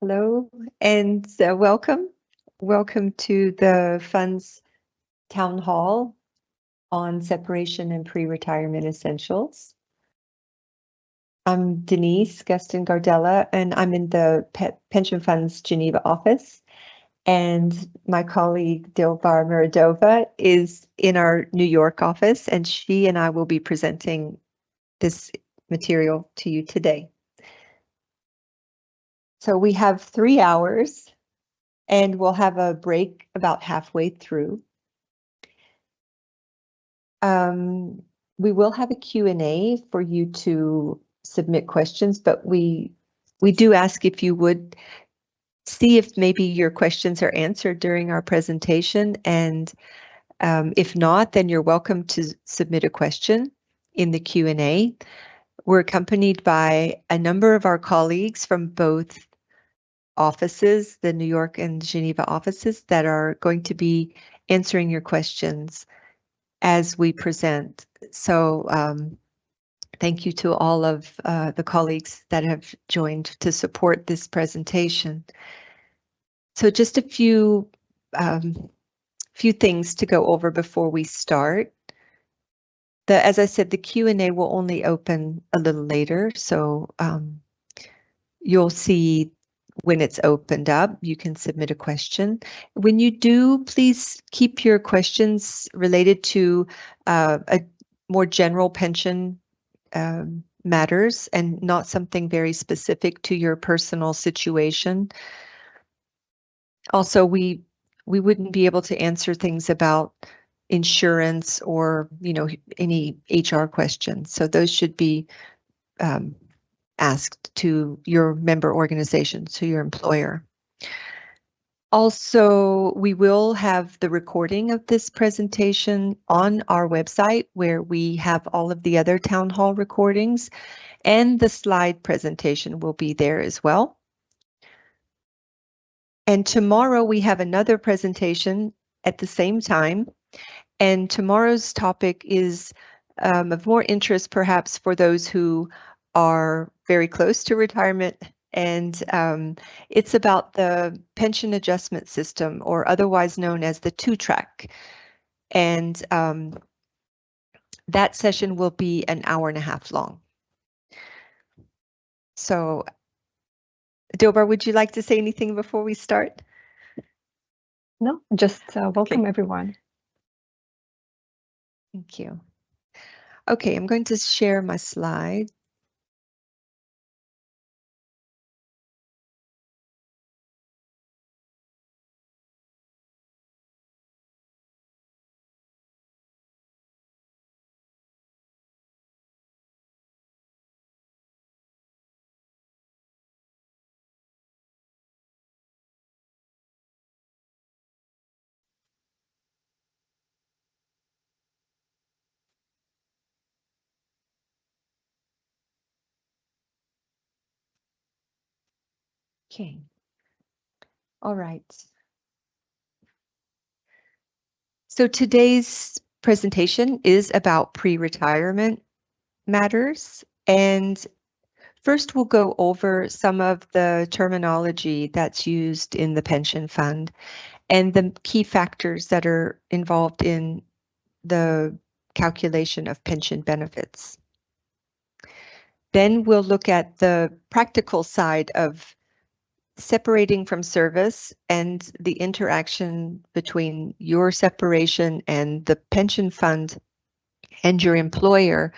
Hello and welcome. Welcome to the Fund's Town Hall on Separation and Pre-Retirement Essentials. I'm Denise Gustin Gardella, and I'm in the Pension Fund's Geneva office. And my colleague Dilbar Muradova is in our New York office, and she and I will be presenting this material to you today. So we have 3 hours. And we'll have a break about halfway through. We will have a Q&A for you to submit questions, but we do ask if you would see if maybe your questions are answered during our presentation, and if not, then you're welcome to submit a question in the Q&A. We're accompanied by a number of our colleagues from both offices, the New York and Geneva offices, that are going to be answering your questions as we present. So thank you to all of the colleagues that have joined to support this presentation. So just a few things to go over before we start. As I said, the Q&A will only open a little later, so you'll see when it's opened up, you can submit a question. When you do, please keep your questions related to a more general pension matters and not something very specific to your personal situation. Also, we wouldn't be able to answer things about insurance or, any HR questions. So those should be asked to your member organization, to your employer. Also, we will have the recording of this presentation on our website, where we have all of the other town hall recordings, and the slide presentation will be there as well. And tomorrow we have another presentation at the same time, and tomorrow's topic is of more interest perhaps for those who are very close to retirement, and it's about the pension adjustment system, or otherwise known as the 2-track. And that session will be an hour and a half long. So, Dilbar, would you like to say anything before we start? No, just welcome everyone. Thank you. Okay, I'm going to share my slide. Okay. All right. So today's presentation is about pre-retirement matters, and first we'll go over some of the terminology that's used in the pension fund and the key factors that are involved in the calculation of pension benefits. Then we'll look at the practical side of separating from service and the interaction between your separation and the pension fund and your employer,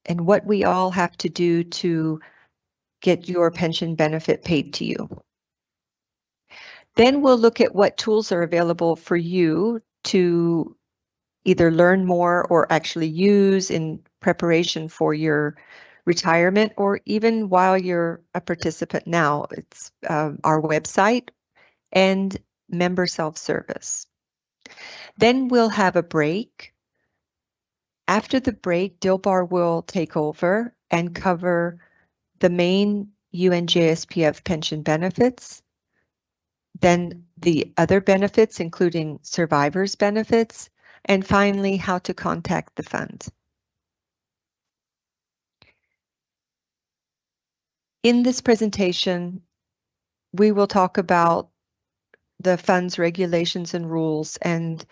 and what we all have to do to get your pension benefit paid to you. Then we'll look at what tools are available for you to either learn more or actually use in preparation for your retirement, or even while you're a participant now. It's our website and member self-service. Then we'll have a break. After the break, Dilbar will take over and cover the main UNJSPF pension benefits, then the other benefits, including survivors' benefits, and finally, how to contact the fund. In this presentation, we will talk about the fund's regulations and rules, and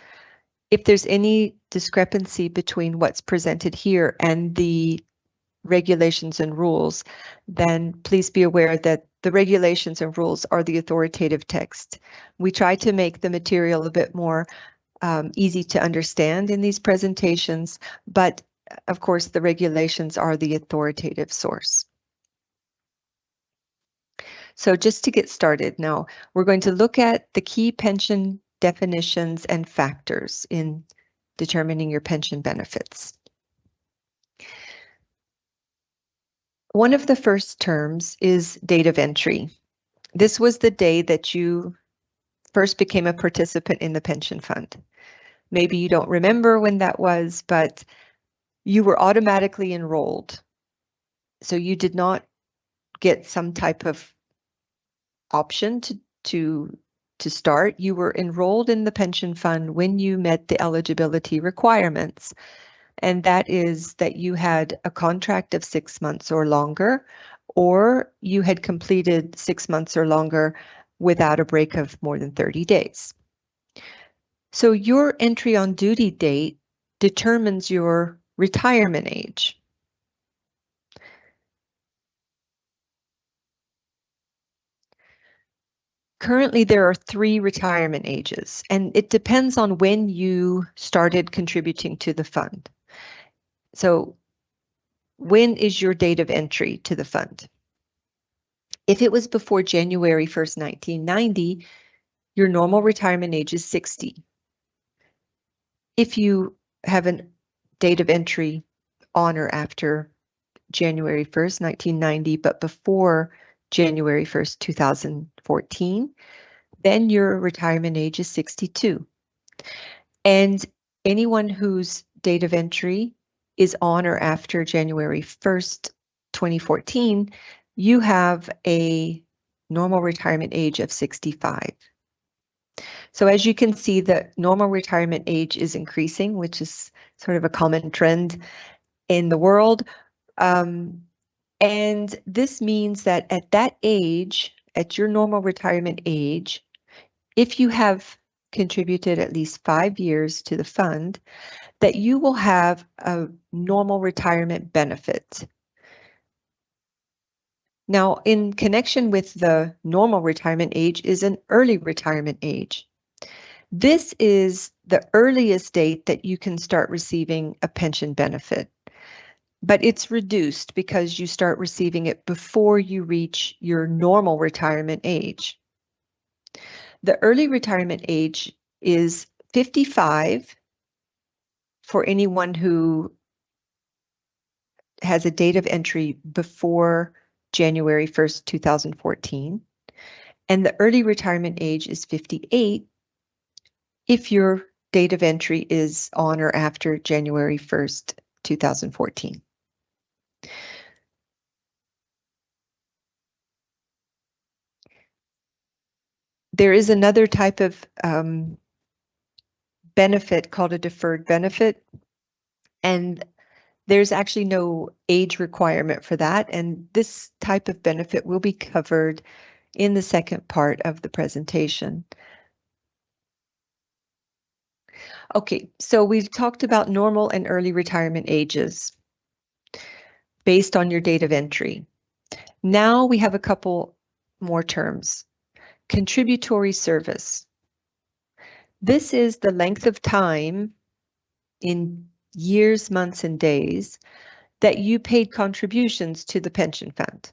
if there's any discrepancy between what's presented here and the regulations and rules, then please be aware that the regulations and rules are the authoritative text. We try to make the material a bit more easy to understand in these presentations, but of course the regulations are the authoritative source. So just to get started now, we're going to look at the key pension definitions and factors in determining your pension benefits. One of the first terms is date of entry. This was the day that you first became a participant in the pension fund. Maybe you don't remember when that was, but you were automatically enrolled. So you did not get some type of option to start. You were enrolled in the pension fund when you met the eligibility requirements. And that is that you had a contract of 6 months or longer, or you had completed 6 months or longer without a break of more than 30 days. So your entry on duty date determines your retirement age. Currently, there are 3 retirement ages, and it depends on when you started contributing to the fund. So when is your date of entry to the fund? If it was before January 1st, 1990, your normal retirement age is 60. If you have a date of entry on or after January 1st, 1990, but before January 1st, 2014, then your retirement age is 62. And anyone whose date of entry is on or after January 1st, 2014, you have a normal retirement age of 65. So as you can see, the normal retirement age is increasing, which is sort of a common trend in the world. And this means that at that age, at your normal retirement age, if you have contributed at least 5 years to the fund, that you will have a normal retirement benefit. Now, in connection with the normal retirement age is an early retirement age. This is the earliest date that you can start receiving a pension benefit, but it's reduced because you start receiving it before you reach your normal retirement age. The early retirement age is 55 for anyone who has a date of entry before January 1st, 2014. And the early retirement age is 58 if your date of entry is on or after January 1st, 2014. There is another type of benefit called a deferred benefit, and there's actually no age requirement for that, and this type of benefit will be covered in the second part of the presentation. Okay, so we've talked about normal and early retirement ages based on your date of entry. Now we have a couple more terms. Contributory service. This is the length of time in years, months, and days that you paid contributions to the pension fund.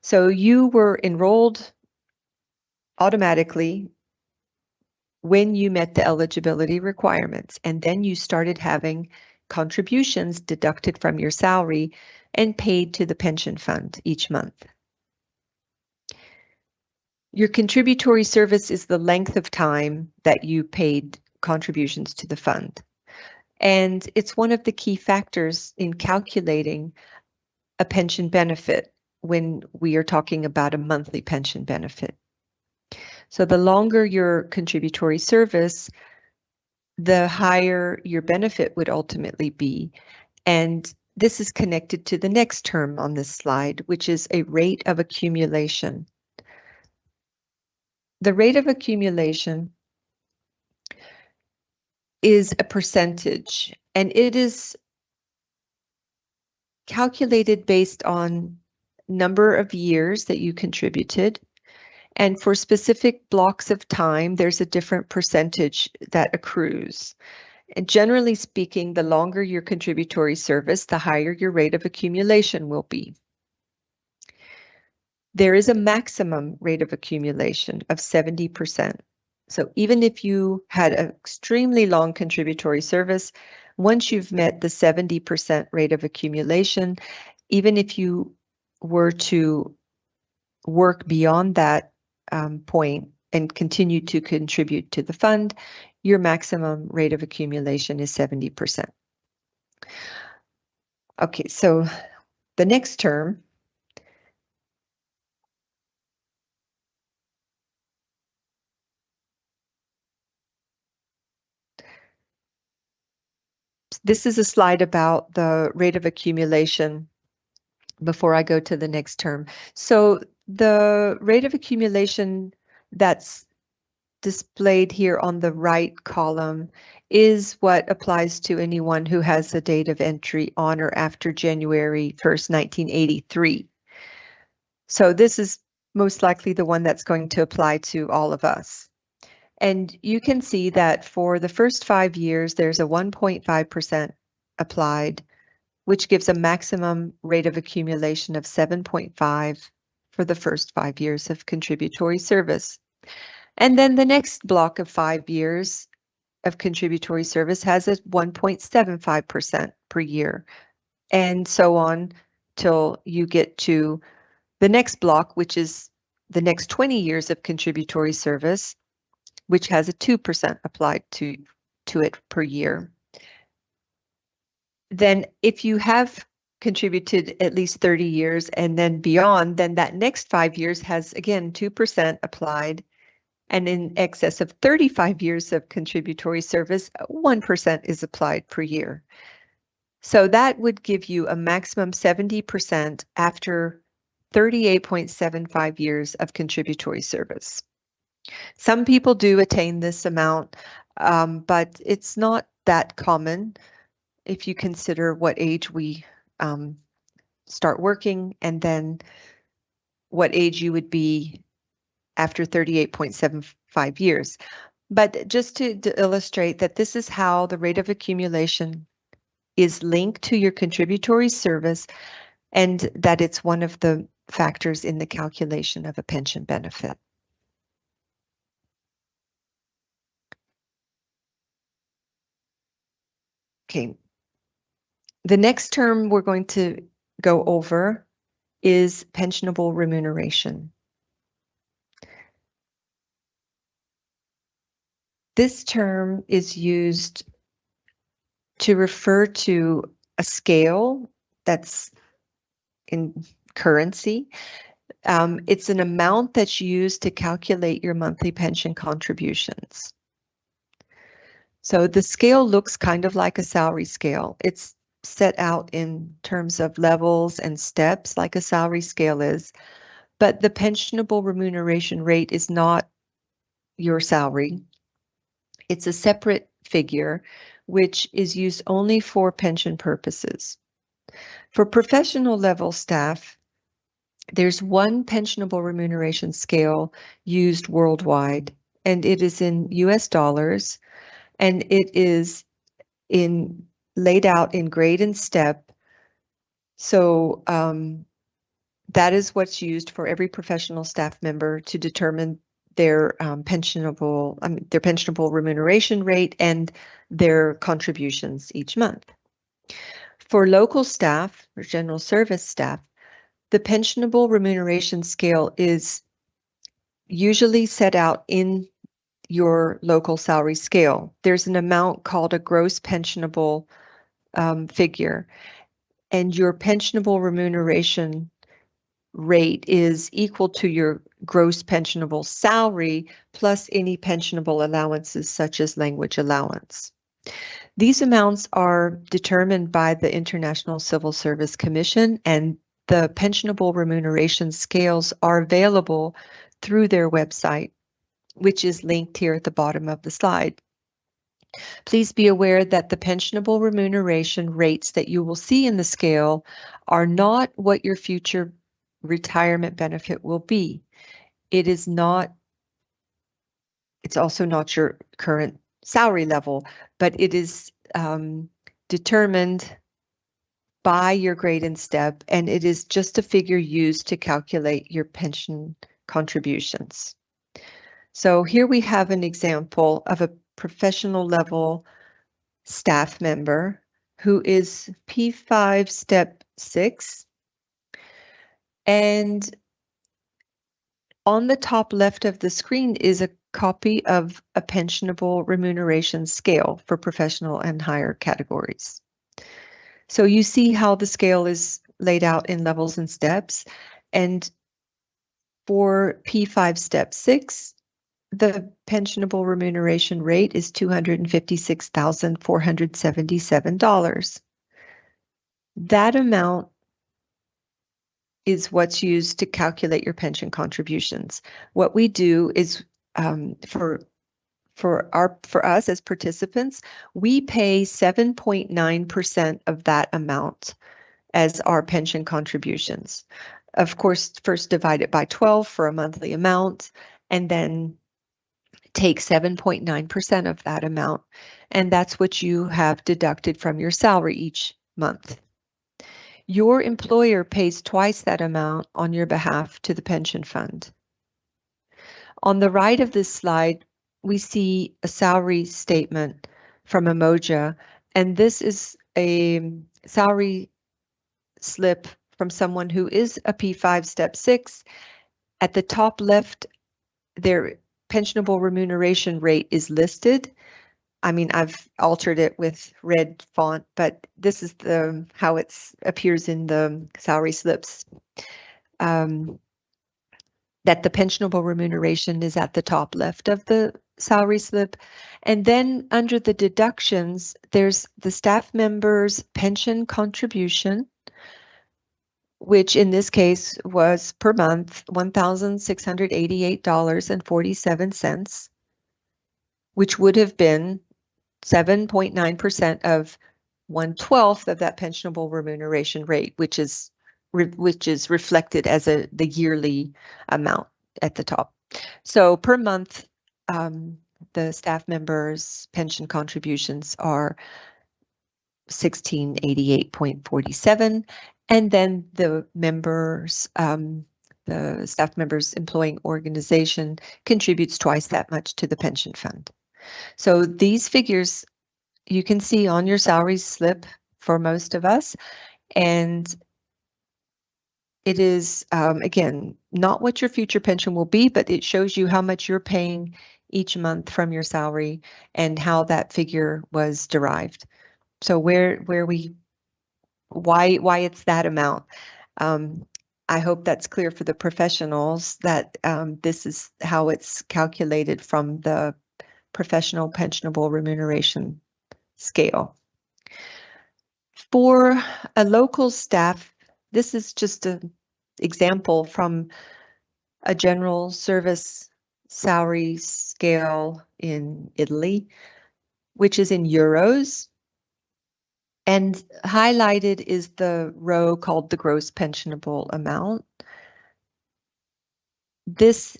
So you were enrolled automatically when you met the eligibility requirements, and then you started having contributions deducted from your salary and paid to the pension fund each month. Your contributory service is the length of time that you paid contributions to the fund. And it's one of the key factors in calculating a pension benefit when we are talking about a monthly pension benefit. So the longer your contributory service, the higher your benefit would ultimately be. And this is connected to the next term on this slide, which is a rate of accumulation. the rate of accumulation is a percentage, and it is calculated based on number of years that you contributed. And for specific blocks of time, there's a different percentage that accrues. And generally speaking, the longer your contributory service, the higher your rate of accumulation will be. There is a maximum rate of accumulation of 70%. So even if you had an extremely long contributory service, once you've met the 70% rate of accumulation, even if you were to work beyond that point and continue to contribute to the fund, your maximum rate of accumulation is 70%. Okay, so the next term this is a slide about the rate of accumulation before I go to the next term. So the rate of accumulation that's displayed here on the right column is what applies to anyone who has a date of entry on or after January 1st, 1983. So this is most likely the one that's going to apply to all of us. And you can see that for the first 5 years, there's a 1.5% applied, which gives a maximum rate of accumulation of 7.5 for the first 5 years of contributory service. And then the next block of 5 years of contributory service has a 1.75% per year, and so on till you get to the next block, which is the next 20 years of contributory service, which has a 2% applied to it per year. Then if you have contributed at least 30 years and then beyond, then that next 5 years has, again, 2% applied. And in excess of 35 years of contributory service, 1% is applied per year. So that would give you a maximum 70% after 38.75 years of contributory service. Some people do attain this amount, but it's not that common if you consider what age we start working and then what age you would be after 38.75 years. But just to illustrate that this is how the rate of accumulation is linked to your contributory service, and that it's one of the factors in the calculation of a pension benefit. Okay. The next term we're going to go over is pensionable remuneration. This term is used to refer to a scale that's in currency. It's an amount that's used to calculate your monthly pension contributions. So the scale looks kind of like a salary scale. It's set out in terms of levels and steps like a salary scale is, but the pensionable remuneration rate is not your salary. It's a separate figure which is used only for pension purposes. For professional level staff, there's one pensionable remuneration scale used worldwide, and it is in US dollars, and it is laid out in grade and step. So that is what's used for every professional staff member to determine their pensionable remuneration rate and their contributions each month. For local staff or general service staff, the pensionable remuneration scale is usually set out in your local salary scale. There's an amount called a gross pensionable figure, and your pensionable remuneration rate is equal to your gross pensionable salary plus any pensionable allowances such as language allowance. These amounts are determined by the International Civil Service Commission, and the pensionable remuneration scales are available through their website. which is linked here at the bottom of the slide. Please be aware that the pensionable remuneration rates that you will see in the scale are not what your future retirement benefit will be. It's also not your current salary level, but it is determined by your grade and step, and it is just a figure used to calculate your pension contributions. So here we have an example of a professional level staff member who is P5 Step 6. And on the top left of the screen is a copy of a pensionable remuneration scale for professional and higher categories. So you see how the scale is laid out in levels and steps. And for P5 Step 6, the pensionable remuneration rate is $256,477. That amount is what's used to calculate your pension contributions. What we do is for us as participants, we pay 7.9% of that amount as our pension contributions. Of course, first divide it by 12 for a monthly amount, and then take 7.9% of that amount, and that's what you have deducted from your salary each month. Your employer pays twice that amount on your behalf to the pension fund. On the right of this slide, we see a salary statement from Umoja, and this is a salary slip from someone who is a P5 Step 6. At the top left, their pensionable remuneration rate is listed. I mean, I've altered it with red font, but this is how it appears in the salary slips. That the pensionable remuneration is at the top left of the salary slip. And then under the deductions, there's the staff member's pension contribution, which in this case was per month $1,688.47, which would have been 7.9% of 1/12 of that pensionable remuneration rate, which is reflected as the yearly amount at the top. So per month, the staff members' pension contributions are $1,688.47, and then the staff members' employing organization contributes twice that much to the pension fund. So these figures you can see on your salary slip for most of us, and it is, again, not what your future pension will be, but it shows you how much you're paying each month from your salary and how that figure was derived. So why it's that amount. I hope that's clear for the professionals that this is how it's calculated from the professional pensionable remuneration scale. For a local staff, this is just an example from a general service salary scale in Italy, which is in euros. And highlighted is the row called the gross pensionable amount. This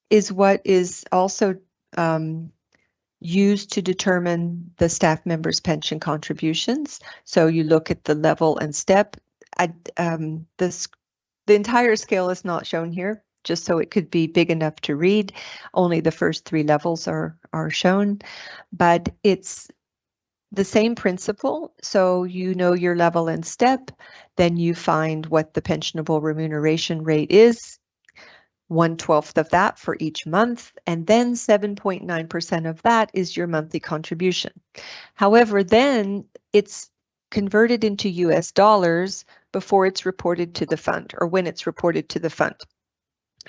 is what is also used to determine the staff members' pension contributions. So you look at the level and step. The entire scale is not shown here, just so it could be big enough to read. Only the first 3 levels are shown, but it's the same principle. So you know your level and step, then you find what the pensionable remuneration rate is, 1/12 of that for each month, and then 7.9% of that is your monthly contribution. However, then it's converted into US dollars before it's reported to the fund, or when it's reported to the fund.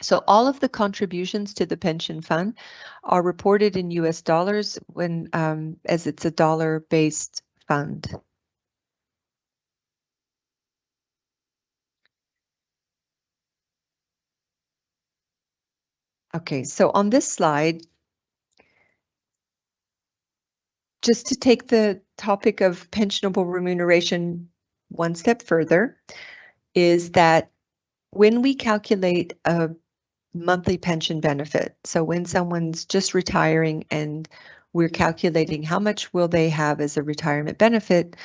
So all of the contributions to the pension fund are reported in US dollars when, as it's a dollar-based fund. Okay, so on this slide, just to take the topic of pensionable remuneration one step further, is that when we calculate a monthly pension benefit, so when someone's just retiring and we're calculating how much will they have as a retirement benefit,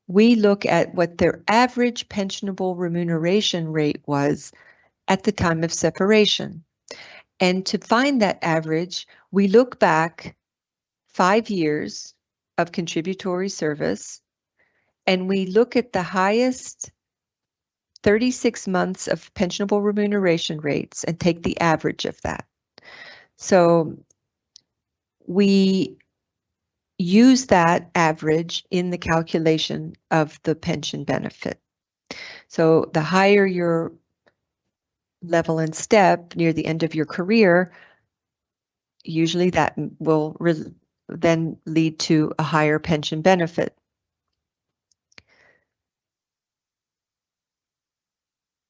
we look at what their average pensionable remuneration rate was at the time of separation. And to find that average, we look back 5 years of contributory service, and we look at the highest 36 months of pensionable remuneration rates and take the average of that. So we use that average in the calculation of the pension benefit. So the higher your level and step near the end of your career, usually that will then lead to a higher pension benefit.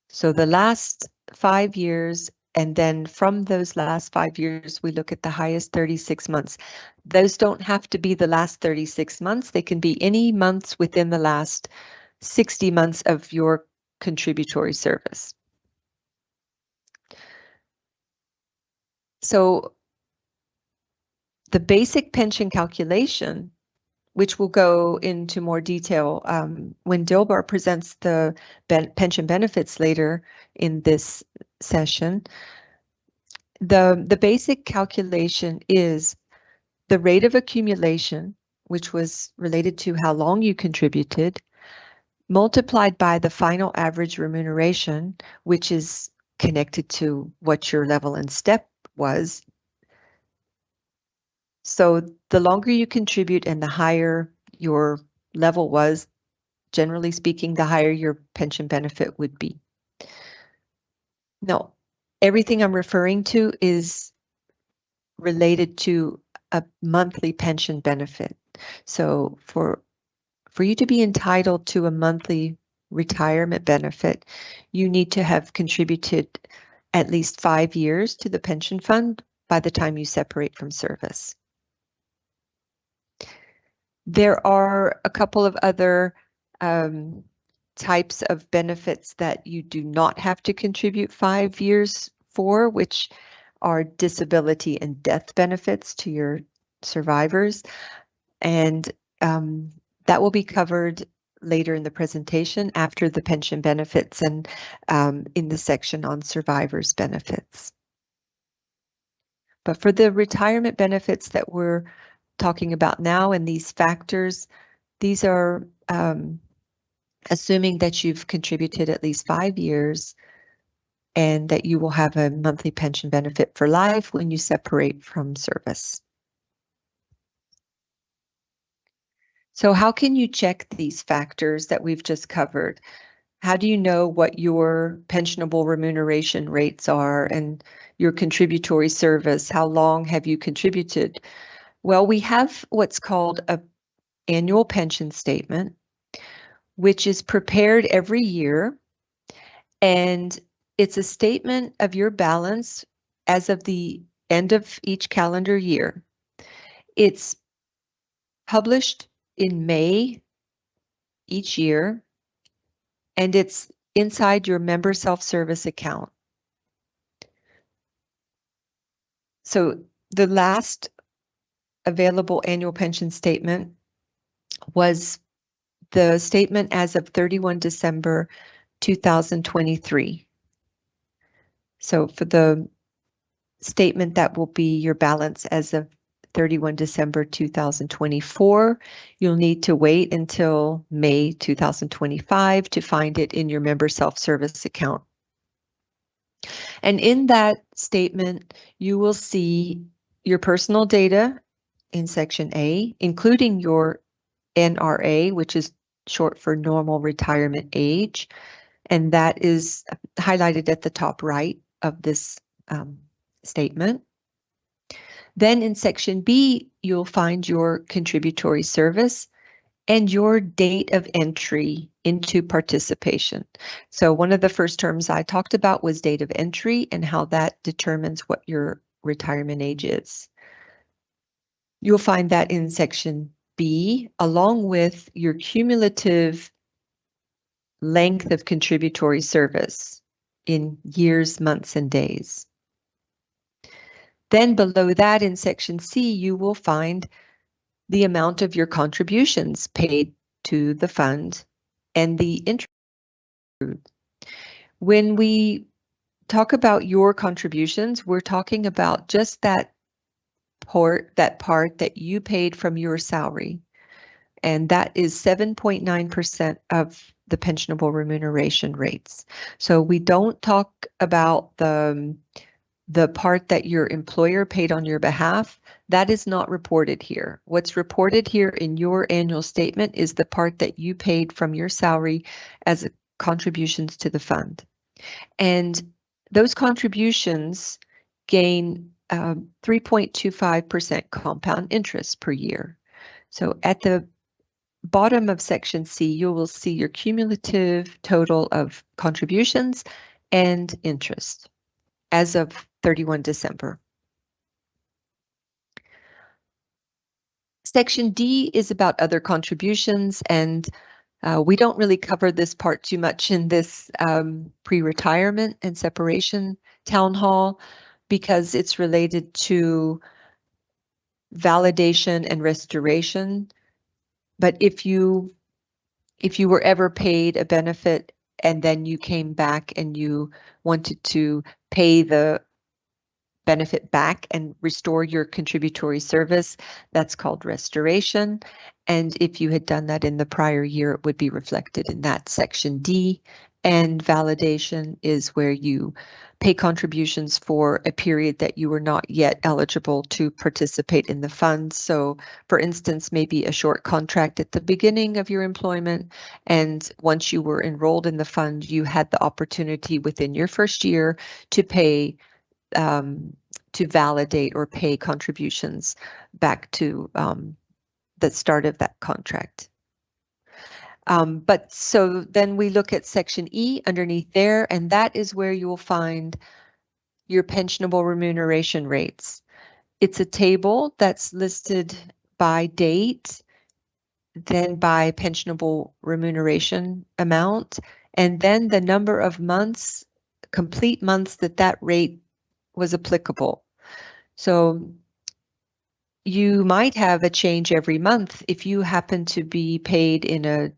So the last 5 years, and then from those last 5 years, we look at the highest 36 months. Those don't have to be the last 36 months. They can be any months within the last 60 months of your contributory service. So the basic pension calculation, which will go into more detail when Dilbar presents the pension benefits later in this session. The basic calculation is the rate of accumulation, which was related to how long you contributed, multiplied by the final average remuneration, which is connected to what your level and step was. So the longer you contribute and the higher your level was, generally speaking, the higher your pension benefit would be. Now, everything I'm referring to is related to a monthly pension benefit. So for you to be entitled to a monthly retirement benefit, you need to have contributed at least 5 years to the pension fund by the time you separate from service. There are a couple of other types of benefits that you do not have to contribute 5 years for, which are disability and death benefits to your survivors. And that will be covered later in the presentation after the pension benefits and in the section on survivors benefits. But for the retirement benefits that we're talking about now and these factors, these are assuming that you've contributed at least 5 years and that you will have a monthly pension benefit for life when you separate from service. So how can you check these factors that we've just covered? How do you know what your pensionable remuneration rates are and your contributory service? How long have you contributed? Well, we have what's called an annual pension statement, which is prepared every year, and it's a statement of your balance as of the end of each calendar year. It's published in May each year, and it's inside your member self-service account. So the last available annual pension statement was the statement as of 31 December 2023. So for the statement that will be your balance as of 31 December 2024, you'll need to wait until May 2025 to find it in your member self-service account. And in that statement, you will see your personal data in section A, including your NRA, which is short for normal retirement age, and that is highlighted at the top right of this statement. Then in section B, you'll find your contributory service, and your date of entry into participation. So one of the first terms I talked about was date of entry and how that determines what your retirement age is. You'll find that in section B, along with your cumulative length of contributory service in years, months, and days. Then below that in section C, you will find the amount of your contributions paid to the fund and the interest. When we talk about your contributions, we're talking about just that part that you paid from your salary. And that is 7.9% of the pensionable remuneration rates. So we don't talk about the part that your employer paid on your behalf. That is not reported here. What's reported here in your annual statement is the part that you paid from your salary as contributions to the fund. And those contributions gain 3.25% compound interest per year. So at the bottom of section C, you will see your cumulative total of contributions and interest as of 31 December. Section D is about other contributions, and we don't really cover this part too much in this pre-retirement and separation town hall because it's related to validation and restoration. But if you were ever paid a benefit and then you came back and you wanted to pay the benefit back and restore your contributory service, that's called restoration. And if you had done that in the prior year, it would be reflected in that section D. And validation is where you pay contributions for a period that you were not yet eligible to participate in the fund. So for instance, maybe a short contract at the beginning of your employment, and once you were enrolled in the fund, you had the opportunity within your first year to pay to validate or pay contributions back to the start of that contract. But so then we look at section E underneath there, and that is where you will find your pensionable remuneration rates. It's a table that's listed by date, then by pensionable remuneration amount, and then the number of months, complete months that rate was applicable. So you might have a change every month if you happen to be paid in a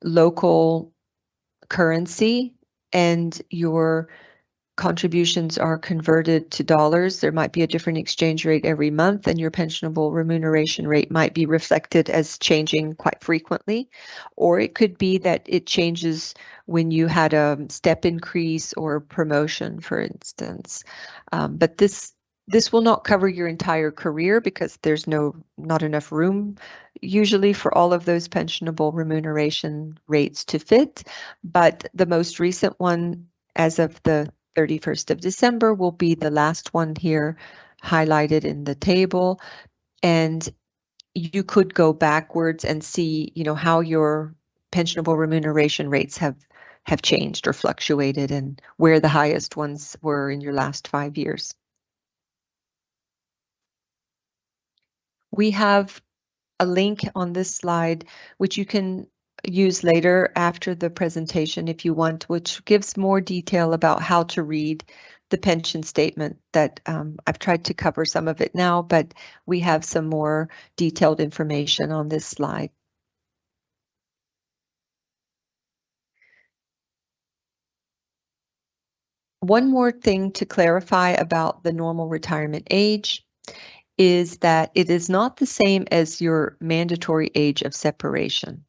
local currency and your contributions are converted to dollars. There might be a different exchange rate every month, and your pensionable remuneration rate might be reflected as changing quite frequently. Or it could be that it changes when you had a step increase or promotion, for instance. But this will not cover your entire career because there's not enough room usually for all of those pensionable remuneration rates to fit. But the most recent one, as of the 31st of December, will be the last one here highlighted in the table. And you could go backwards and see, how your pensionable remuneration rates have changed or fluctuated and where the highest ones were in your last 5 years. We have a link on this slide, which you can use later after the presentation if you want, which gives more detail about how to read the pension statement that I've tried to cover some of it now, but we have some more detailed information on this slide. One more thing to clarify about the normal retirement age is that it is not the same as your mandatory age of separation.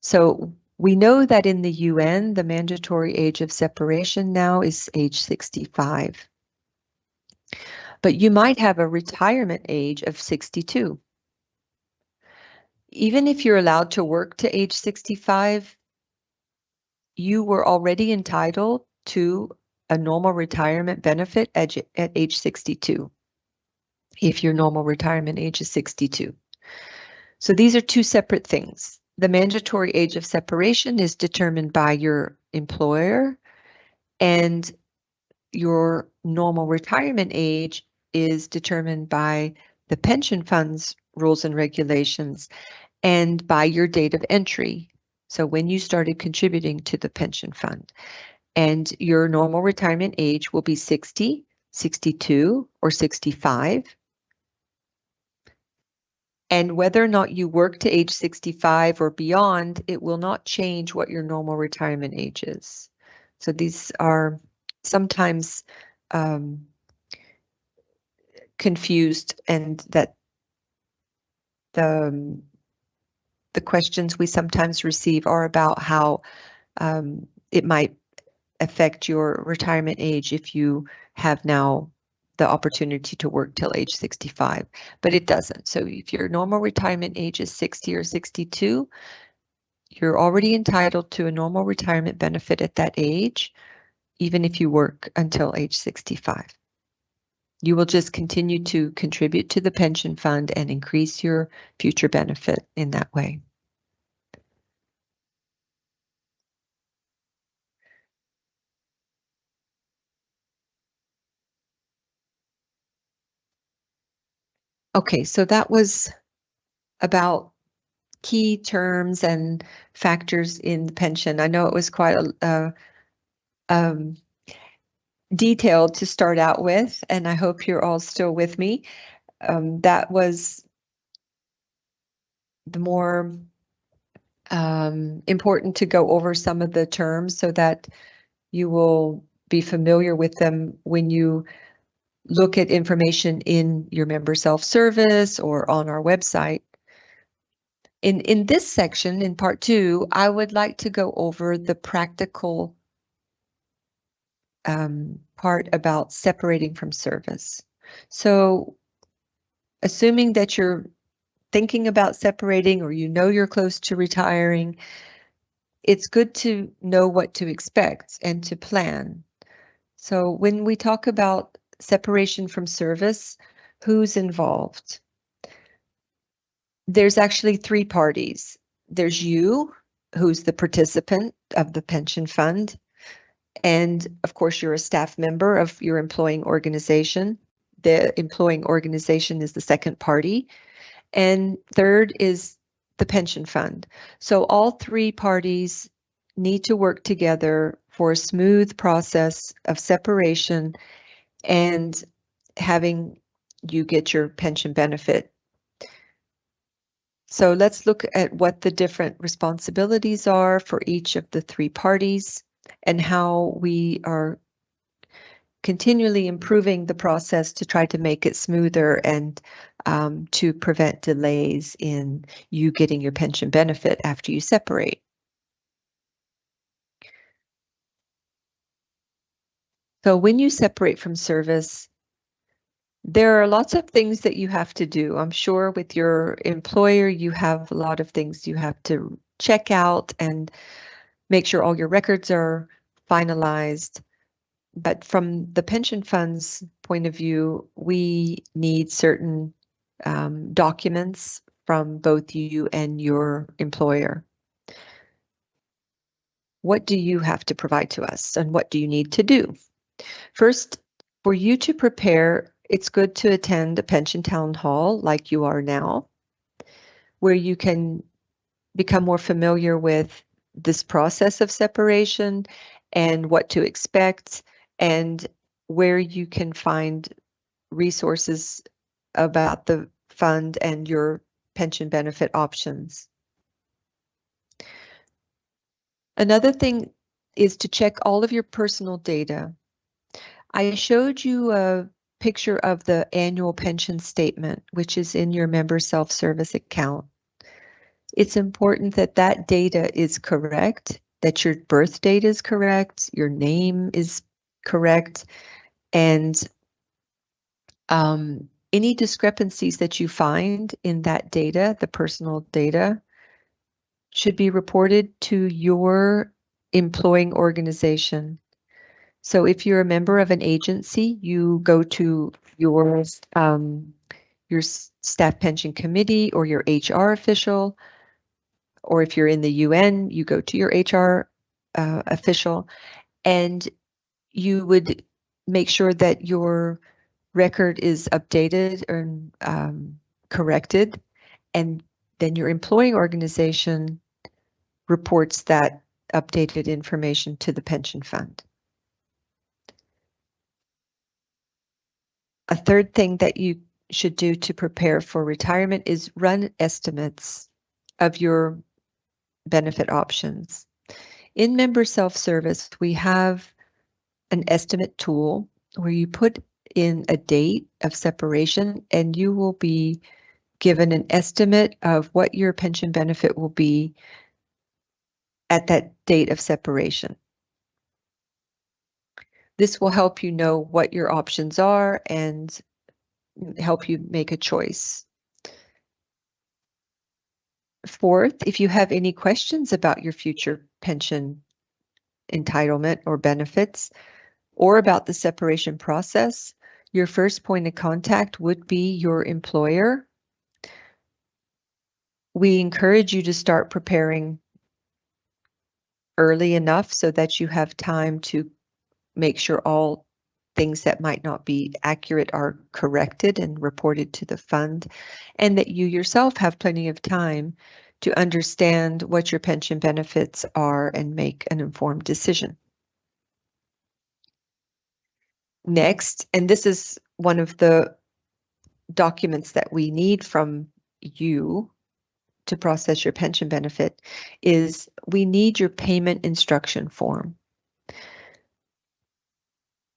So we know that in the UN, the mandatory age of separation now is age 65. But you might have a retirement age of 62. Even if you're allowed to work to age 65, you were already entitled to a normal retirement benefit at age 62, if your normal retirement age is 62. So these are two separate things. The mandatory age of separation is determined by your employer, and your normal retirement age is determined by the pension fund's rules and regulations and by your date of entry. So when you started contributing to the pension fund. And your normal retirement age will be 60, 62, or 65. And whether or not you work to age 65 or beyond, it will not change what your normal retirement age is. So these are sometimes confused, and that the questions we sometimes receive are about how it might affect your retirement age if you have now the opportunity to work till age 65, but it doesn't. So if your normal retirement age is 60 or 62, you're already entitled to a normal retirement benefit at that age, even if you work until age 65. You will just continue to contribute to the pension fund and increase your future benefit in that way. Okay, so that was about key terms and factors in the pension. I know it was quite detailed to start out with, and I hope you're all still with me. That was the more important to go over some of the terms so that you will be familiar with them when you look at information in your member self-service or on our website. In this section, in part 2, I would like to go over the practical part about separating from service. So assuming that you're thinking about separating or you know you're close to retiring, it's good to know what to expect and to plan. So when we talk about separation from service, who's involved? There's actually 3 parties. There's you, who's the participant of the pension fund. And of course, you're a staff member of your employing organization. The employing organization is the second party. And third is the pension fund. So all 3 parties need to work together for a smooth process of separation and having you get your pension benefit. So let's look at what the different responsibilities are for each of the 3 parties and how we are continually improving the process to try to make it smoother and to prevent delays in you getting your pension benefit after you separate. So when you separate from service, there are lots of things that you have to do. I'm sure with your employer, you have a lot of things you have to check out and make sure all your records are finalized. But from the pension fund's point of view, we need certain documents from both you and your employer. What do you have to provide to us, and what do you need to do? First, for you to prepare, it's good to attend a pension town hall like you are now, where you can become more familiar with this process of separation and what to expect and where you can find resources about the fund and your pension benefit options. Another thing is to check all of your personal data. I showed you a picture of the annual pension statement, which is in your member self-service account. It's important that that data is correct, that your birth date is correct, your name is correct, and any discrepancies that you find in that data, the personal data, should be reported to your employing organization. So if you're a member of an agency, you go to your your staff pension committee or your HR official, or if you're in the UN, you go to your HR official, and you would make sure that your record is updated or corrected, and then your employing organization reports that updated information to the pension fund. A third thing that you should do to prepare for retirement is run estimates of your benefit options. In member self-service, we have an estimate tool where you put in a date of separation and you will be given an estimate of what your pension benefit will be at that date of separation. This will help you know what your options are and help you make a choice. Fourth, if you have any questions about your future pension entitlement or benefits, or about the separation process, your first point of contact would be your employer. We encourage you to start preparing early enough so that you have time to make sure all things that might not be accurate are corrected and reported to the fund, and that you yourself have plenty of time to understand what your pension benefits are and make an informed decision. Next, and this is one of the documents that we need from you to process your pension benefit, is we need your payment instruction form.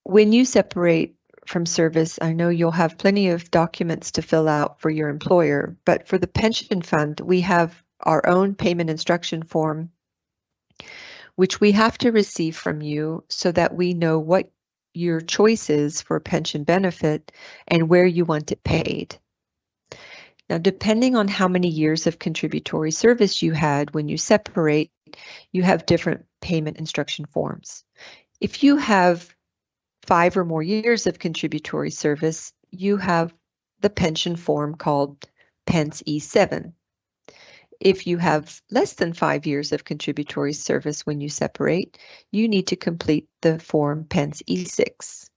When you separate from service, I know you'll have plenty of documents to fill out for your employer, but for the pension fund, we have our own payment instruction form, which we have to receive from you so that we know what your choice is for pension benefit and where you want it paid. Now, depending on how many years of contributory service you had when you separate, you have different payment instruction forms. If you have 5 or more years of contributory service, you have the pension form called Pence E7. If you have less than 5 years of contributory service when you separate, you need to complete the form Pence E6.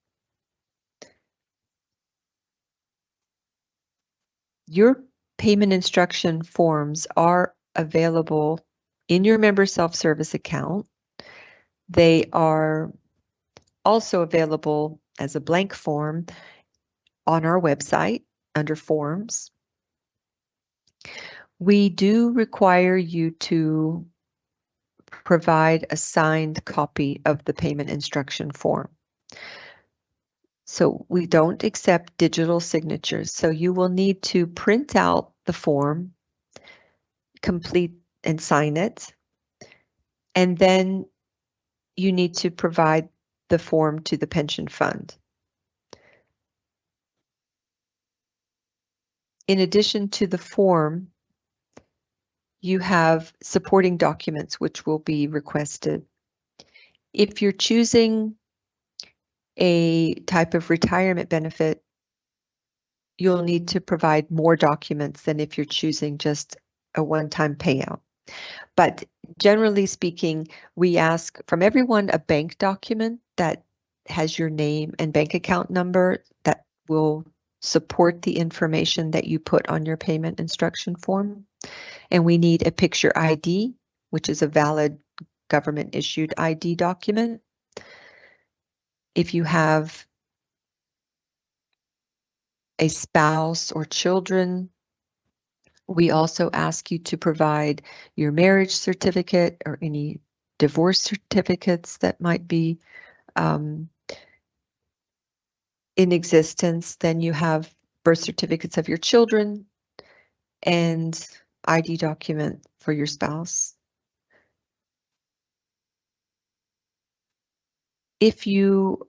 Your payment instruction forms are available in your member self-service account. They are also available as a blank form on our website under forms. We do require you to provide a signed copy of the payment instruction form. So we don't accept digital signatures. So you will need to print out the form, complete and sign it, and then you need to provide the form to the pension fund. In addition to the form, you have supporting documents which will be requested. If you're choosing a type of retirement benefit, you'll need to provide more documents than if you're choosing just a one-time payout. But generally speaking, we ask from everyone a bank document that has your name and bank account number that will support the information that you put on your payment instruction form. And we need a picture ID, which is a valid government issued ID document. If you have a spouse or children, we also ask you to provide your marriage certificate or any divorce certificates that might be in existence. Then you have birth certificates of your children and ID document for your spouse. If you,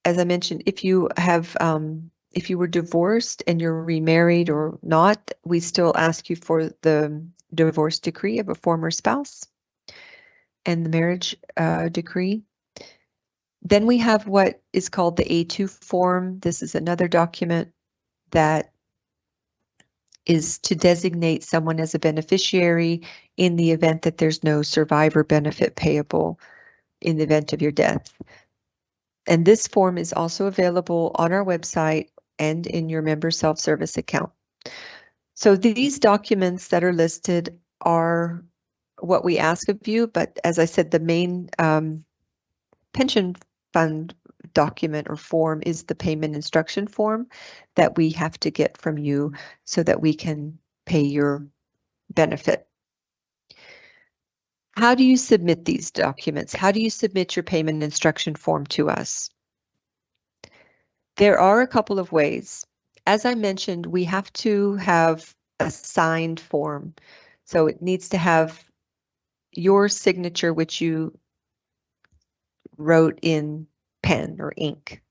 as I mentioned, if you have if you were divorced and you're remarried or not, we still ask you for the divorce decree of a former spouse and the marriage decree. Then we have what is called the A2 form. This is another document that is to designate someone as a beneficiary in the event that there's no survivor benefit payable in the event of your death. And this form is also available on our website and in your member self-service account. So these documents that are listed are what we ask of you, but as I said, the main pension fund document or form is the payment instruction form that we have to get from you so that we can pay your benefit. How do you submit these documents? How do you submit your payment instruction form to us? There are a couple of ways. As I mentioned, we have to have a signed form. So it needs to have your signature, which you wrote in pen or ink.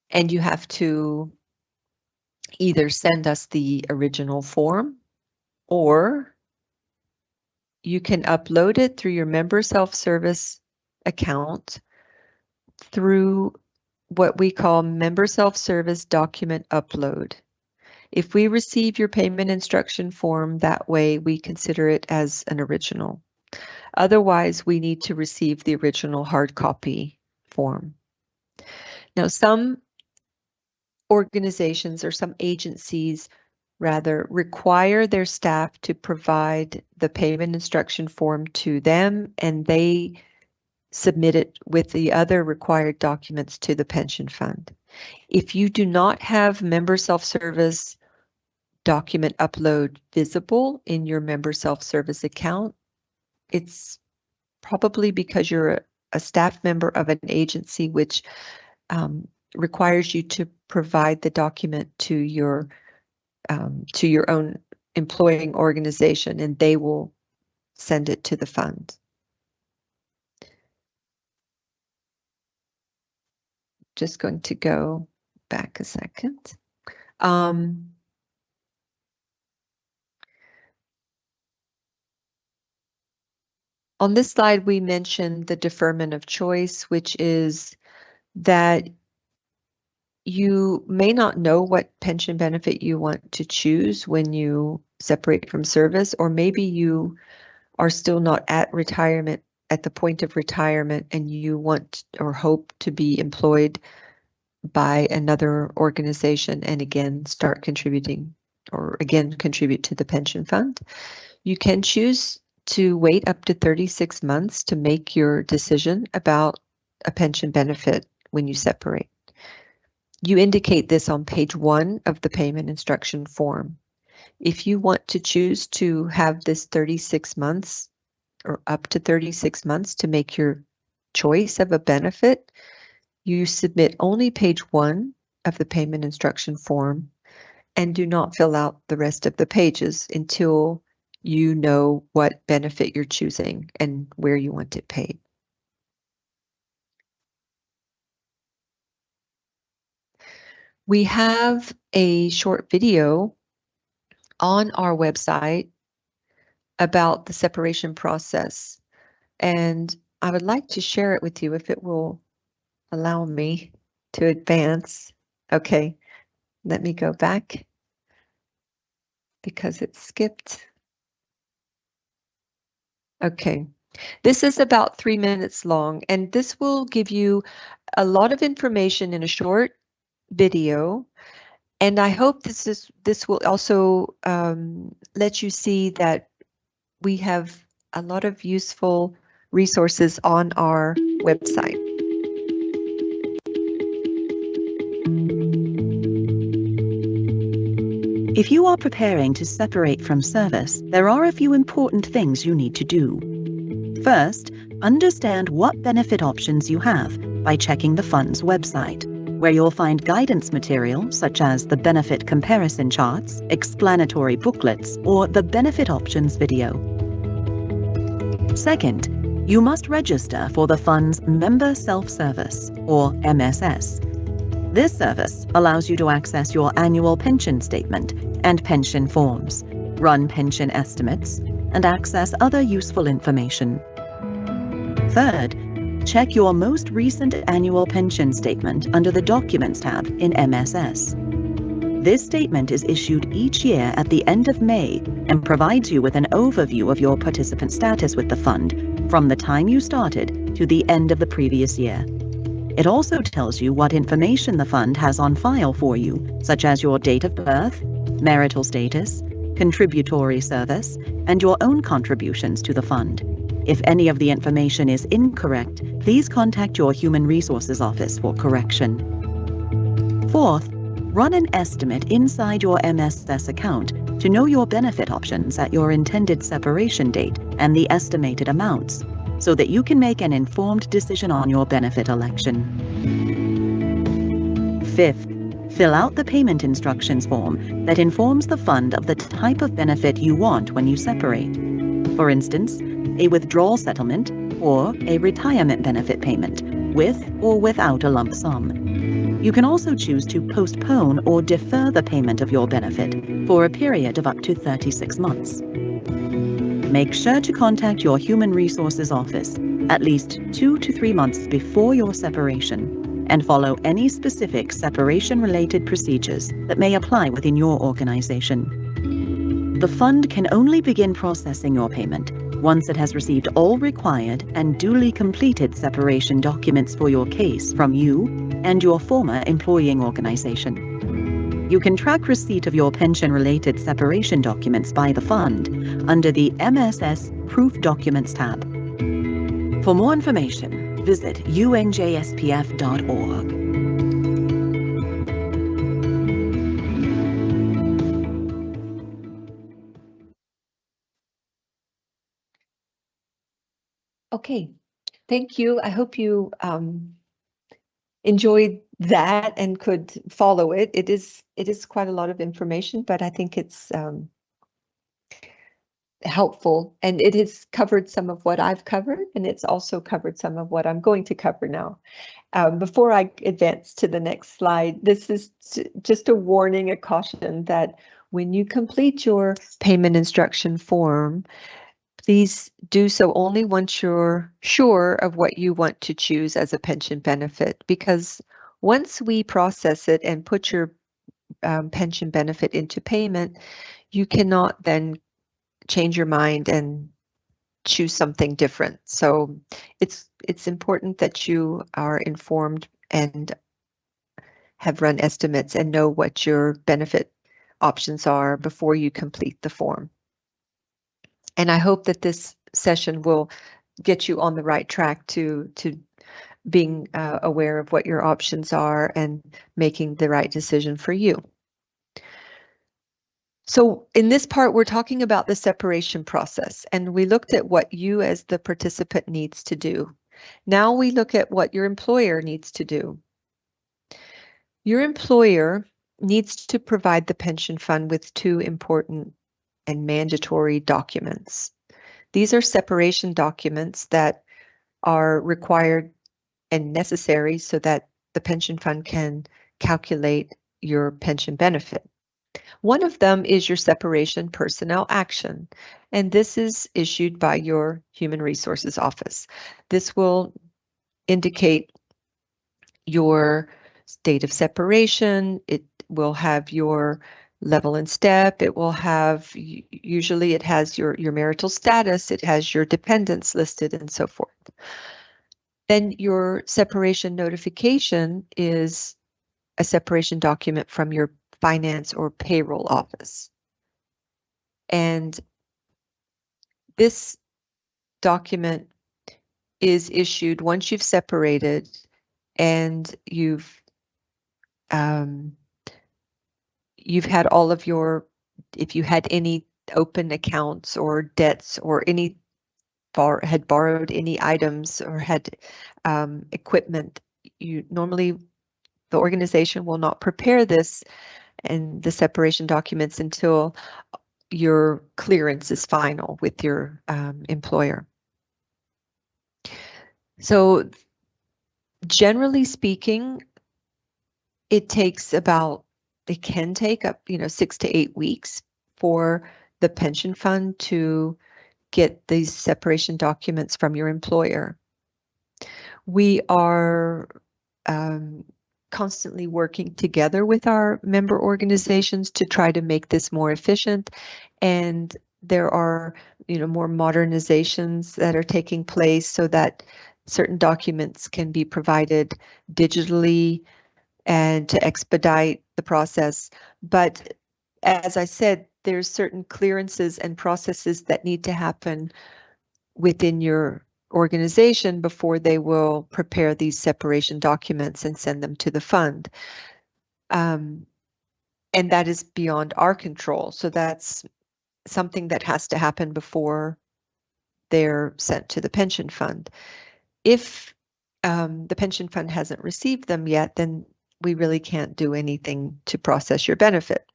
And you have to either send us the original form, or you can upload it through your member self-service account through what we call member self-service document upload. If we receive your payment instruction form that way, we consider it as an original. Otherwise, we need to receive the original hard copy form. Now, some organizations or some agencies rather require their staff to provide the payment instruction form to them, and they submit it with the other required documents to the pension fund. If you do not have member self-service document upload visible in your member self-service account, it's probably because you're a staff member of an agency which requires you to provide the document to your own employing organization, and they will send it to the fund. Just going to go back a second. On this slide, we mentioned the deferment of choice, which is that you may not know what pension benefit you want to choose when you separate from service, or maybe you are still not at retirement, at the point of retirement, and you want or hope to be employed by another organization and again start contributing, or again contribute to the pension fund. You can choose to wait up to 36 months to make your decision about a pension benefit when you separate. You indicate this on page 1 of the payment instruction form. If you want to choose to have this 36 months or up to 36 months to make your choice of a benefit, you submit only page 1 of the payment instruction form and do not fill out the rest of the pages until you know what benefit you're choosing and where you want it paid. We have a short video on our website about the separation process, and I would like to share it with you if it will allow me to advance. Okay, let me go back because it skipped. Okay, this is about 3 minutes long, and this will give you a lot of information in a short video. And I hope this will also let you see that we have a lot of useful resources on our website. If you are preparing to separate from service, there are a few important things you need to do. First, understand what benefit options you have by checking the fund's website, where you'll find guidance material such as the benefit comparison charts, explanatory booklets, or the benefit options video. Second, you must register for the fund's Member Self-Service, or MSS. This service allows you to access your annual pension statement and pension forms, run pension estimates, and access other useful information. Third, check your most recent annual pension statement under the Documents tab in MSS. This statement is issued each year at the end of May and provides you with an overview of your participant status with the fund from the time you started to the end of the previous year. It also tells you what information the fund has on file for you, such as your date of birth, marital status, contributory service, and your own contributions to the fund. If any of the information is incorrect, please contact your Human Resources Office for correction. Fourth, run an estimate inside your MSS account to know your benefit options at your intended separation date and the estimated amounts, so that you can make an informed decision on your benefit election. Fifth, fill out the payment instructions form that informs the fund of the type of benefit you want when you separate. For instance, a withdrawal settlement or a retirement benefit payment, with or without a lump sum. You can also choose to postpone or defer the payment of your benefit for a period of up to 36 months. Make sure to contact your Human Resources Office at least 2 to 3 months before your separation and follow any specific separation-related procedures that may apply within your organization. The fund can only begin processing your payment once it has received all required and duly completed separation documents for your case from you and your former employing organization. You can track receipt of your pension-related separation documents by the fund under the MSS Proof Documents tab. For more information, visit UNJSPF.org. Okay, thank you. I hope you enjoyed that and could follow it. It is quite a lot of information, but I think it's helpful, and it has covered some of what I've covered, and it's also covered some of what I'm going to cover now. Before I advance to the next slide, this is just a warning, a caution that when you complete your payment instruction form, please do so only once you're sure of what you want to choose as a pension benefit, because once we process it and put your pension benefit into payment, you cannot then change your mind and choose something different. So it's important that you are informed and have run estimates and know what your benefit options are before you complete the form. And I hope that this session will get you on the right track to being aware of what your options are and making the right decision for you. So in this part, we're talking about the separation process, and we looked at what you as the participant needs to do. Now we look at what your employer needs to do. Your employer needs to provide the pension fund with 2 important and mandatory documents. These are separation documents that are required and necessary so that the pension fund can calculate your pension benefit. One of them is your separation personnel action, and this is issued by your Human Resources Office. This will indicate your state of separation. It will have your level and step. It will have, usually it has your marital status. It has your dependents listed and so forth. Then your separation notification is a separation document from your finance or payroll office. And this document is issued once you've separated and you've had all of your, if you had any open accounts or debts or any had borrowed any items or had equipment, you normally, the organization will not prepare this and the separation documents until your clearance is final with your employer. So generally speaking, it can take up 6 to 8 weeks for the pension fund to get these separation documents from your employer. We are constantly working together with our member organizations to try to make this more efficient. And there are, more modernizations that are taking place so that certain documents can be provided digitally and to expedite the process. But as I said, there's certain clearances and processes that need to happen within your organization before they will prepare these separation documents and send them to the fund. And that is beyond our control. So that's something that has to happen before they're sent to the pension fund. If the pension fund hasn't received them yet, then we really can't do anything to process your benefit.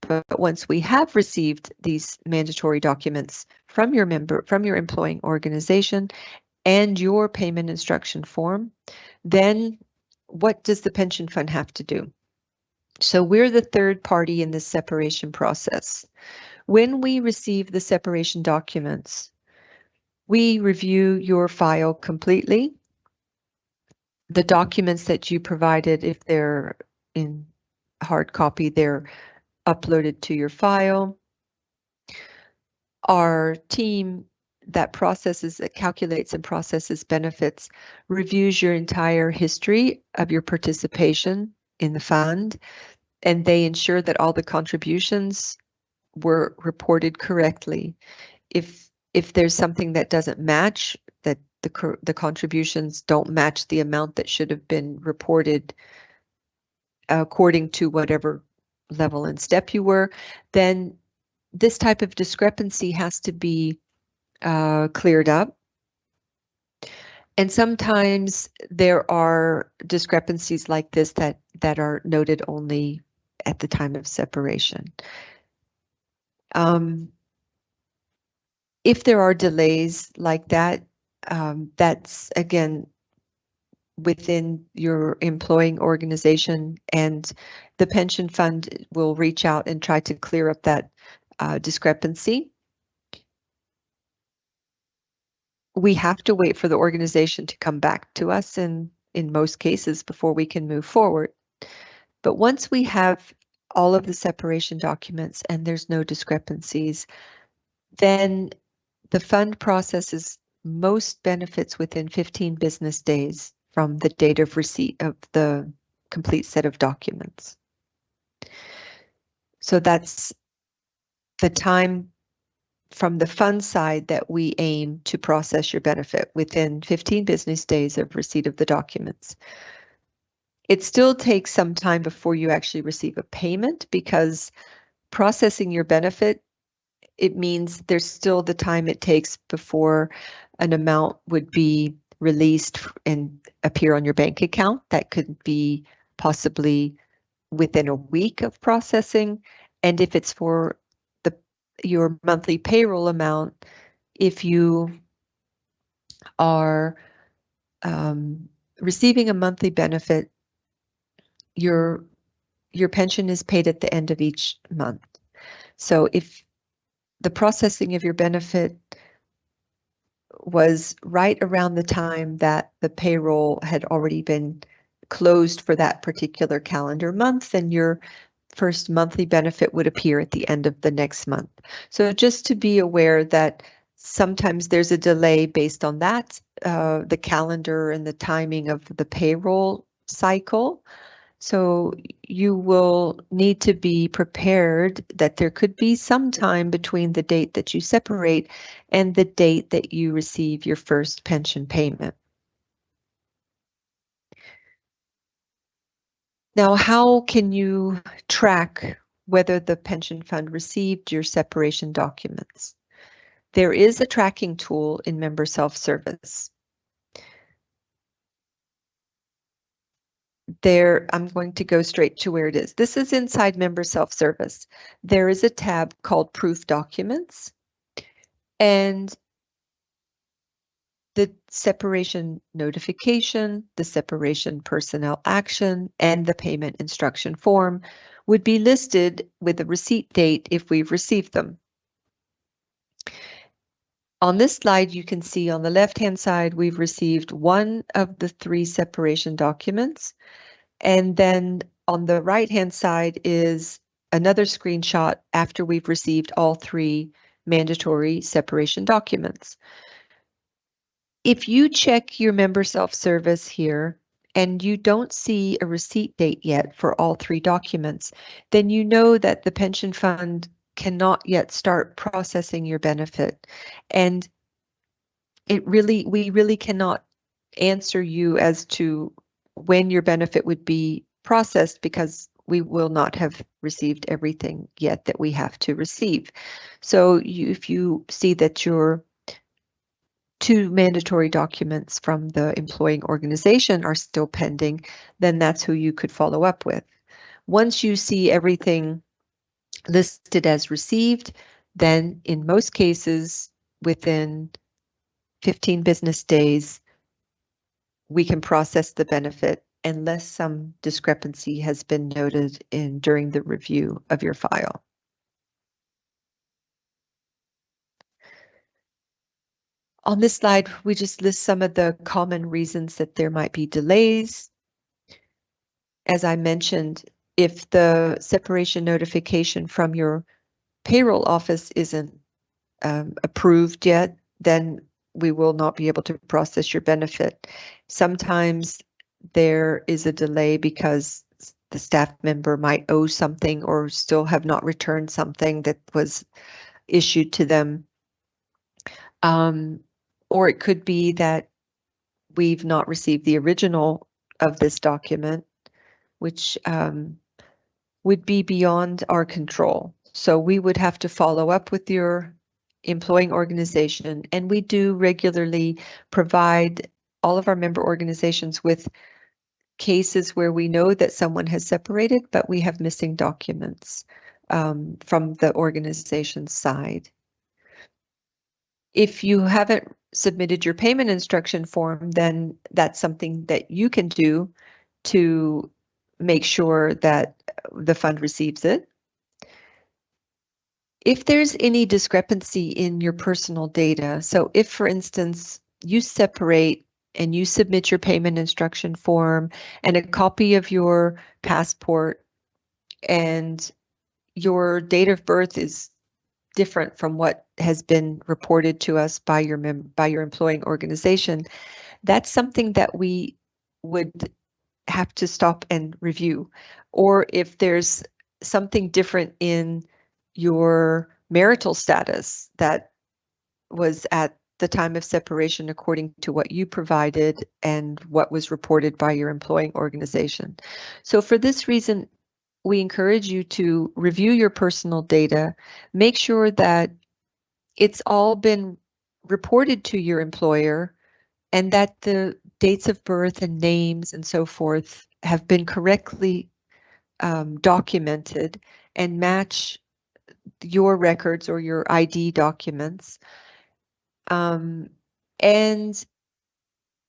But once we have received these mandatory documents from your employing organization and your payment instruction form, then what does the pension fund have to do? So we're the third party in this separation process. When we receive the separation documents, we review your file completely. The documents that you provided, if they're in hard copy, they're uploaded to your file. Our team that calculates and processes benefits, reviews your entire history of your participation in the fund, and they ensure that all the contributions were reported correctly. If there's something that doesn't match, that the contributions don't match the amount that should have been reported according to whatever level and step you were, then this type of discrepancy has to be cleared up. And sometimes there are discrepancies like this that are noted only at the time of separation. If there are delays like that, that's again within your employing organization, and the pension fund will reach out and try to clear up that discrepancy. We have to wait for the organization to come back to us in most cases before we can move forward. But once we have all of the separation documents and there's no discrepancies, then the fund processes most benefits within 15 business days from the date of receipt of the complete set of documents. So that's the time from the fund side that we aim to process your benefit within 15 business days of receipt of the documents. It still takes some time before you actually receive a payment, because processing your benefit, it means there's still the time it takes before an amount would be released and appear on your bank account. That could be possibly within a week of processing. And if it's for your monthly payroll amount, if you are receiving a monthly benefit, your pension is paid at the end of each month. So if the processing of your benefit was right around the time that the payroll had already been closed for that particular calendar month, then your first monthly benefit would appear at the end of the next month. So just to be aware that sometimes there's a delay based on that, the calendar and the timing of the payroll cycle. So you will need to be prepared that there could be some time between the date that you separate and the date that you receive your first pension payment. Now, how can you track whether the pension fund received your separation documents? There is a tracking tool in Member Self-Service. There, I'm going to go straight to where it is. This is inside Member Self-Service. There is a tab called Proof Documents, and the separation notification, the separation personnel action, and the payment instruction form would be listed with a receipt date if we've received them. On this slide, you can see on the left-hand side, we've received one of the 3 separation documents, And then on the right-hand side is another screenshot after we've received all 3 mandatory separation documents. If you check your member self-service here and you don't see a receipt date yet for all 3 documents, then you know that the pension fund cannot yet start processing your benefit. And we really cannot answer you as to when your benefit would be processed because we will not have received everything yet that we have to receive. So if you see that your 2 mandatory documents from the employing organization are still pending, then that's who you could follow up with. Once you see everything listed as received, then in most cases, within 15 business days, we can process the benefit unless some discrepancy has been noted during the review of your file. On this slide, we just list some of the common reasons that there might be delays. As I mentioned, if the separation notification from your payroll office isn't approved yet, then we will not be able to process your benefit. Sometimes there is a delay because the staff member might owe something or still have not returned something that was issued to them. Or it could be that we've not received the original of this document, which would be beyond our control. So we would have to follow up with your employing organization, and we do regularly provide all of our member organizations with cases where we know that someone has separated, but we have missing documents from the organization's side. If you haven't submitted your payment instruction form, then that's something that you can do to make sure that the fund receives it. If there's any discrepancy in your personal data, so if, for instance, you separate and you submit your payment instruction form and a copy of your passport and your date of birth is different from what has been reported to us by your employing organization, that's something that we would have to stop and review. Or if there's something different in your marital status that was at the time of separation according to what you provided and what was reported by your employing organization. So for this reason, we encourage you to review your personal data, make sure that it's all been reported to your employer and that the dates of birth and names and so forth have been correctly documented and match your records or your ID documents. And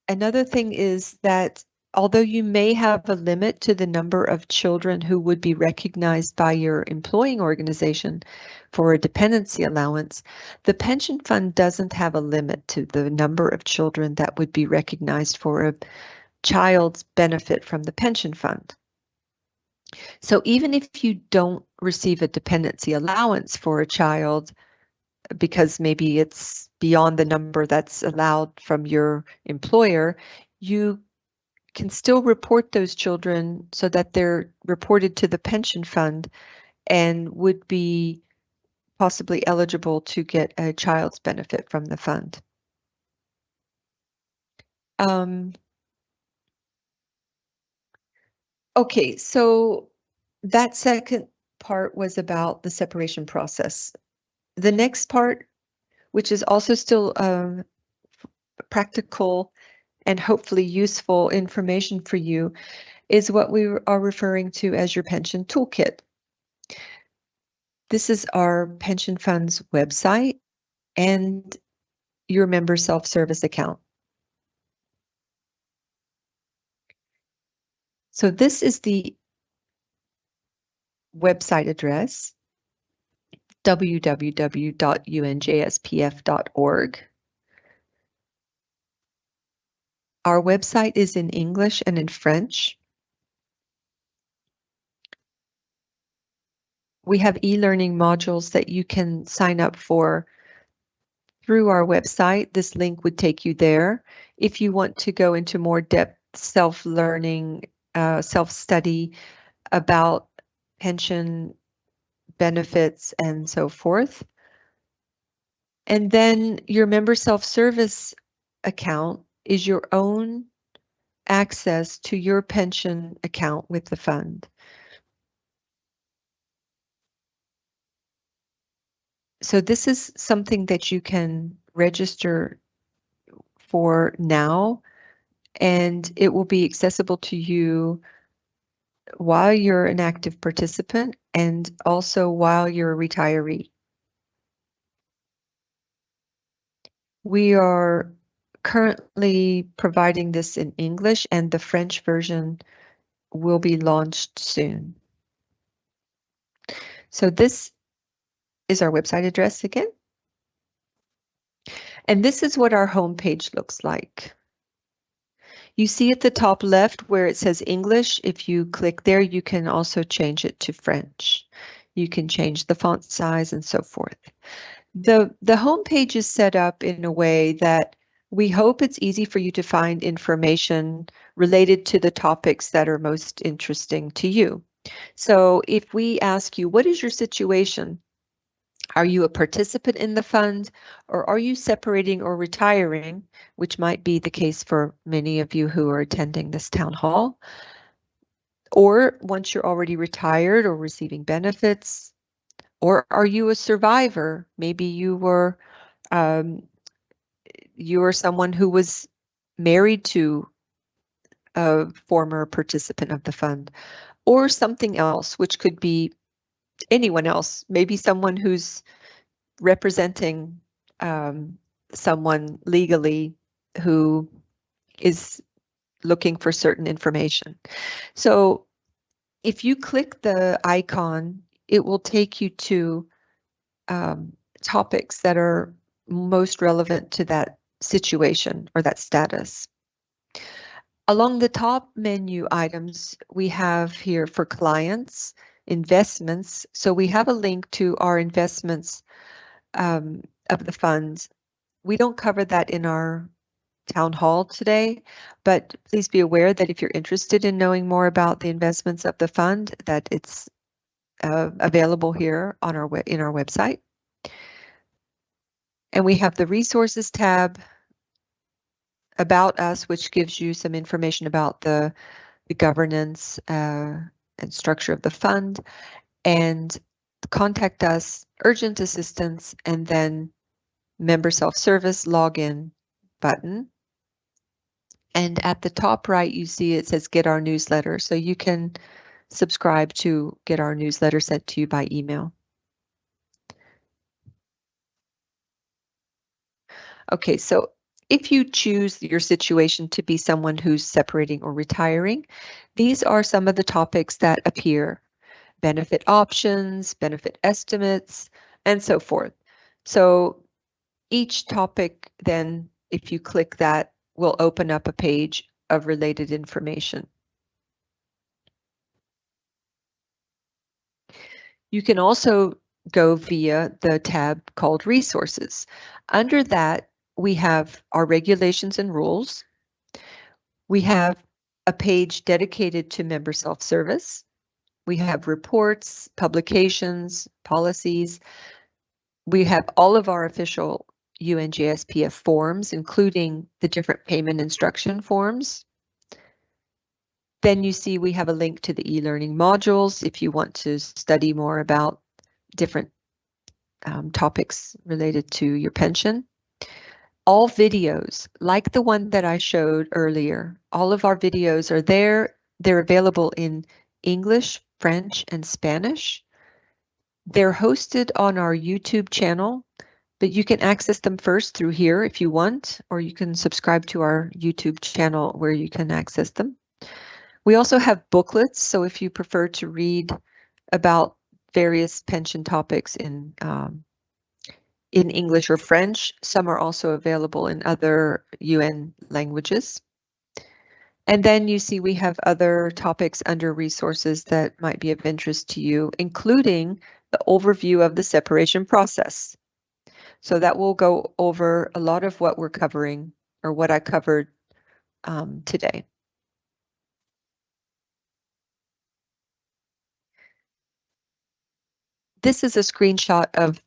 another thing is that although you may have a limit to the number of children who would be recognized by your employing organization for a dependency allowance, the pension fund doesn't have a limit to the number of children that would be recognized for a child's benefit from the pension fund. So even if you don't receive a dependency allowance for a child, because maybe it's beyond the number that's allowed from your employer, you can still report those children so that they're reported to the pension fund and would be possibly eligible to get a child's benefit from the fund. Okay, so that second part was about the separation process. The next part, which is also still practical and hopefully useful information for you, is what we are referring to as your pension toolkit. This is our pension fund's website and your member self-service account. So this is the website address, www.unjspf.org. Our website is in English and in French. we have e-learning modules that you can sign up for through our website. This link would take you there. If you want to go into more depth self-learning, self-study about pension benefits and so forth. And then your member self-service account is your own access to your pension account with the fund. So this is something that you can register for now, and it will be accessible to you while you're an active participant and also while you're a retiree. We are currently providing this in English, and the French version will be launched soon. So this is our website address again. And this is what our homepage looks like. You see at the top left where it says English. If you click there, you can also change it to French. You can change the font size and so forth. The homepage is set up in a way that we hope it's easy for you to find information related to the topics that are most interesting to you. So if we ask you, what is your situation? Are you a participant in the fund, or are you separating or retiring, which might be the case for many of you who are attending this town hall? Or once you're already retired or receiving benefits, or are you a survivor? Maybe you were someone who was married to a former participant of the fund, or something else, which could be anyone else, maybe someone who's representing someone legally who is looking for certain information. So if you click the icon, it will take you to topics that are most relevant to that situation or that status. Along the top menu items, we have here for clients, investments. So we have a link to our investments of the funds. We don't cover that in our town hall today, but please be aware that if you're interested in knowing more about the investments of the fund, that it's available here on in our website. And we have the resources tab, about us, which gives you some information about the governance and structure of the fund, and contact us, urgent assistance, and then member self-service login button. And at the top right, you see it says get our newsletter. So you can subscribe to get our newsletter sent to you by email. Okay, so if you choose your situation to be someone who's separating or retiring, these are some of the topics that appear: benefit options, benefit estimates, and so forth. So each topic then, if you click that, will open up a page of related information. You can also go via the tab called Resources. Under that, we have our regulations and rules. We have a page dedicated to member self-service. We have reports, publications, policies. We have all of our official UNJSPF forms, including the different payment instruction forms. Then you see we have a link to the e-learning modules if you want to study more about different topics related to your pension. All videos, like the one that I showed earlier, all of our videos are there. They're available in English, French, and Spanish. They're hosted on our YouTube channel, but you can access them first through here if you want, or you can subscribe to our YouTube channel where you can access them. We also have booklets, so if you prefer to read about various pension topics in English or French, some are also available in other UN languages. And then you see we have other topics under resources that might be of interest to you, including the overview of the separation process. So that will go over a lot of what we're covering or what I covered today. This is a screenshot of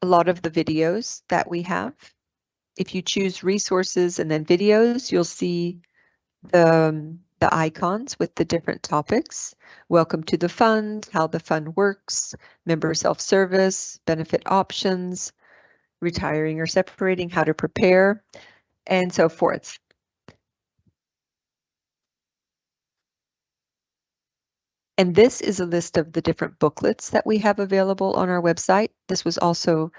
a lot of the videos that we have. If you choose resources and then videos, you'll see the icons with the different topics. Welcome to the fund, how the fund works, member self-service, benefit options, retiring or separating, how to prepare, and so forth. And this is a list of the different booklets that we have available on our website. This was also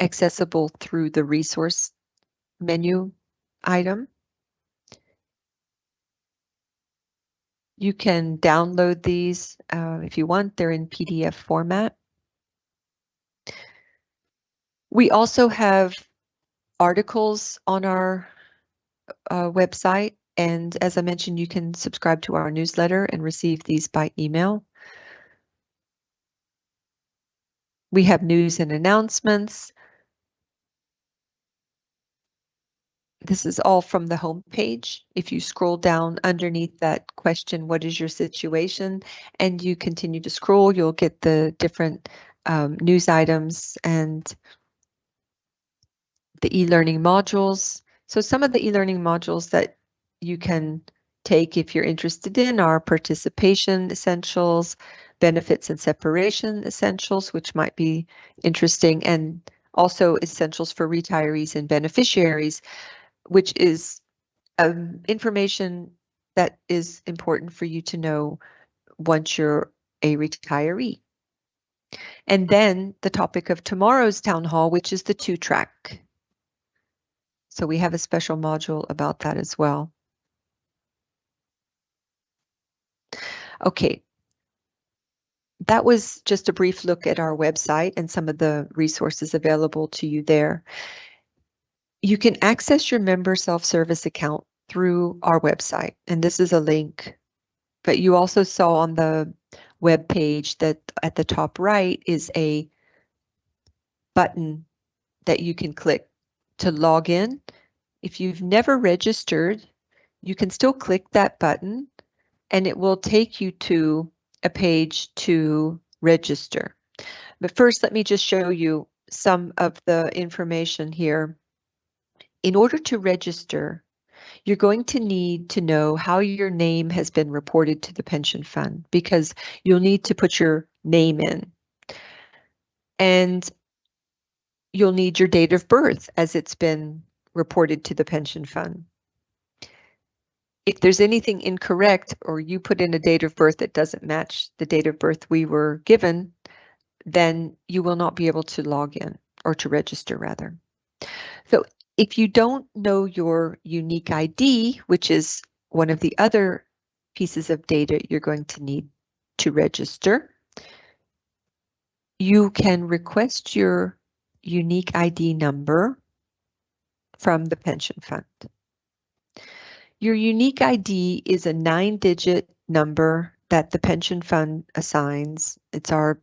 accessible through the resource menu item. You can download these if you want. They're in PDF format. We also have articles on our website. And as I mentioned, you can subscribe to our newsletter and receive these by email. We have news and announcements. This is all from the home page. If you scroll down underneath that question, what is your situation? And you continue to scroll, you'll get the different news items and the e-learning modules. So some of the e-learning modules that you can take if you're interested in are participation essentials, benefits and separation essentials, which might be interesting, and also essentials for retirees and beneficiaries, which is information that is important for you to know once you're a retiree. And then the topic of tomorrow's town hall, which is the 2-track. So we have a special module about that as well. Okay. That was just a brief look at our website and some of the resources available to you there. You can access your member self-service account through our website, and this is a link. But you also saw on the web page that at the top right is a button that you can click to log in. If you've never registered, you can still click that button and it will take you to a page to register. But first, let me just show you some of the information here. In order to register, you're going to need to know how your name has been reported to the pension fund, because you'll need to put your name in. And you'll need your date of birth as it's been reported to the pension fund. If there's anything incorrect or you put in a date of birth that doesn't match the date of birth we were given, then you will not be able to log in, or to register rather. So if you don't know your unique ID, which is one of the other pieces of data you're going to need to register, you can request your unique ID number from the pension fund. Your unique ID is a 9-digit number that the pension fund assigns. It's our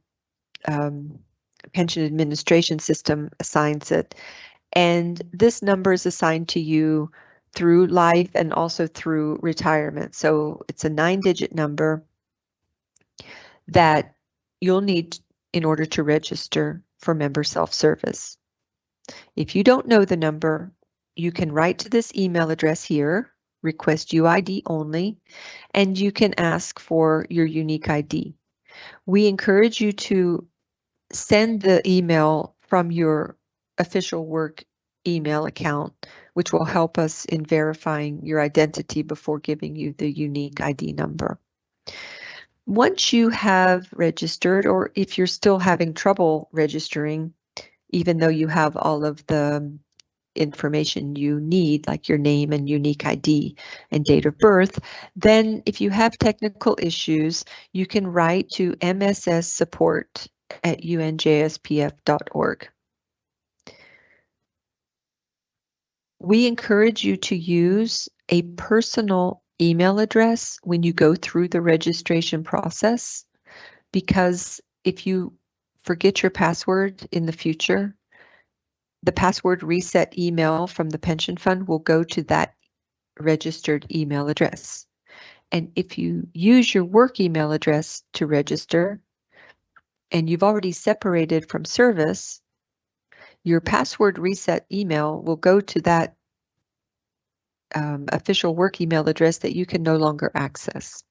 pension administration system assigns it. And this number is assigned to you through life and also through retirement. So it's a 9-digit number that you'll need in order to register for member self-service. If you don't know the number, you can write to this email address here, request UID only, and you can ask for your unique ID. We encourage you to send the email from your official work email account, which will help us in verifying your identity before giving you the unique ID number. Once you have registered, or if you're still having trouble registering, even though you have all of the information you need, like your name and unique ID and date of birth, then if you have technical issues, you can write to msssupport@unjspf.org. We encourage you to use a personal email address when you go through the registration process, because if you forget your password in the future, the password reset email from the pension fund will go to that registered email address. And if you use your work email address to register and you've already separated from service, your password reset email will go to that official work email address that you can no longer access.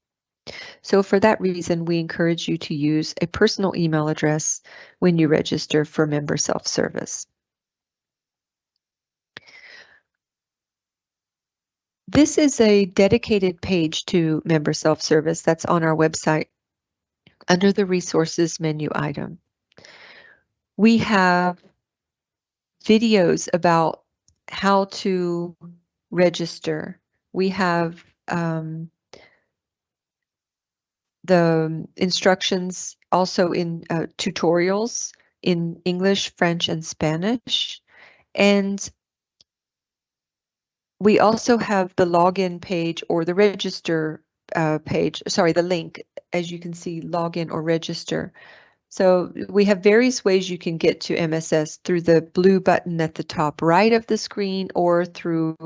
So for that reason, we encourage you to use a personal email address when you register for member self-service. This is a dedicated page to member self-service that's on our website under the resources menu item. We have videos about how to register. We have the instructions also in tutorials in English, French, and Spanish. And we also have the login page or the register page, sorry, the link, as you can see, login or register. So we have various ways you can get to MSS through the blue button at the top right of the screen or through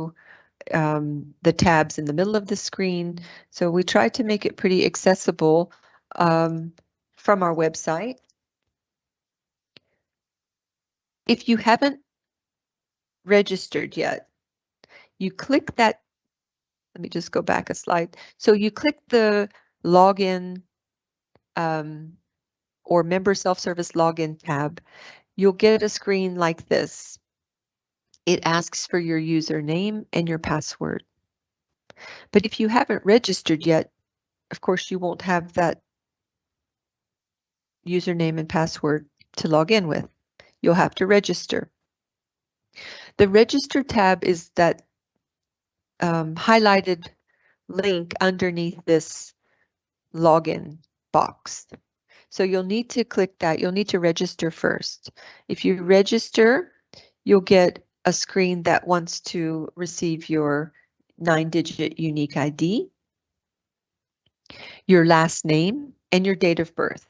the tabs in the middle of the screen. So we try to make it pretty accessible from our website. If you haven't registered yet, you click that. Let me just go back a slide. So you click the login or member self-service login tab. You'll get a screen like this. It asks for your username and your password. But if you haven't registered yet, of course, you won't have that username and password to log in with. You'll have to register. The register tab is that highlighted link underneath this login box. So you'll need to click that. You'll need to register first. If you register, you'll get a screen that wants to receive your 9-digit unique ID, your last name, and your date of birth.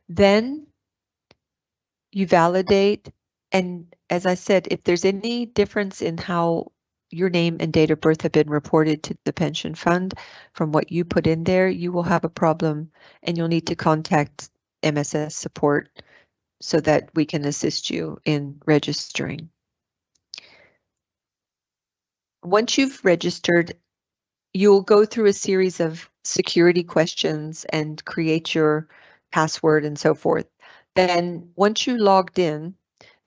Then you validate, and as I said, if there's any difference in how your name and date of birth have been reported to the pension fund from what you put in there, you will have a problem and you'll need to contact MSS support so that we can assist you in registering. Once you've registered, you'll go through a series of security questions and create your password and so forth. Then once you logged in,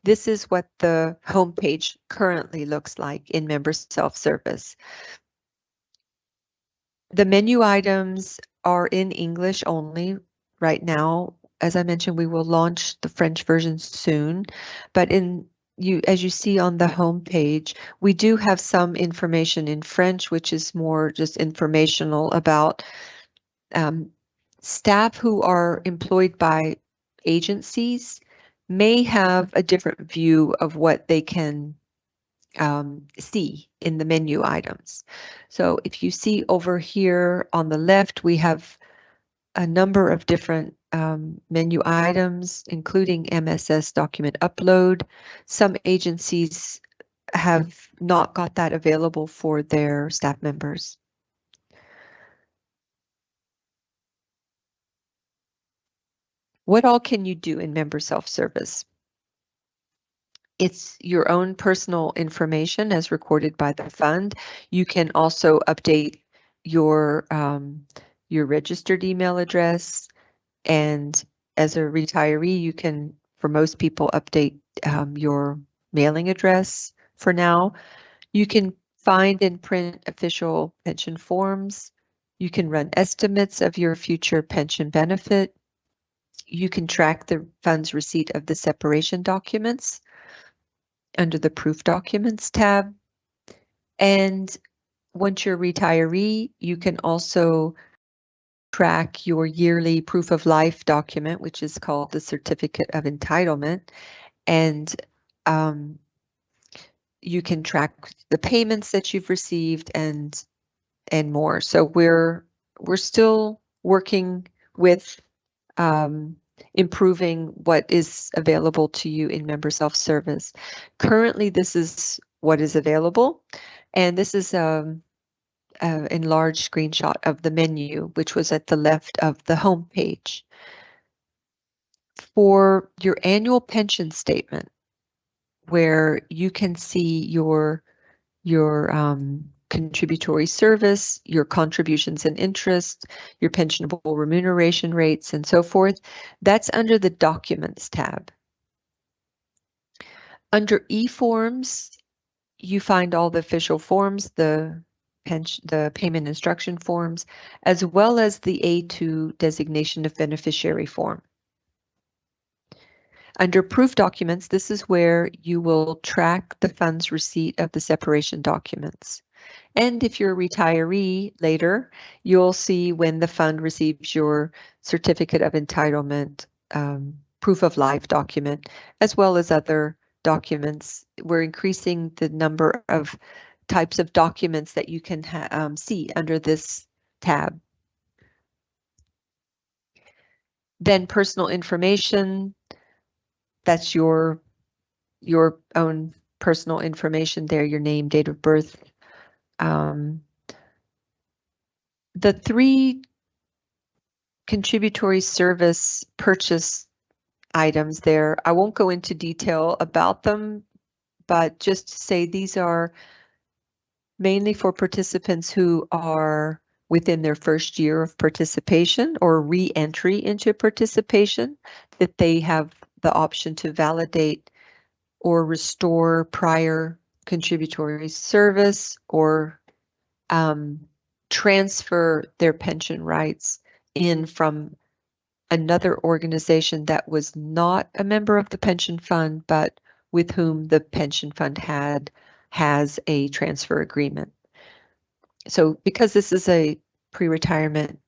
this is what the homepage currently looks like in member self-service. The menu items are in English only right now. As I mentioned, we will launch the French version soon, but as you see on the homepage, we do have some information in French, which is more just informational about staff who are employed by agencies may have a different view of what they can see in the menu items. So if you see over here on the left, we have a number of different menu items, including MSS document upload. Some agencies have not got that available for their staff members. What all can you do in member self-service? It's your own personal information as recorded by the fund. You can also update your registered email address, and as a retiree, you can, for most people, update your mailing address for now. You can find and print official pension forms. You can run estimates of your future pension benefit. You can track the fund's receipt of the separation documents under the Proof Documents tab. And once you're a retiree, you can also track your yearly proof of life document, which is called the Certificate of Entitlement. And you can track the payments that you've received and and more. So we're still working with improving what is available to you in member self-service. Currently, this is what is available, and this is an enlarged screenshot of the menu, which was at the left of the home page. For your annual pension statement, where you can see your contributory service, your contributions and interest, your pensionable remuneration rates, and so forth, that's under the Documents tab. Under e-forms, you find all the official forms, the payment instruction forms, as well as the A2 designation of beneficiary form. Under proof documents, this is where you will track the fund's receipt of the separation documents. And if you're a retiree later, you'll see when the fund receives your certificate of entitlement, proof of life document, as well as other documents. We're increasing the number of types of documents that you can see under this tab. Then personal information, that's your own personal information there, your name, date of birth. The 3 contributory service purchase items there, I won't go into detail about them, but just to say these are mainly for participants who are within their first year of participation or re-entry into participation, that they have the option to validate or restore prior contributory service or transfer their pension rights in from another organization that was not a member of the pension fund, but with whom the pension fund has a transfer agreement. So because this is a pre-retirement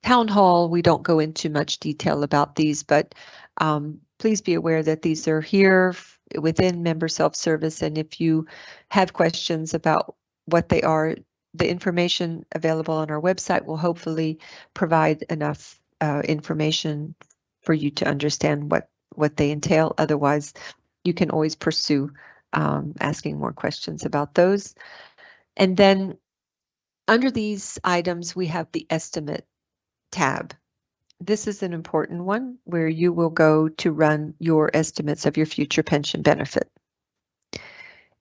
town hall, we don't go into much detail about these, but please be aware that these are here within member self-service, and if you have questions about what they are, the information available on our website will hopefully provide enough information for you to understand what they entail. Otherwise, you can always pursue asking more questions about those. And then under these items, we have the estimate tab. This is an important one where you will go to run your estimates of your future pension benefit.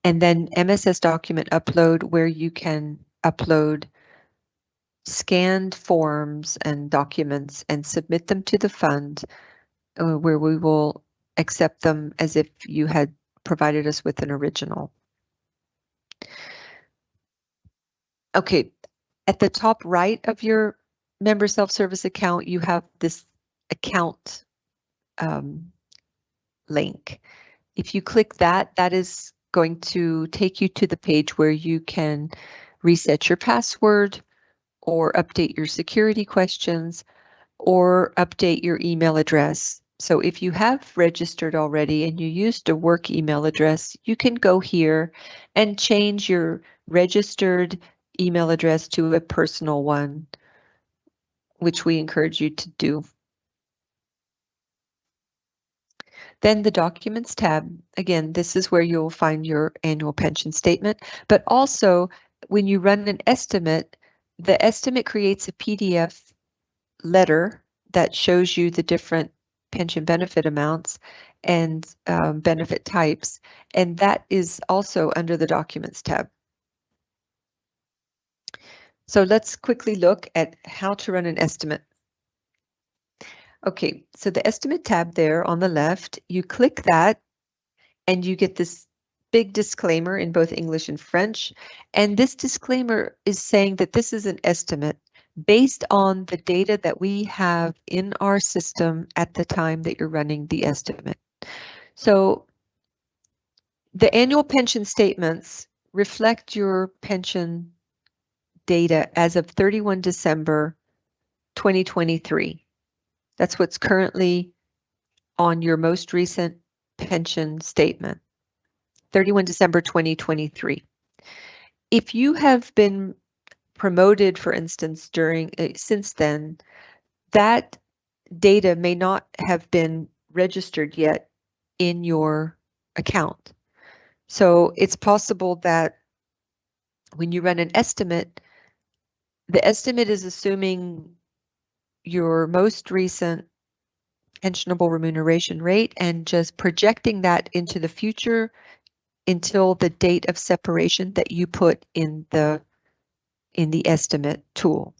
And then MSS document upload, where you can upload scanned forms and documents and submit them to the fund, where we will accept them as if you had provided us with an original. Okay, at the top right of your member self-service account, you have this account link. If you click that, that is going to take you to the page where you can reset your password or update your security questions or update your email address. So if you have registered already and you used a work email address, you can go here and change your registered email address to a personal one, which we encourage you to do. Then the Documents tab, again, this is where you'll find your annual pension statement, but also when you run an estimate, the estimate creates a PDF letter that shows you the different pension benefit amounts and benefit types, and that is also under the Documents tab. So let's quickly look at how to run an estimate. Okay, so the Estimate tab there on the left, you click that and you get this big disclaimer in both English and French. And this disclaimer is saying that this is an estimate based on the data that we have in our system at the time that you're running the estimate. So the annual pension statements reflect your pension data as of 31 December 2023. That's what's currently on your most recent pension statement, 31 December 2023. If you have been promoted, for instance, during since then, that data may not have been registered yet in your account. So it's possible that when you run an estimate, the estimate is assuming your most recent pensionable remuneration rate and just projecting that into the future until the date of separation that you put in the estimate tool.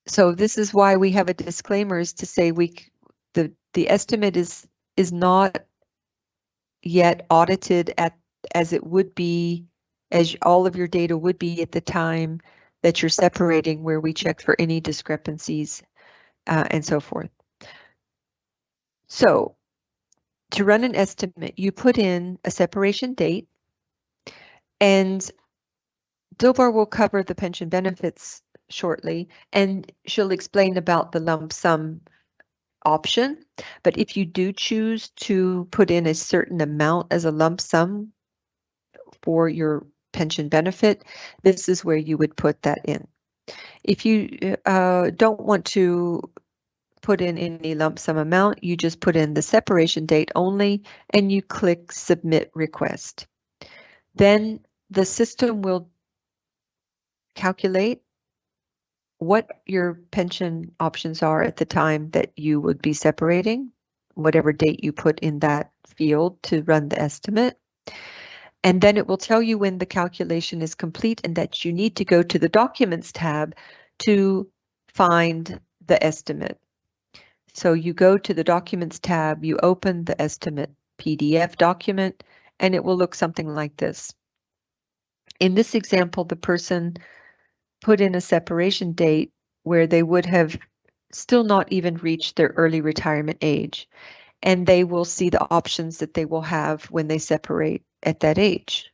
So this is why we have a disclaimer, is to say the estimate is not yet audited as it would be, as all of your data would be at the time that you're separating, where we check for any discrepancies and so forth. So to run an estimate, you put in a separation date, and Dilbar will cover the pension benefits shortly, and she'll explain about the lump sum option. But if you do choose to put in a certain amount as a lump sum for your pension benefit, this is where you would put that in. If you don't want to put in any lump sum amount, you just put in the separation date only, and you click Submit Request. Then the system will calculate what your pension options are at the time that you would be separating, whatever date you put in that field to run the estimate. And then it will tell you when the calculation is complete and that you need to go to the Documents tab to find the estimate. So you go to the Documents tab, you open the estimate PDF document, and it will look something like this. In this example, the person put in a separation date where they would have still not even reached their early retirement age, and they will see the options that they will have when they separate at that age.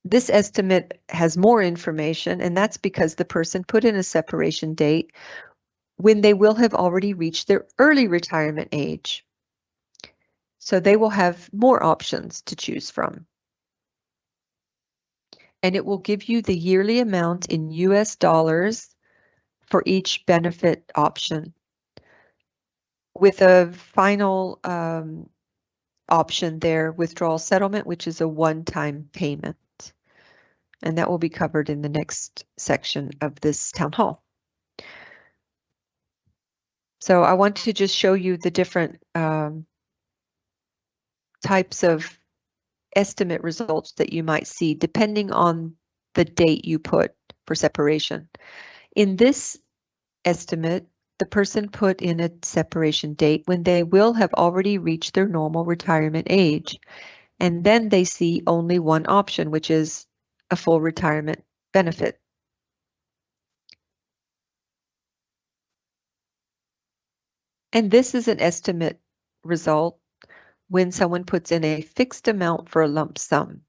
This estimate has more information, and that's because the person put in a separation date when they will have already reached their early retirement age. So they will have more options to choose from. And it will give you the yearly amount in US dollars for each benefit option, with a final option there, withdrawal settlement, which is a one-time payment. And that will be covered in the next section of this town hall. So I want to just show you the different types of estimate results that you might see depending on the date you put for separation. In this estimate, the person put in a separation date when they will have already reached their normal retirement age. And then they see only one option, which is a full retirement benefit. And this is an estimate result when someone puts in a fixed amount for a lump sum,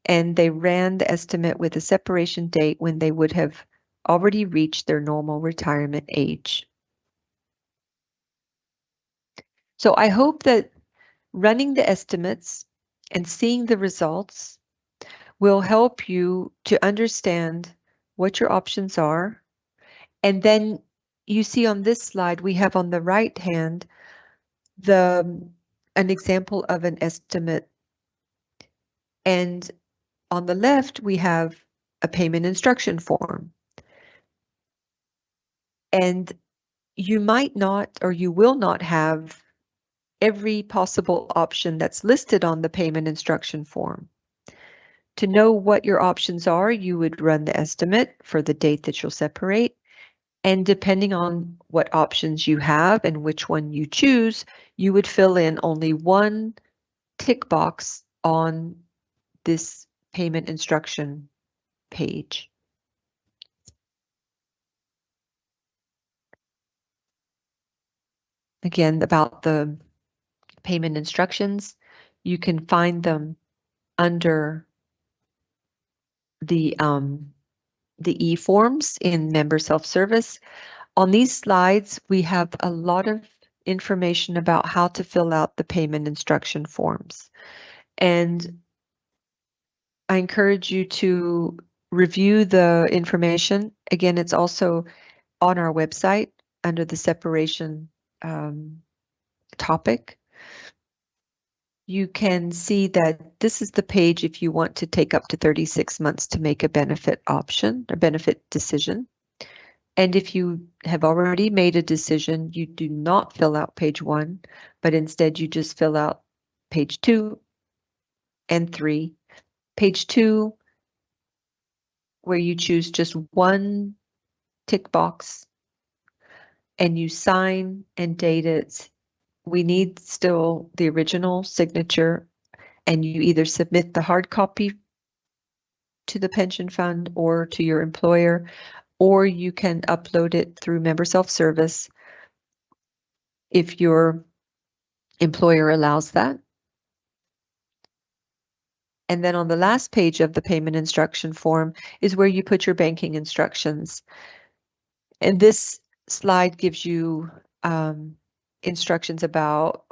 and they ran the estimate with a separation date when they would have already reached their normal retirement age. So I hope that running the estimates and seeing the results will help you to understand what your options are. And then you see on this slide, we have on the right hand an example of an estimate, and on the left we have a payment instruction form. And you might not, or you will not have every possible option that's listed on the payment instruction form. To know what your options are, you would run the estimate for the date that you'll separate. And depending on what options you have and which one you choose, you would fill in only one tick box on this payment instruction page. Again, about the payment instructions, you can find them under the e-forms in member self-service. On these slides, we have a lot of information about how to fill out the payment instruction forms. And I encourage you to review the information. Again, it's also on our website under the separation topic. You can see that this is the page if you want to take up to 36 months to make a benefit option or benefit decision. And if you have already made a decision, you do not fill out page 1, but instead you just fill out page 2 and 3. Page 2, where you choose just one tick box and you sign and date it. We need still the original signature, and you either submit the hard copy to the pension fund or to your employer, or you can upload it through member self-service if your employer allows that. And then on the last page of the payment instruction form is where you put your banking instructions. And this slide gives you instructions about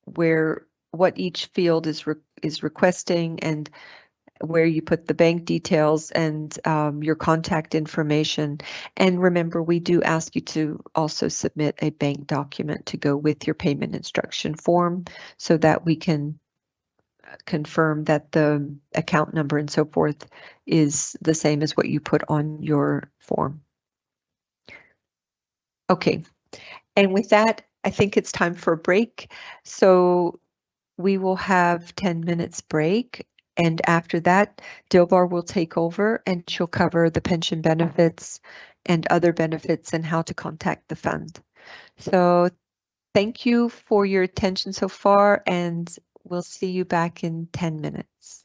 what each field is requesting, and where you put the bank details and your contact information. And remember, we do ask you to also submit a bank document to go with your payment instruction form so that we can confirm that the account number and so forth is the same as what you put on your form. Okay, and with that, I think it's time for a break. So we will have 10 minutes break. And after that, Dilbar will take over and she'll cover the pension benefits and other benefits and how to contact the fund. So thank you for your attention so far, and we'll see you back in 10 minutes.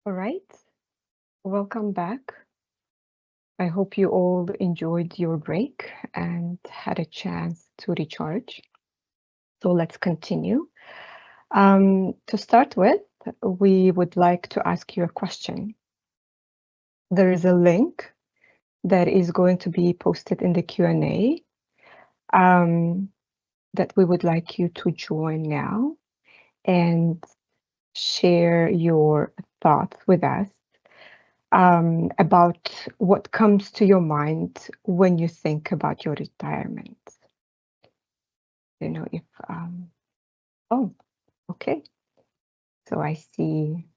All right, welcome back. I hope you all enjoyed your break and had a chance to recharge. So let's continue. To start with, we would like to ask you a question. There is a link that is going to be posted in the Q&A that we would like you to join now and share your thoughts with us about what comes to your mind when you think about your retirement. You know, if, oh, okay. So I see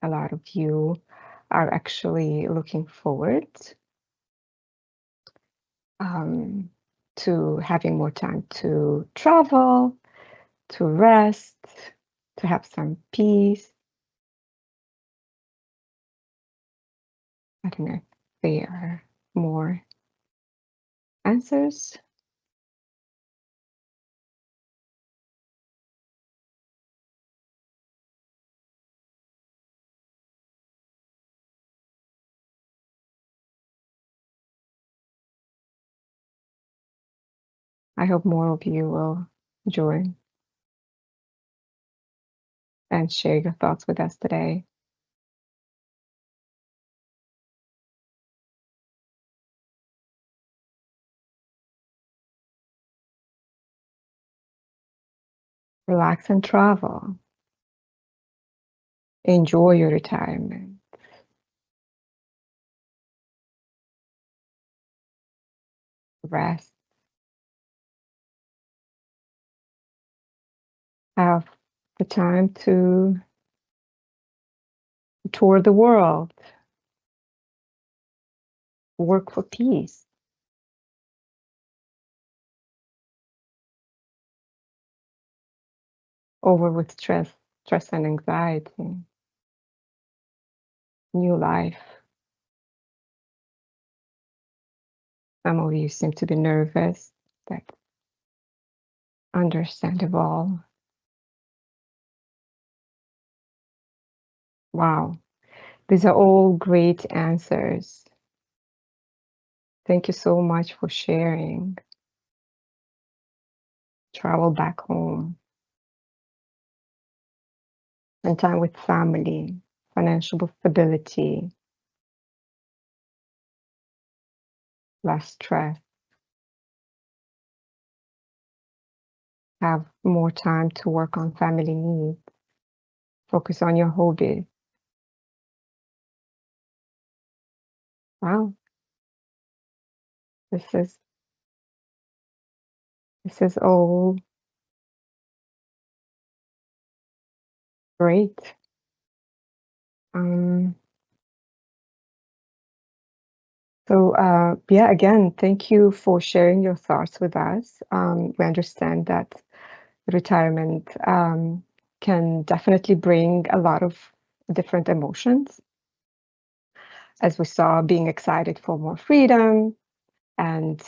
a lot of you are actually looking forward to having more time to travel, to rest, to have some peace. I don't know if there are more answers. I hope more of you will join and share your thoughts with us today. Relax and travel. Enjoy your retirement. Rest. Have the time to tour the world. Work for peace. Over with stress and anxiety. New life. Some of you seem to be nervous. That's understandable. Wow. These are all great answers. Thank you so much for sharing. Travel back home. Spend time with family. Financial stability. Less stress. Have more time to work on family needs. Focus on your hobbies. Wow. This is all great. Yeah, again, thank you for sharing your thoughts with us. We understand that retirement can definitely bring a lot of different emotions. As we saw, being excited for more freedom and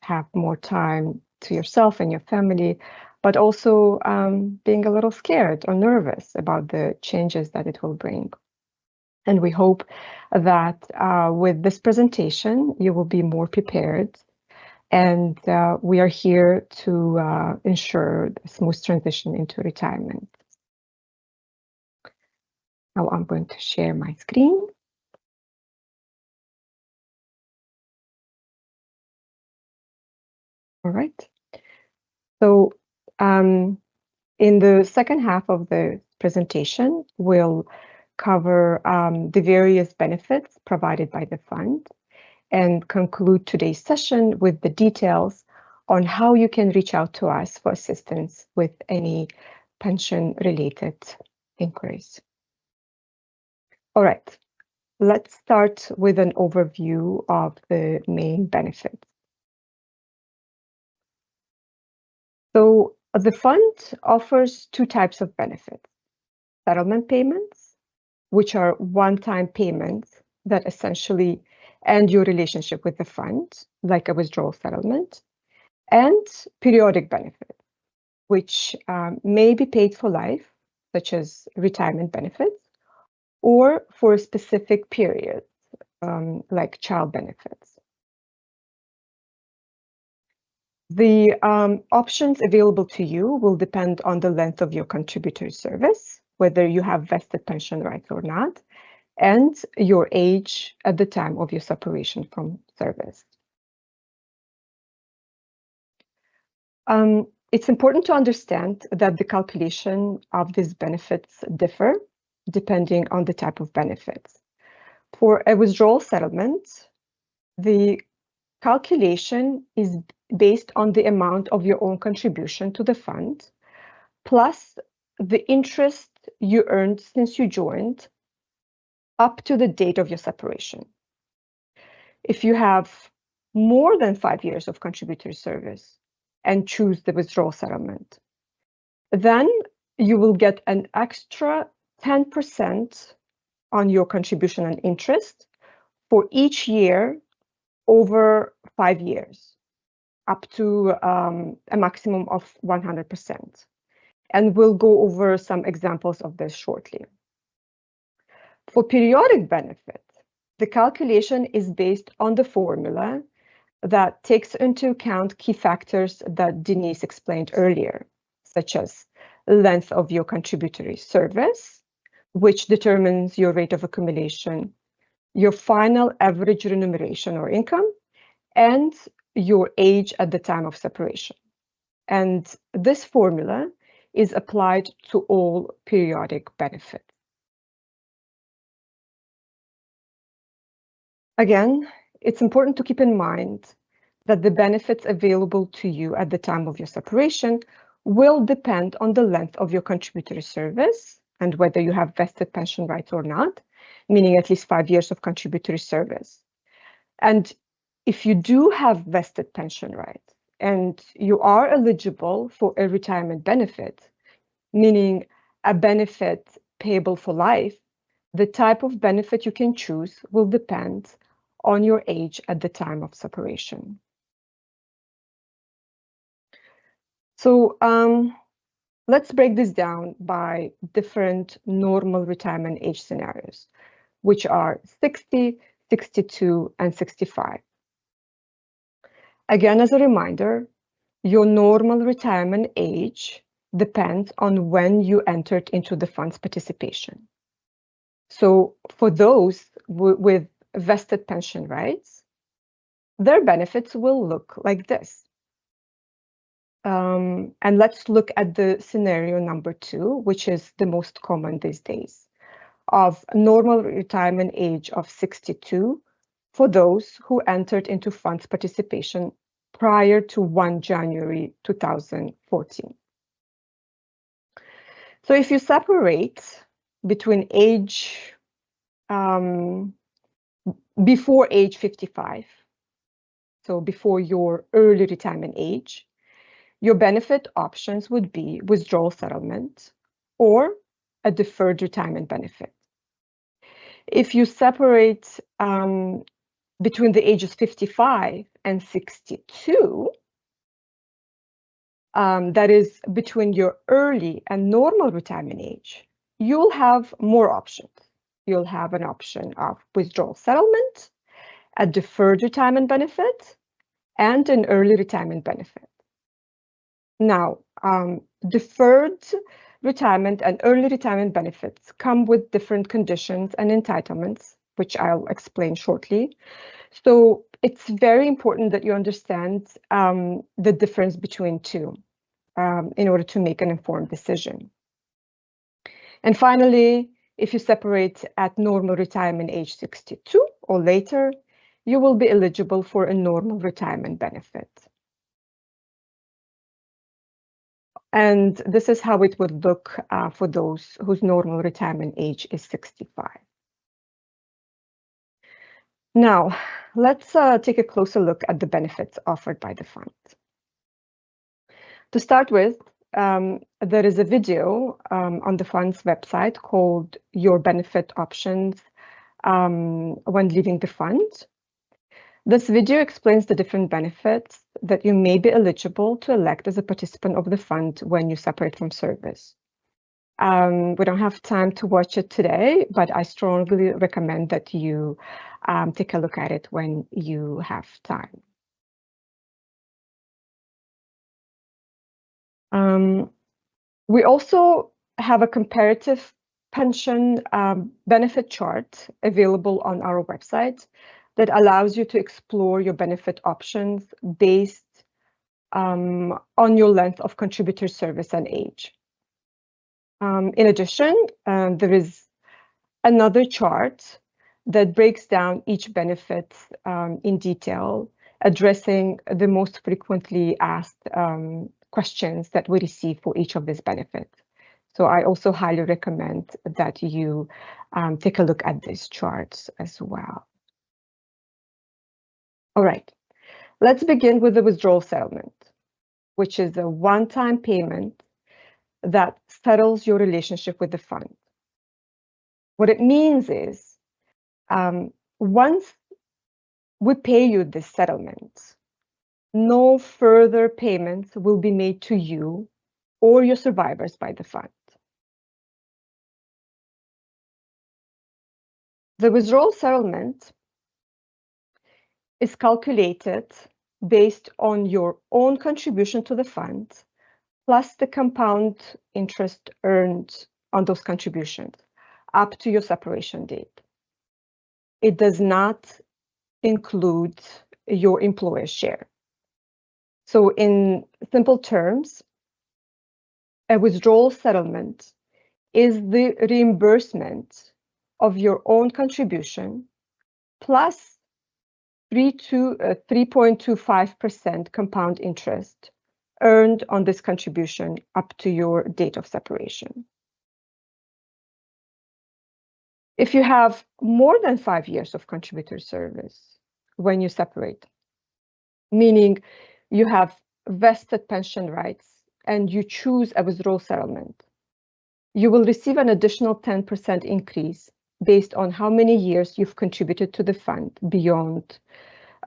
have more time to yourself and your family, but also being a little scared or nervous about the changes that it will bring. And we hope that with this presentation, you will be more prepared. And we are here to ensure a smooth transition into retirement. Now I'm going to share my screen. All right. So in the second half of the presentation, we'll cover the various benefits provided by the fund and conclude today's session with the details on how you can reach out to us for assistance with any pension-related inquiries. All right, let's start with an overview of the main benefits. So the fund offers two types of benefits: settlement payments, which are one-time payments that essentially end your relationship with the fund, like a withdrawal settlement, and periodic benefits, which may be paid for life, such as retirement benefits, or for a specific period, like child benefits. The options available to you will depend on the length of your contributory service, whether you have vested pension rights or not, and your age at the time of your separation from service. It's important to understand that the calculation of these benefits differ depending on the type of benefits. For a withdrawal settlement, the calculation is based on the amount of your own contribution to the fund, plus the interest you earned since you joined up to the date of your separation. If you have more than 5 years of contributory service and choose the withdrawal settlement, then you will get an extra 10% on your contribution and interest for each year over 5 years, up to a maximum of 100%. And we'll go over some examples of this shortly. For periodic benefit, the calculation is based on the formula that takes into account key factors that Denise explained earlier, such as length of your contributory service, which determines your rate of accumulation, your final average remuneration or income, and your age at the time of separation. And this formula is applied to all periodic benefits. Again, it's important to keep in mind that the benefits available to you at the time of your separation will depend on the length of your contributory service and whether you have vested pension rights or not, meaning at least 5 years of contributory service. And if you do have vested pension rights and you are eligible for a retirement benefit, meaning a benefit payable for life, the type of benefit you can choose will depend on your age at the time of separation. So let's break this down by different normal retirement age scenarios, which are 60, 62, and 65. Again, as a reminder, your normal retirement age depends on when you entered into the fund's participation. So for those with vested pension rights, their benefits will look like this. And let's look at the scenario number 2, which is the most common these days, of normal retirement age of 62 for those who entered into funds participation prior to 1 January 2014. So if you separate between age before age 55, so before your early retirement age, your benefit options would be withdrawal settlement or a deferred retirement benefit. If you separate between the ages 55 and 62, that is between your early and normal retirement age, you'll have more options. You'll have an option of withdrawal settlement, a deferred retirement benefit, and an early retirement benefit. Now, deferred retirement and early retirement benefits come with different conditions and entitlements, which I'll explain shortly. So it's very important that you understand the difference between two in order to make an informed decision. And finally, if you separate at normal retirement age 62 or later, you will be eligible for a normal retirement benefit. And this is how it would look for those whose normal retirement age is 65. Now, let's take a closer look at the benefits offered by the fund. To start with, there is a video on the fund's website called Your Benefit Options When Leaving the Fund. This video explains the different benefits that you may be eligible to elect as a participant of the fund when you separate from service. We don't have time to watch it today, but I strongly recommend that you take a look at it when you have time. We also have a comparative pension benefit chart available on our website that allows you to explore your benefit options based on your length of contributor service and age. In addition, there is another chart that breaks down each benefit in detail, addressing the most frequently asked questions that we receive for each of these benefits. So I also highly recommend that you take a look at these charts as well. All right, let's begin with the withdrawal settlement, which is a one-time payment that settles your relationship with the fund. What it means is, once we pay you this settlement, no further payments will be made to you or your survivors by the fund. The withdrawal settlement is calculated based on your own contribution to the fund, plus the compound interest earned on those contributions up to your separation date. It does not include your employer's share. So in simple terms, a withdrawal settlement is the reimbursement of your own contribution plus 3.25% compound interest earned on this contribution up to your date of separation. If you have more than 5 years of contributor service when you separate, meaning you have vested pension rights and you choose a withdrawal settlement, you will receive an additional 10% increase based on how many years you've contributed to the fund beyond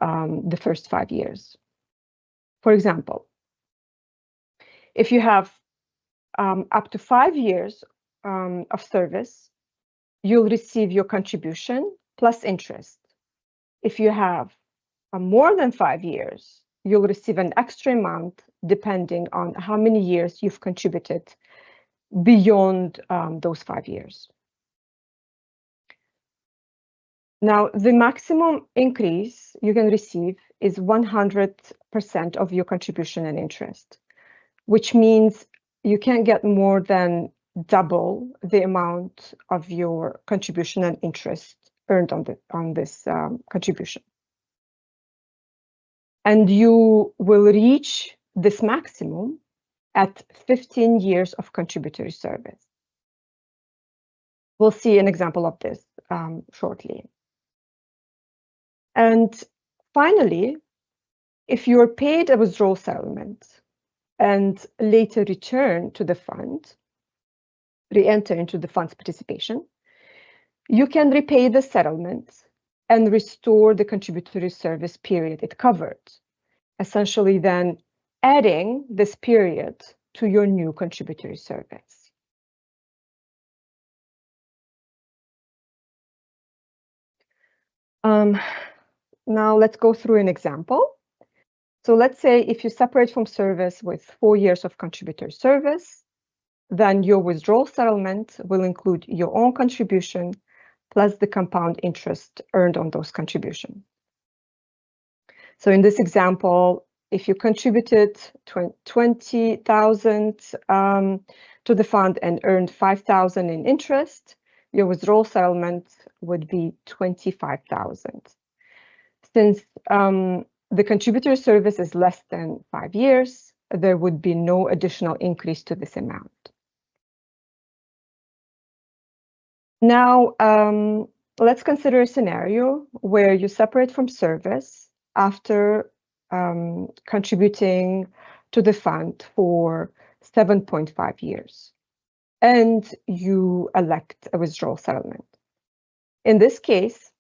the first 5 years. For example, if you have up to 5 years of service, you'll receive your contribution plus interest. If you have more than 5 years, you'll receive an extra amount depending on how many years you've contributed beyond those 5 years. Now, the maximum increase you can receive is 100% of your contribution and interest, which means you can't get more than double the amount of your contribution and interest earned on this contribution. And you will reach this maximum at 15 years of contributory service. We'll see an example of this shortly. And finally, if you're paid a withdrawal settlement and later return to the fund, re-enter into the fund's participation, you can repay the settlement and restore the contributory service period it covered, essentially then adding this period to your new contributory service. Now let's go through an example. So let's say if you separate from service with 4 years of contributory service, then your withdrawal settlement will include your own contribution plus the compound interest earned on those contributions. So in this example, if you contributed 20,000 to the fund and earned 5,000 in interest, your withdrawal settlement would be 25,000. Since the contributor service is less than 5 years, there would be no additional increase to this amount. Now, let's consider a scenario where you separate from service after contributing to the fund for 7.5 years, and you elect a withdrawal settlement. In this case,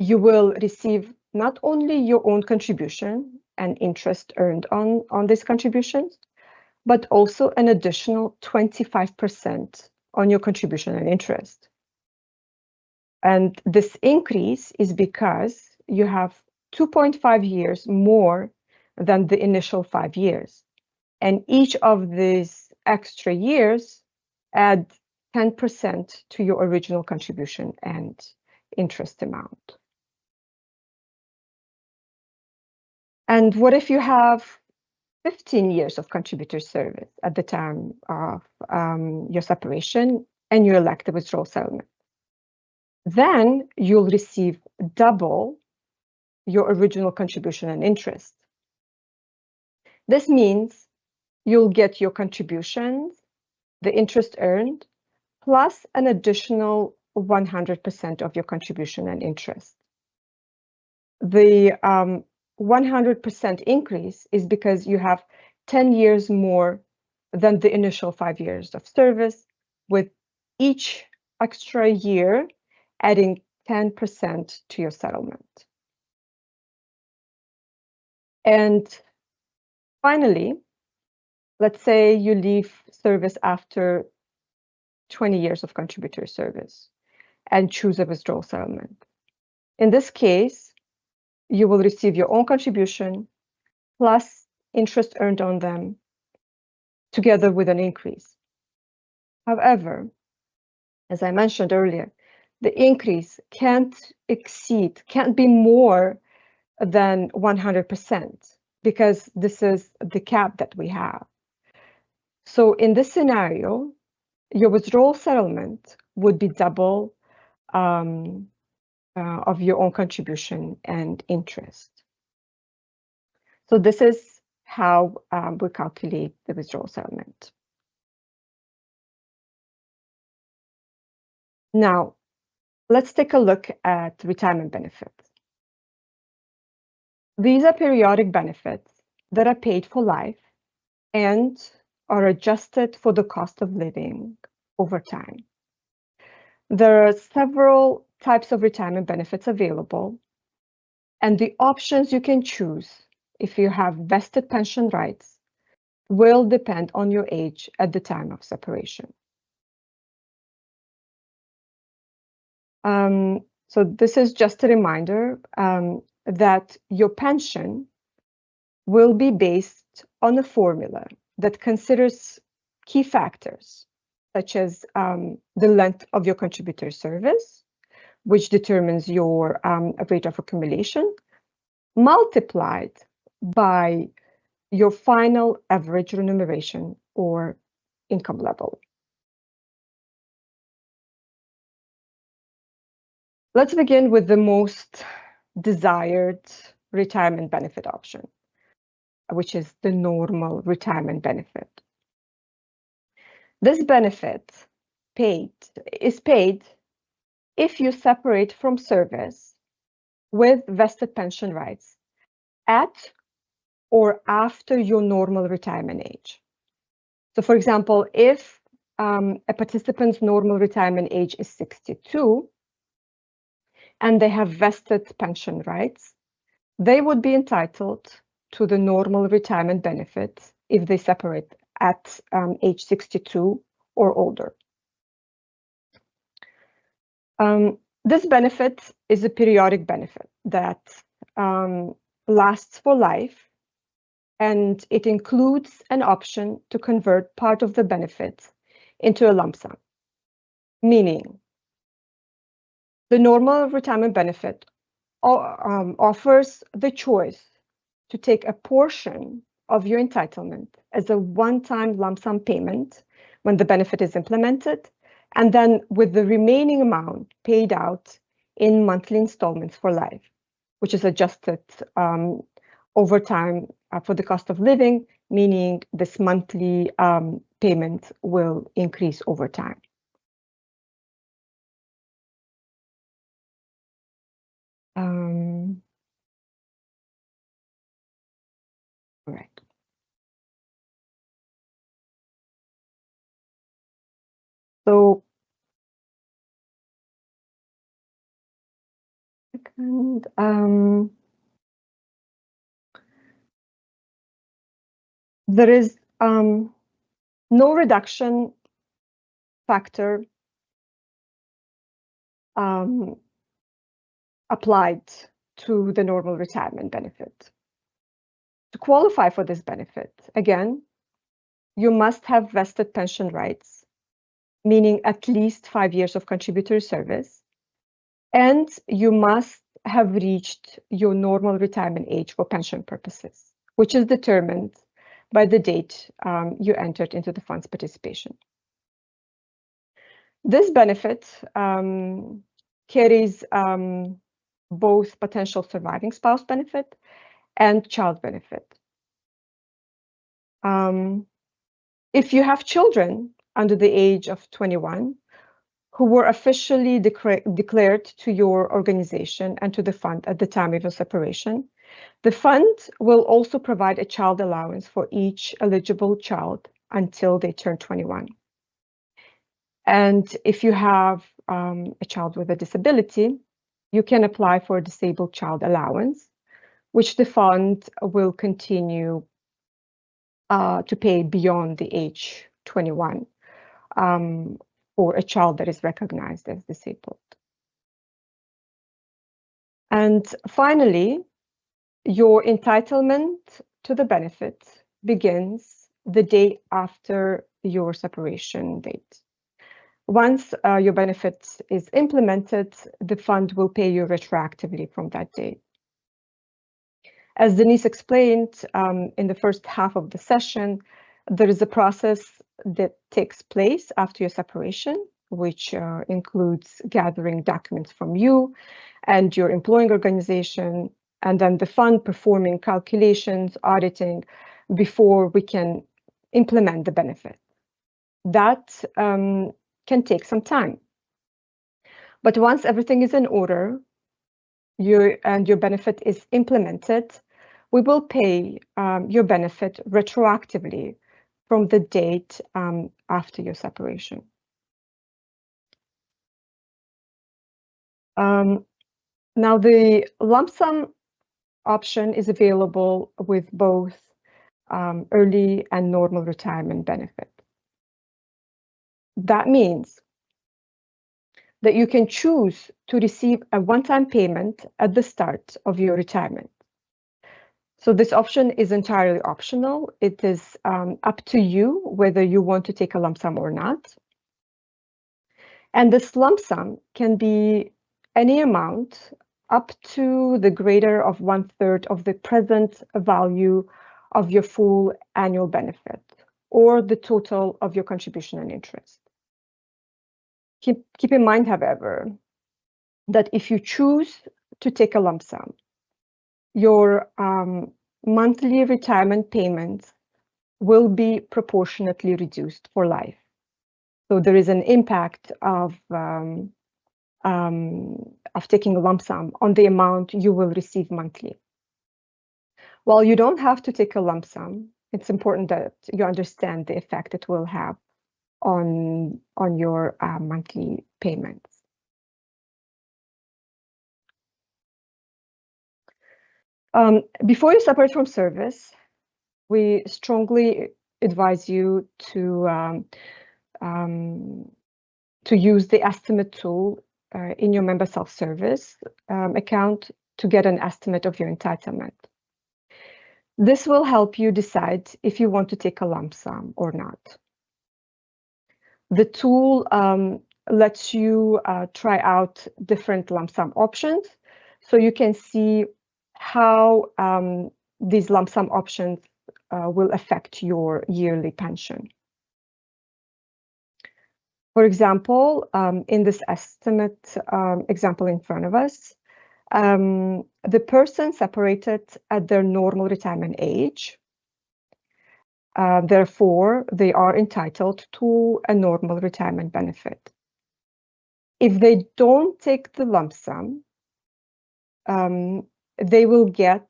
you will receive not only your own contribution and interest earned on these contributions, but also an additional 25% on your contribution and interest. And this increase is because you have 2.5 years more than the initial 5 years. And each of these extra years add 10% to your original contribution and interest amount. And what if you have 15 years of contributor service at the time of your separation and you elect the withdrawal settlement? Then you'll receive double your original contribution and interest. This means you'll get your contributions, the interest earned, plus an additional 100% of your contribution and interest. The 100% increase is because you have 10 years more than the initial 5 years of service, with each extra year adding 10% to your settlement. And finally, let's say you leave service after 20 years of contributory service and choose a withdrawal settlement. In this case, you will receive your own contribution plus interest earned on them, together with an increase. However, as I mentioned earlier, the increase can't be more than 100%, because this is the cap that we have. So in this scenario, your withdrawal settlement would be double of your own contribution and interest. So this is how we calculate the withdrawal settlement. Now, let's take a look at retirement benefits. These are periodic benefits that are paid for life and are adjusted for the cost of living over time. There are several types of retirement benefits available, and the options you can choose if you have vested pension rights will depend on your age at the time of separation. So this is just a reminder that your pension will be based on a formula that considers key factors, such as the length of your contributor service, which determines your rate of accumulation, multiplied by your final average remuneration or income level. Let's begin with the most desired retirement benefit option, which is the normal retirement benefit. This benefit is paid if you separate from service with vested pension rights at or after your normal retirement age. So for example, if a participant's normal retirement age is 62 and they have vested pension rights, they would be entitled to the normal retirement benefit if they separate at age 62 or older. This benefit is a periodic benefit that lasts for life, and it includes an option to convert part of the benefit into a lump sum, meaning the normal retirement benefit offers the choice to take a portion of your entitlement as a one-time lump sum payment when the benefit is implemented, and then with the remaining amount paid out in monthly installments for life, which is adjusted over time for the cost of living, meaning this monthly payment will increase over time. All right. So, there is no reduction factor applied to the normal retirement benefit. To qualify for this benefit, again, you must have vested pension rights, meaning at least 5 years of contributory service, and you must have reached your normal retirement age for pension purposes, which is determined by the date you entered into the fund's participation. This benefit carries both potential surviving spouse benefit and child benefit. If you have children under the age of 21 who were officially declared to your organization and to the fund at the time of your separation, the fund will also provide a child allowance for each eligible child until they turn 21. And if you have a child with a disability, you can apply for a disabled child allowance, which the fund will continue to pay beyond the age 21 for a child that is recognized as disabled. And finally, your entitlement to the benefit begins the day after your separation date. Once your benefit is implemented, the fund will pay you retroactively from that date. As Denise explained in the first half of the session, there is a process that takes place after your separation, which includes gathering documents from you and your employing organization, and then the fund performing calculations, auditing, before we can implement the benefit. That can take some time. But once everything is in order, your benefit is implemented, we will pay your benefit retroactively from the date after your separation. Now, the lump sum option is available with both early and normal retirement benefit. That means that you can choose to receive a one-time payment at the start of your retirement. So this option is entirely optional. It is up to you whether you want to take a lump sum or not. And this lump sum can be any amount up to the greater of 1/3 of the present value of your full annual benefit, or the total of your contribution and interest. Keep in mind, however, that if you choose to take a lump sum, your monthly retirement payments will be proportionately reduced for life. So there is an impact of taking a lump sum on the amount you will receive monthly. While you don't have to take a lump sum, it's important that you understand the effect it will have on your monthly payments. Before you separate from service, we strongly advise you to use the estimate tool in your member self-service account to get an estimate of your entitlement. This will help you decide if you want to take a lump sum or not. The tool lets you try out different lump sum options, so you can see how these lump sum options will affect your yearly pension. For example, in this estimate example in front of us, the person separated at their normal retirement age. Therefore, they are entitled to a normal retirement benefit. If they don't take the lump sum, they will get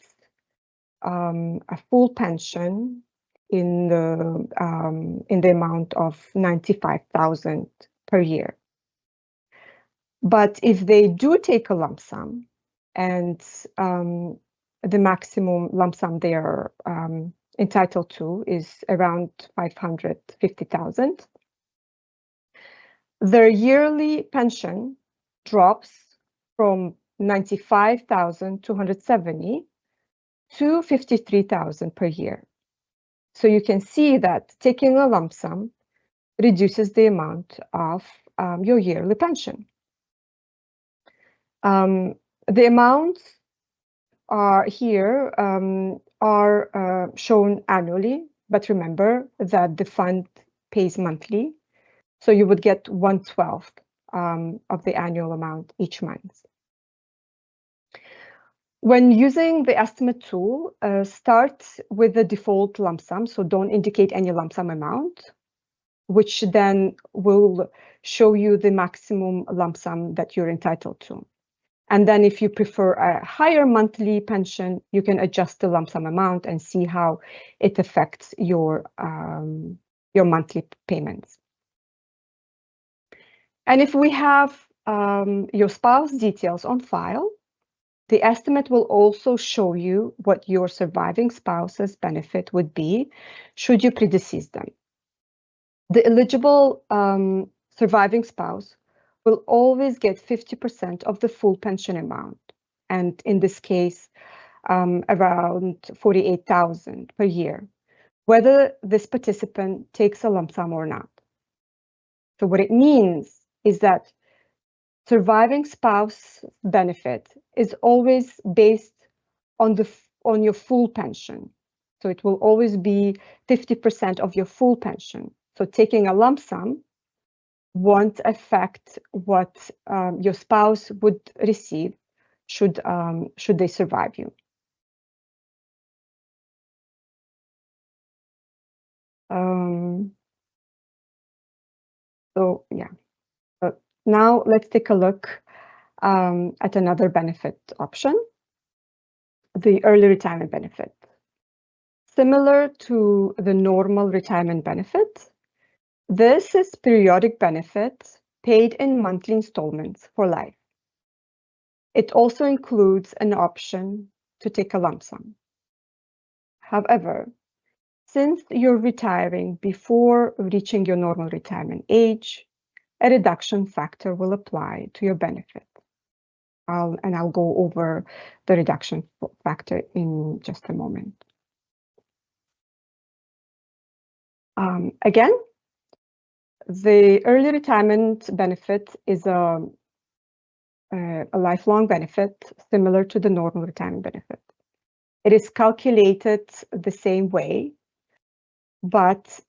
a full pension in the amount of $95,000 per year. But if they do take a lump sum, and the maximum lump sum they are entitled to is around 550,000. Their yearly pension drops from 95,270 to 53,000 per year. So you can see that taking a lump sum reduces the amount of your yearly pension. The amounts are here are shown annually, but remember that the fund pays monthly, so you would get 1/12 of the annual amount each month. When using the estimate tool, start with the default lump sum, so don't indicate any lump sum amount, which then will show you the maximum lump sum that you're entitled to. And then if you prefer a higher monthly pension, you can adjust the lump sum amount and see how it affects your monthly payments. And if we have your spouse details on file, the estimate will also show you what your surviving spouse's benefit would be should you predecease them. The eligible surviving spouse will always get 50% of the full pension amount, and in this case, around 48,000 per year, whether this participant takes a lump sum or not. So what it means is that surviving spouse benefit is always based on your full pension. So it will always be 50% of your full pension. So taking a lump sum won't affect what your spouse would receive should they survive you. So yeah. Now let's take a look at another benefit option, the early retirement benefit. Similar to the normal retirement benefit, this is periodic benefit paid in monthly installments for life. It also includes an option to take a lump sum. However, since you're retiring before reaching your normal retirement age, a reduction factor will apply to your benefit. I'll go over the reduction factor in just a moment. Again, the early retirement benefit is a lifelong benefit similar to the normal retirement benefit. It is calculated the same way, but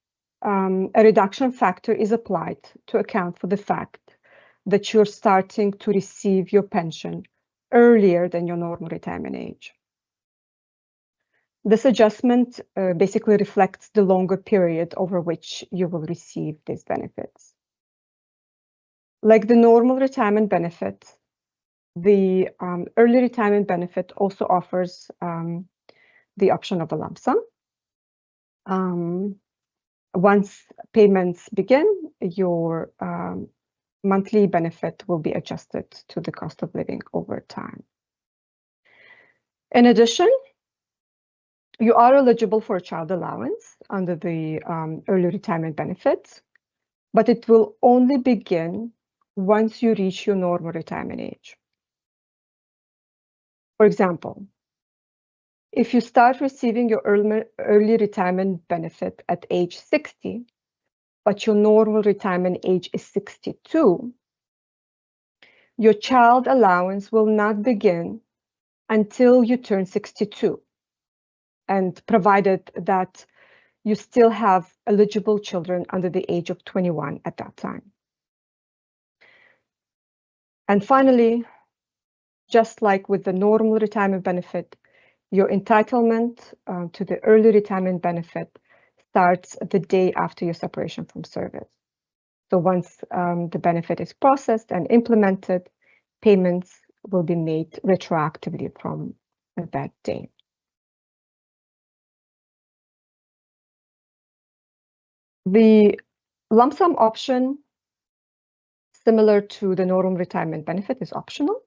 a reduction factor is applied to account for the fact that you're starting to receive your pension earlier than your normal retirement age. This adjustment basically reflects the longer period over which you will receive these benefits. Like the normal retirement benefit, the early retirement benefit also offers the option of a lump sum. Once payments begin, your monthly benefit will be adjusted to the cost of living over time. In addition, you are eligible for a child allowance under the early retirement benefit, but it will only begin once you reach your normal retirement age. For example, if you start receiving your early retirement benefit at age 60, but your normal retirement age is 62, your child allowance will not begin until you turn 62, and provided that you still have eligible children under the age of 21 at that time. And finally, just like with the normal retirement benefit, your entitlement to the early retirement benefit starts the day after your separation from service. So once the benefit is processed and implemented, payments will be made retroactively from that day. The lump sum option, similar to the normal retirement benefit, is optional.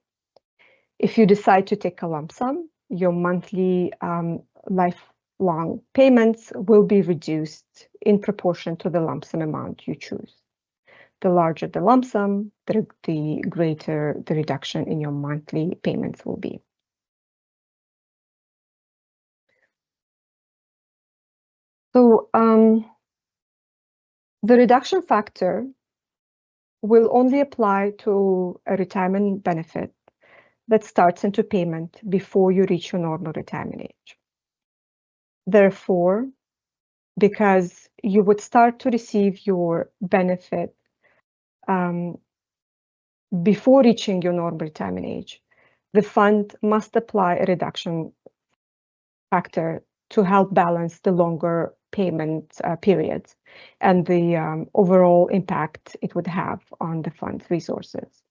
If you decide to take a lump sum, your monthly life lifelong payments will be reduced in proportion to the lump sum amount you choose. The larger the lump sum, the greater the reduction in your monthly payments will be. So the reduction factor will only apply to a retirement benefit that starts into payment before you reach your normal retirement age. Therefore, because you would start to receive your benefit before reaching your normal retirement age, the fund must apply a reduction factor to help balance the longer payment periods and the overall impact it would have on the fund's resources.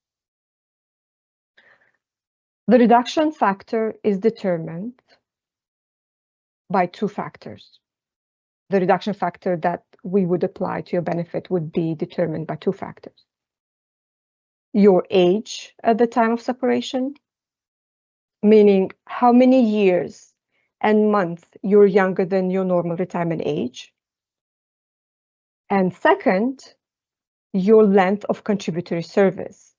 The reduction factor is determined by two factors. The reduction factor that we would apply to your benefit would be determined by two factors. Your age at the time of separation, meaning how many years and months you're younger than your normal retirement age. And second, your length of contributory service,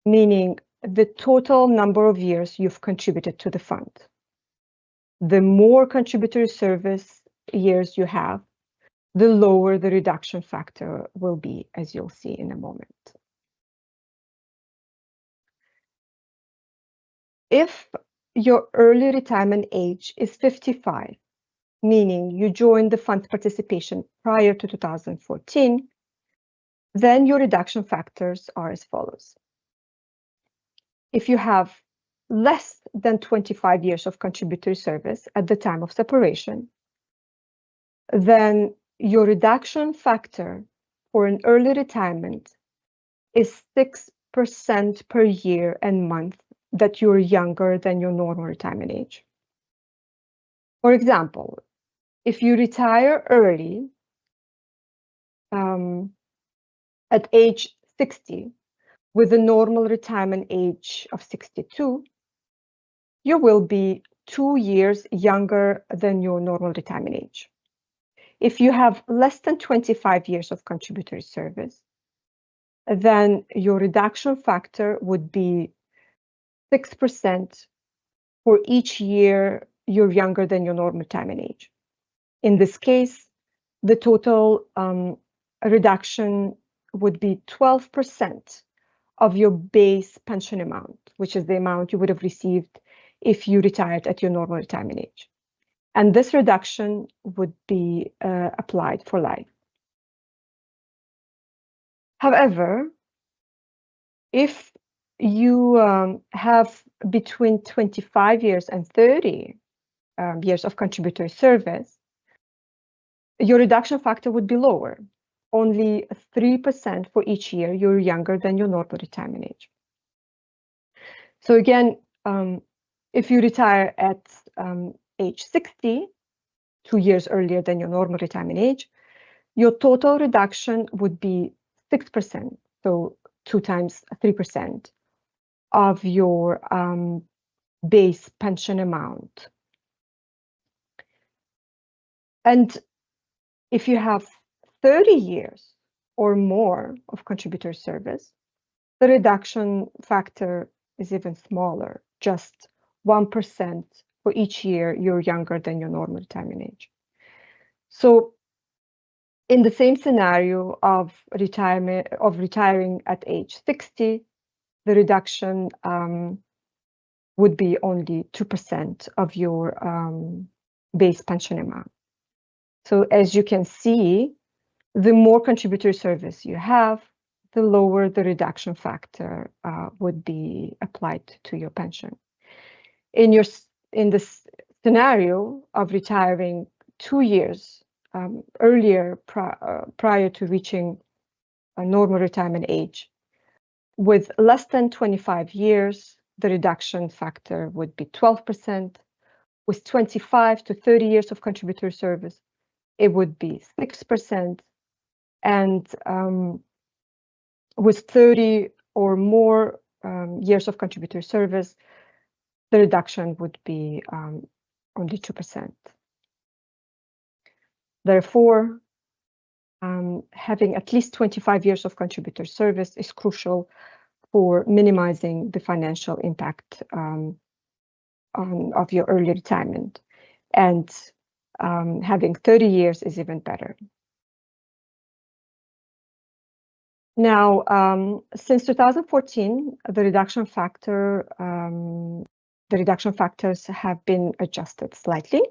meaning the total number of years you've contributed to the fund. The more contributory service years you have, the lower the reduction factor will be, as you'll see in a moment. If your early retirement age is 55, meaning you joined the fund participation prior to 2014, then your reduction factors are as follows. If you have less than 25 years of contributory service at the time of separation, then your reduction factor for an early retirement is 6% per year and month that you're younger than your normal retirement age. For example, if you retire early at age 60 with a normal retirement age of 62, you will be 2 years younger than your normal retirement age. If you have less than 25 years of contributory service, then your reduction factor would be 6% for each year you're younger than your normal retirement age. In this case, the total reduction would be 12% of your base pension amount, which is the amount you would have received if you retired at your normal retirement age. And this reduction would be applied for life. However, if you have between 25 years and 30 years of contributory service, your reduction factor would be lower, only 3% for each year you're younger than your normal retirement age. So again, if you retire at age 60, 2 years earlier than your normal retirement age, your total reduction would be 6%, so 2 times 3% of your base pension amount. And if you have 30 years or more of contributory service, the reduction factor is even smaller, just 1% for each year you're younger than your normal retirement age. So in the same scenario of retiring at age 60, the reduction would be only 2% of your base pension amount. So as you can see, the more contributory service you have, the lower the reduction factor would be applied to your pension. In this scenario of retiring 2 years earlier prior to reaching a normal retirement age, with less than 25 years, the reduction factor would be 12%. With 25 to 30 years of contributory service, it would be 6%. And with 30 or more years of contributory service, the reduction would be only 2%. Therefore, having at least 25 years of contributor service is crucial for minimizing the financial impact of your early retirement. And having 30 years is even better. Now, since 2014, the reduction factors have been adjusted slightly.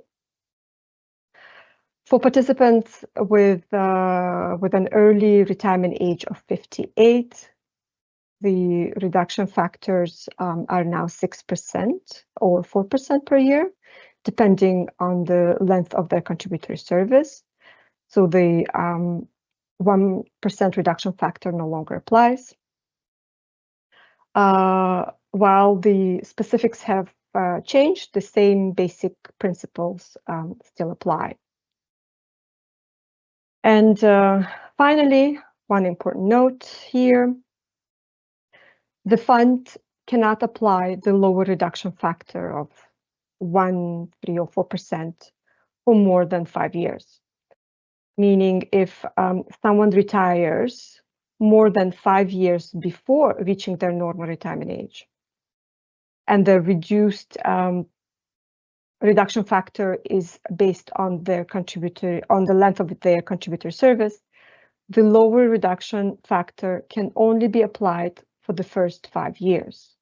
For participants with an early retirement age of 58, the reduction factors are now 6% or 4% per year, depending on the length of their contributory service. So the 1% reduction factor no longer applies. While the specifics have changed, the same basic principles still apply. And finally, one important note here, the fund cannot apply the lower reduction factor of 1, 3, or 4% for more than 5 years. Meaning if someone retires more than 5 years before reaching their normal retirement age, and the reduced reduction factor is based on the length of their contributory service, the lower reduction factor can only be applied for the first 5 years.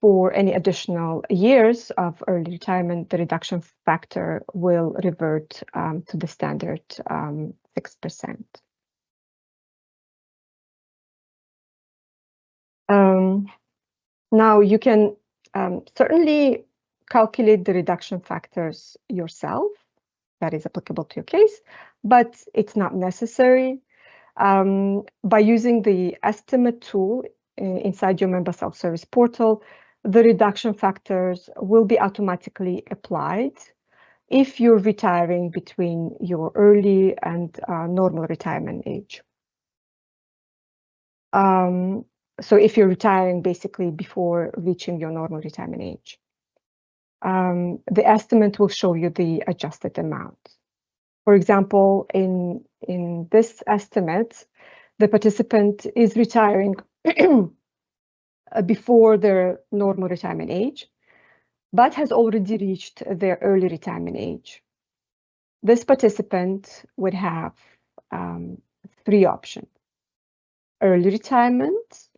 For any additional years of early retirement, the reduction factor will revert to the standard 6%. Now you can certainly calculate the reduction factors yourself. That is applicable to your case, but it's not necessary. By using the estimate tool inside your member self-service portal, the reduction factors will be automatically applied if you're retiring between your early and normal retirement age. So if you're retiring basically before reaching your normal retirement age, the estimate will show you the adjusted amount. For example, in this estimate, the participant is retiring before their normal retirement age, but has already reached their early retirement age. This participant would have 3 options: early retirement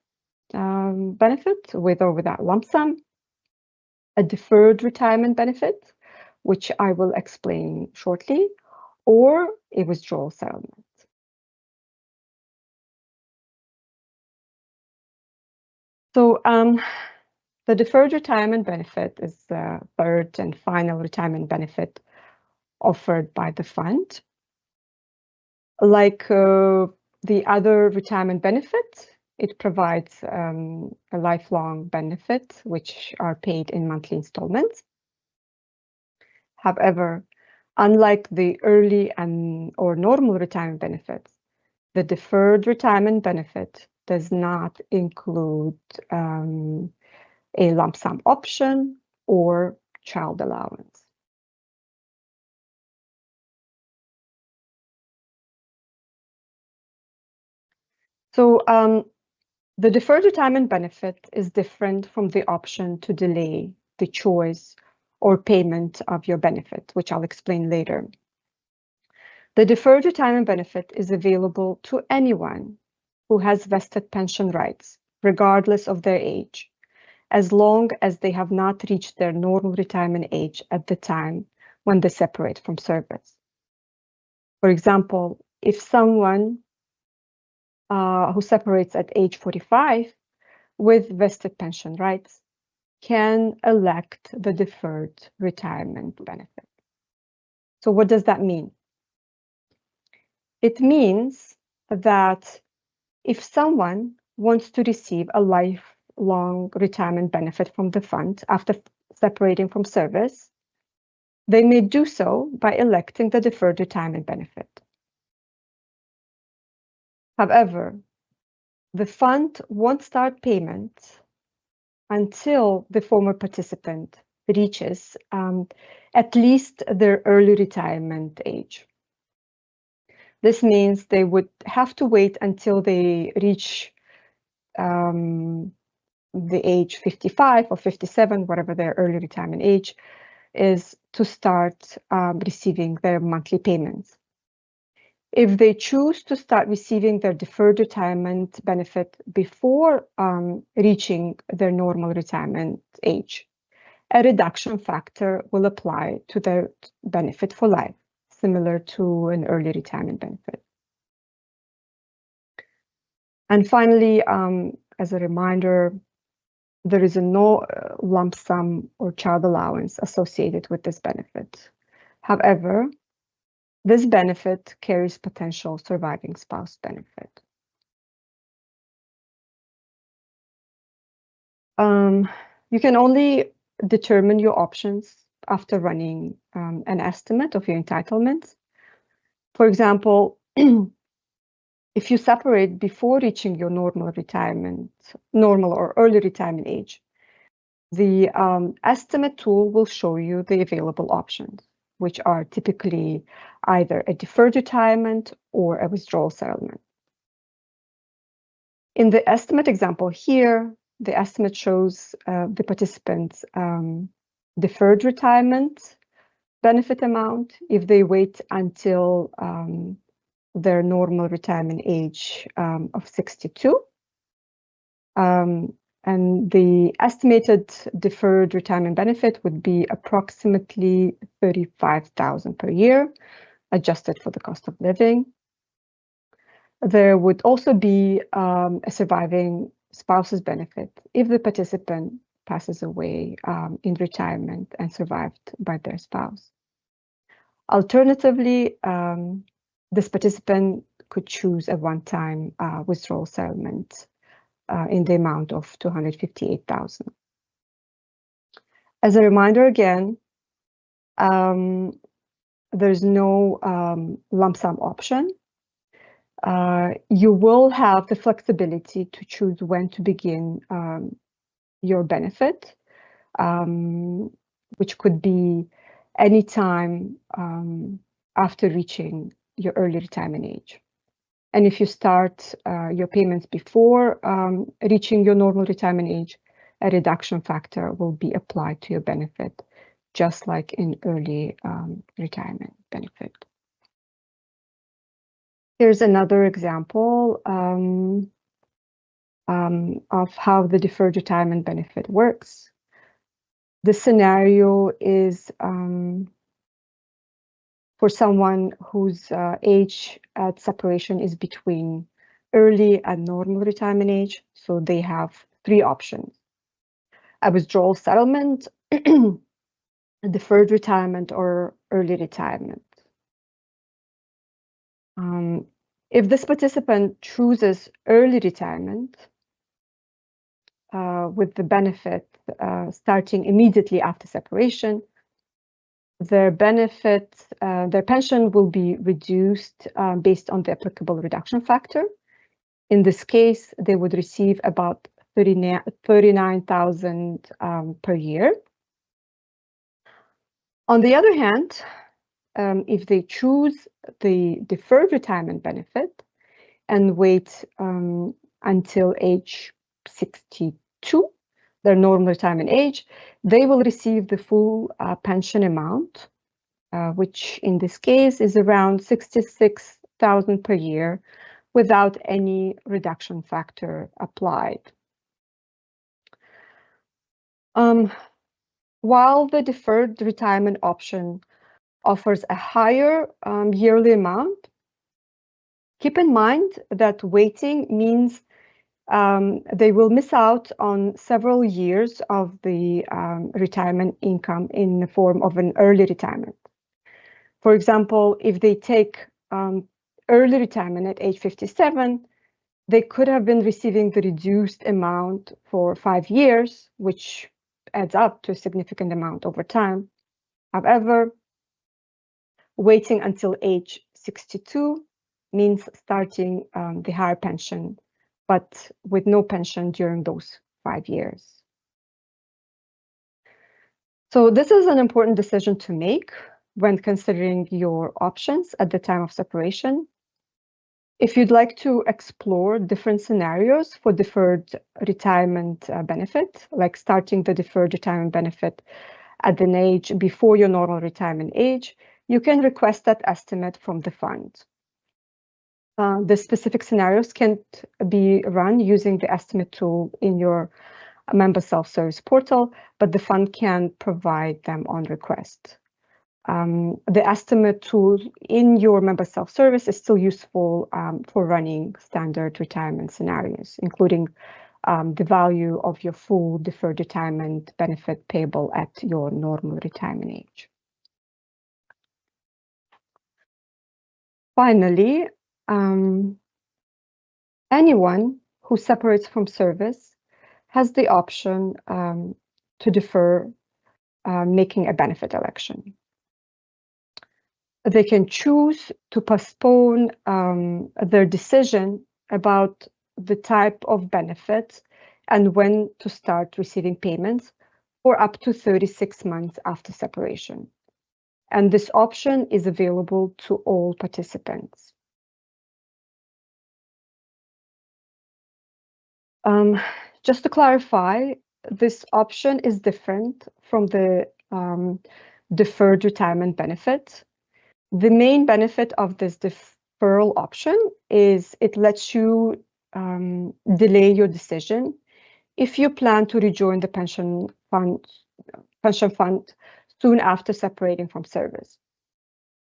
benefit with or without lump sum, a deferred retirement benefit, which I will explain shortly, or a withdrawal settlement. So the deferred retirement benefit is the third and final retirement benefit offered by the fund. Like the other retirement benefit, it provides a lifelong benefit, which are paid in monthly installments. However, unlike the early or normal retirement benefits, the deferred retirement benefit does not include a lump sum option or child allowance. So the deferred retirement benefit is different from the option to delay the choice or payment of your benefit, which I'll explain later. The deferred retirement benefit is available to anyone who has vested pension rights, regardless of their age, as long as they have not reached their normal retirement age at the time when they separate from service. For example, if someone who separates at age 45 with vested pension rights can elect the deferred retirement benefit. So what does that mean? It means that if someone wants to receive a lifelong retirement benefit from the fund after separating from service, they may do so by electing the deferred retirement benefit. However, the fund won't start payments until the former participant reaches at least their early retirement age. This means they would have to wait until they reach the age 55 or 57, whatever their early retirement age is, to start receiving their monthly payments. If they choose to start receiving their deferred retirement benefit before reaching their normal retirement age, a reduction factor will apply to their benefit for life, similar to an early retirement benefit. And finally, as a reminder, there is no lump sum or child allowance associated with this benefit. However, this benefit carries potential surviving spouse benefit. You can only determine your options after running an estimate of your entitlements. For example, if you separate before reaching your normal or early retirement age, the estimate tool will show you the available options, which are typically either a deferred retirement or a withdrawal settlement. In the estimate example here, the estimate shows the participant's deferred retirement benefit amount if they wait until their normal retirement age of 62. And the estimated deferred retirement benefit would be approximately $35,000 per year, adjusted for the cost of living. There would also be a surviving spouse's benefit if the participant passes away in retirement and survived by their spouse. Alternatively, this participant could choose a one-time withdrawal settlement in the amount of $258,000. As a reminder again, there's no lump sum option. You will have the flexibility to choose when to begin your benefit, which could be any time after reaching your early retirement age. And if you start your payments before reaching your normal retirement age, a reduction factor will be applied to your benefit, just like in early retirement benefit. Here's another example of how the deferred retirement benefit works. The scenario is for someone whose age at separation is between early and normal retirement age. So they have three options: a withdrawal settlement, a deferred retirement, or early retirement. If this participant chooses early retirement with the benefit starting immediately after separation, their pension will be reduced based on the applicable reduction factor. In this case, they would receive about $39,000 per year. On the other hand, if they choose the deferred retirement benefit and wait until age 62, their normal retirement age, they will receive the full pension amount, which in this case is around $66,000 per year without any reduction factor applied. While the deferred retirement option offers a higher yearly amount, keep in mind that waiting means they will miss out on several years of the retirement income in the form of an early retirement. For example, if they take early retirement at age 57, they could have been receiving the reduced amount for 5 years, which adds up to a significant amount over time. However, waiting until age 62 means starting the higher pension, but with no pension during those 5 years. So this is an important decision to make when considering your options at the time of separation. If you'd like to explore different scenarios for deferred retirement benefit, like starting the deferred retirement benefit at an age before your normal retirement age, you can request that estimate from the fund. The specific scenarios can be run using the estimate tool in your member self-service portal, but the fund can provide them on request. The estimate tool in your member self-service is still useful for running standard retirement scenarios, including the value of your full deferred retirement benefit payable at your normal retirement age. Finally, anyone who separates from service has the option to defer making a benefit election. They can choose to postpone their decision about the type of benefit and when to start receiving payments for up to 36 months after separation. And this option is available to all participants. Just to clarify, this option is different from the deferred retirement benefit. The main benefit of this deferral option is it lets you delay your decision if you plan to rejoin the pension fund soon after separating from service.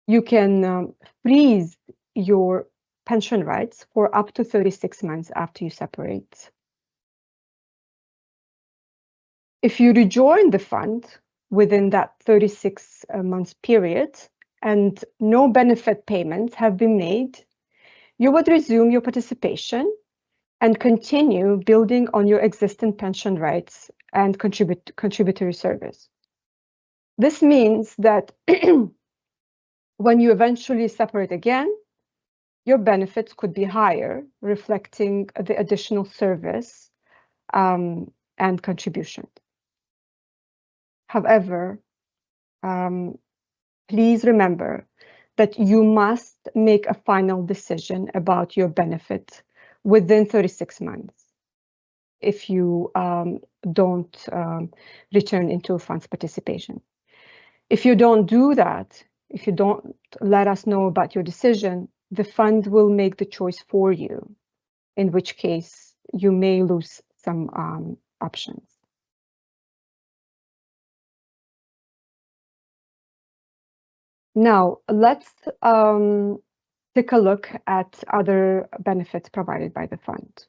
You can freeze your pension rights for up to 36 months after you separate. If you rejoin the fund within that 36 months period and no benefit payments have been made, you would resume your participation and continue building on your existing pension rights and contributory service. This means that when you eventually separate again, your benefits could be higher, reflecting the additional service and contribution. However, please remember that you must make a final decision about your benefit within 36 months if you don't return into funds participation. If you don't do that, if you don't let us know about your decision, the fund will make the choice for you, in which case you may lose some options. Now, let's take a look at other benefits provided by the fund.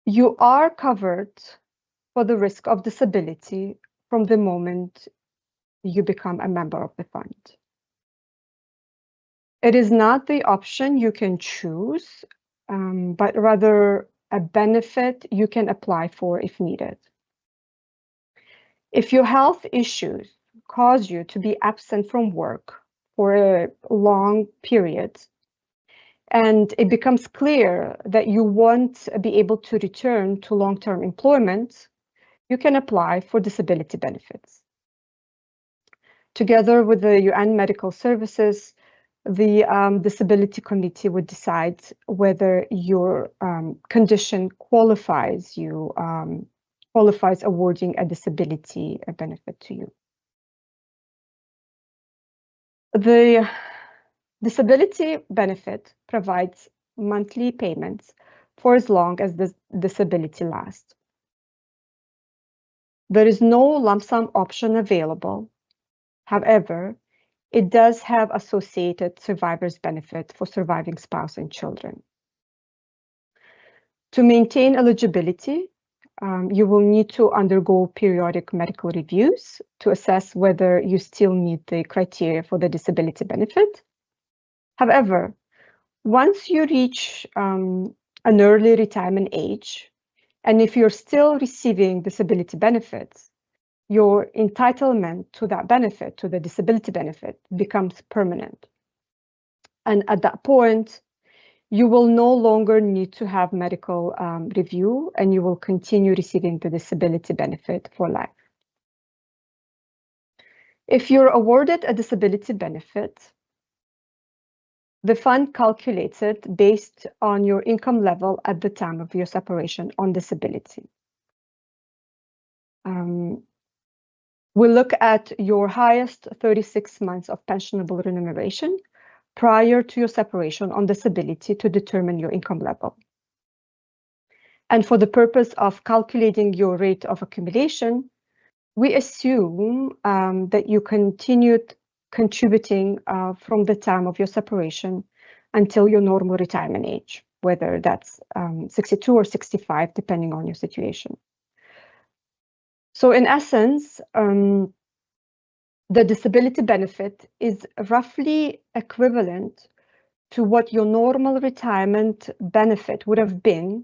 You are covered for the risk of disability from the moment you become a member of the fund. It is not the option you can choose, but rather a benefit you can apply for if needed. If your health issues cause you to be absent from work for a long period, and it becomes clear that you won't be able to return to long-term employment, you can apply for disability benefits. Together with the UN Medical Services, the Disability Committee would decide whether your condition qualifies awarding a disability benefit to you. The disability benefit provides monthly payments for as long as the disability lasts. There is no lump sum option available. However, it does have associated survivor's benefit for surviving spouse and children. To maintain eligibility, you will need to undergo periodic medical reviews to assess whether you still meet the criteria for the disability benefit. However, once you reach an early retirement age, and if you're still receiving disability benefits, your entitlement to that benefit, to the disability benefit, becomes permanent. And at that point, you will no longer need to have medical review, and you will continue receiving the disability benefit for life. If you're awarded a disability benefit, the fund calculates it based on your income level at the time of your separation on disability. We look at your highest 36 months of pensionable remuneration prior to your separation on disability to determine your income level. And for the purpose of calculating your rate of accumulation, we assume that you continued contributing from the time of your separation until your normal retirement age, whether that's 62 or 65, depending on your situation. So in essence, the disability benefit is roughly equivalent to what your normal retirement benefit would have been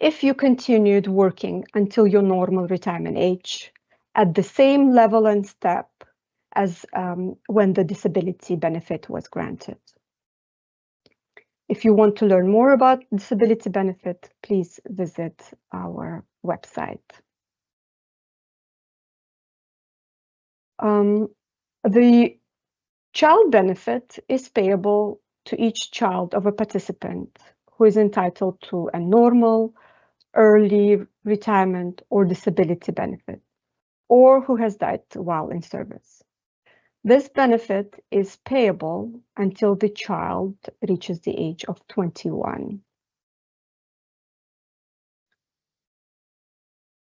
if you continued working until your normal retirement age at the same level and step as when the disability benefit was granted. If you want to learn more about disability benefit, please visit our website. The child benefit is payable to each child of a participant who is entitled to a normal, early retirement or disability benefit, or who has died while in service. This benefit is payable until the child reaches the age of 21.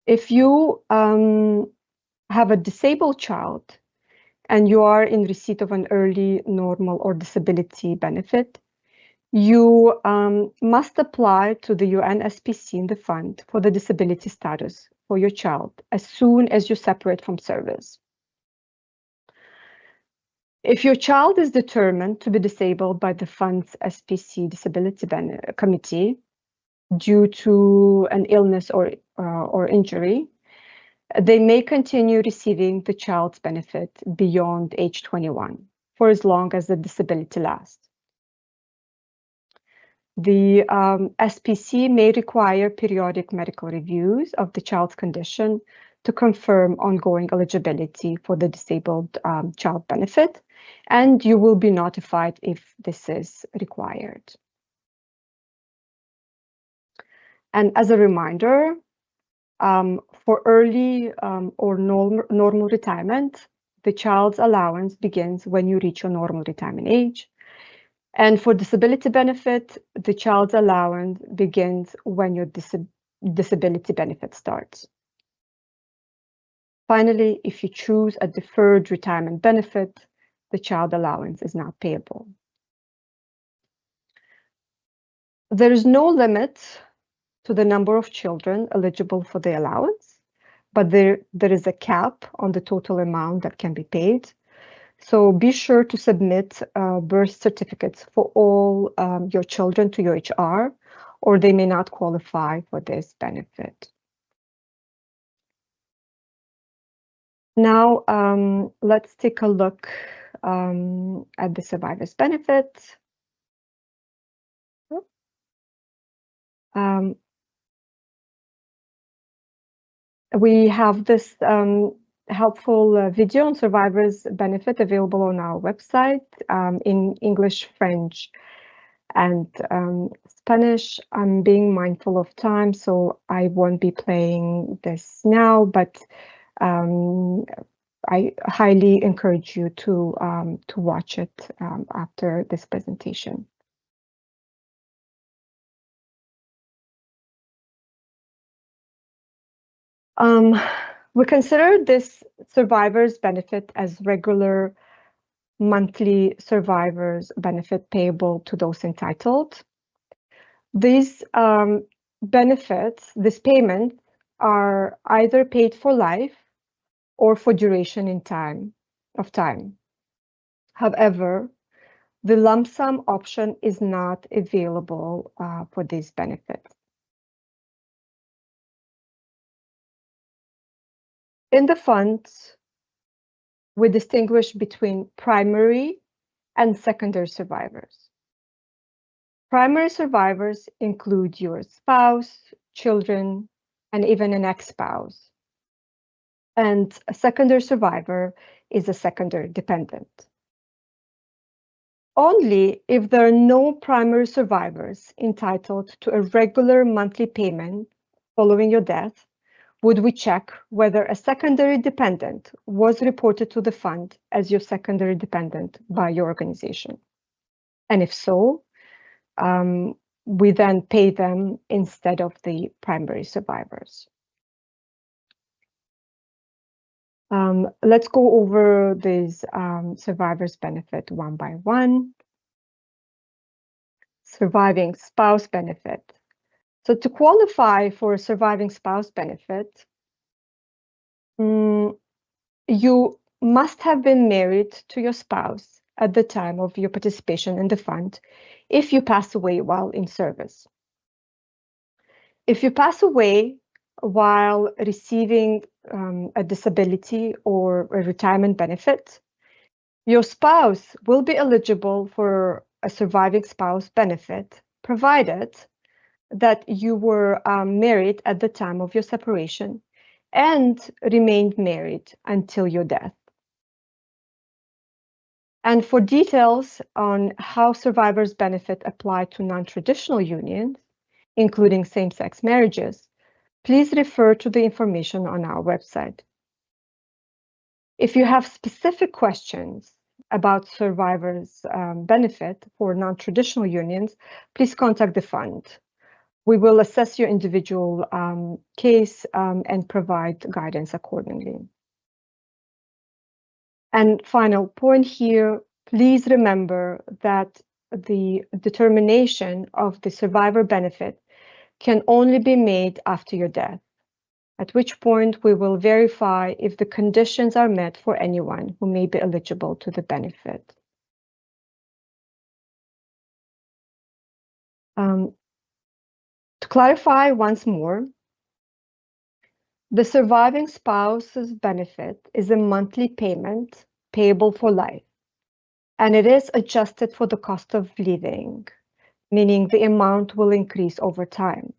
If you have a disabled child and you are in receipt of an early, normal, or disability benefit, you must apply to the UNSPC in the fund for the disability status for your child as soon as you separate from service. If your child is determined to be disabled by the fund's SPC Disability Committee due to an illness or injury, they may continue receiving the child's benefit beyond age 21 for as long as the disability lasts. The SPC may require periodic medical reviews of the child's condition to confirm ongoing eligibility for the disabled child benefit, and you will be notified if this is required. And as a reminder, for early or normal retirement, the child's allowance begins when you reach your normal retirement age. And for disability benefit, the child's allowance begins when your disability benefit starts. Finally, if you choose a deferred retirement benefit, the child allowance is not payable. There is no limit to the number of children eligible for the allowance, but there is a cap on the total amount that can be paid. So be sure to submit birth certificates for all your children to your HR, or they may not qualify for this benefit. Now, let's take a look at the survivor's benefit. We have this helpful video on survivors benefit available on our website in English, French, and Spanish. I'm being mindful of time, so I won't be playing this now, but I highly encourage you to watch it after this presentation. We consider this survivor's benefit as regular monthly survivor's benefit payable to those entitled. These benefits, this payment, are either paid for life or for duration in time. However, the lump sum option is not available for these benefits. In the funds, we distinguish between primary and secondary survivors. Primary survivors include your spouse, children, and even an ex-spouse. And a secondary survivor is a secondary dependent. Only if there are no primary survivors entitled to a regular monthly payment following your death would we check whether a secondary dependent was reported to the fund as your secondary dependent by your organization. And if so, we then pay them instead of the primary survivors. Let's go over these survivors benefit one by one. Surviving spouse benefit. So to qualify for a surviving spouse benefit, you must have been married to your spouse at the time of your participation in the fund if you pass away while in service. If you pass away while receiving a disability or a retirement benefit, your spouse will be eligible for a surviving spouse benefit, provided that you were married at the time of your separation and remained married until your death. And for details on how survivors' benefit apply to non-traditional unions, including same-sex marriages, please refer to the information on our website. If you have specific questions about survivors' benefit for non-traditional unions, please contact the fund. We will assess your individual case and provide guidance accordingly. And final point here, please remember that the determination of the survivor benefit can only be made after your death, at which point we will verify if the conditions are met for anyone who may be eligible to the benefit. To clarify once more, the surviving spouse's benefit is a monthly payment payable for life, and it is adjusted for the cost of living, meaning the amount will increase over time.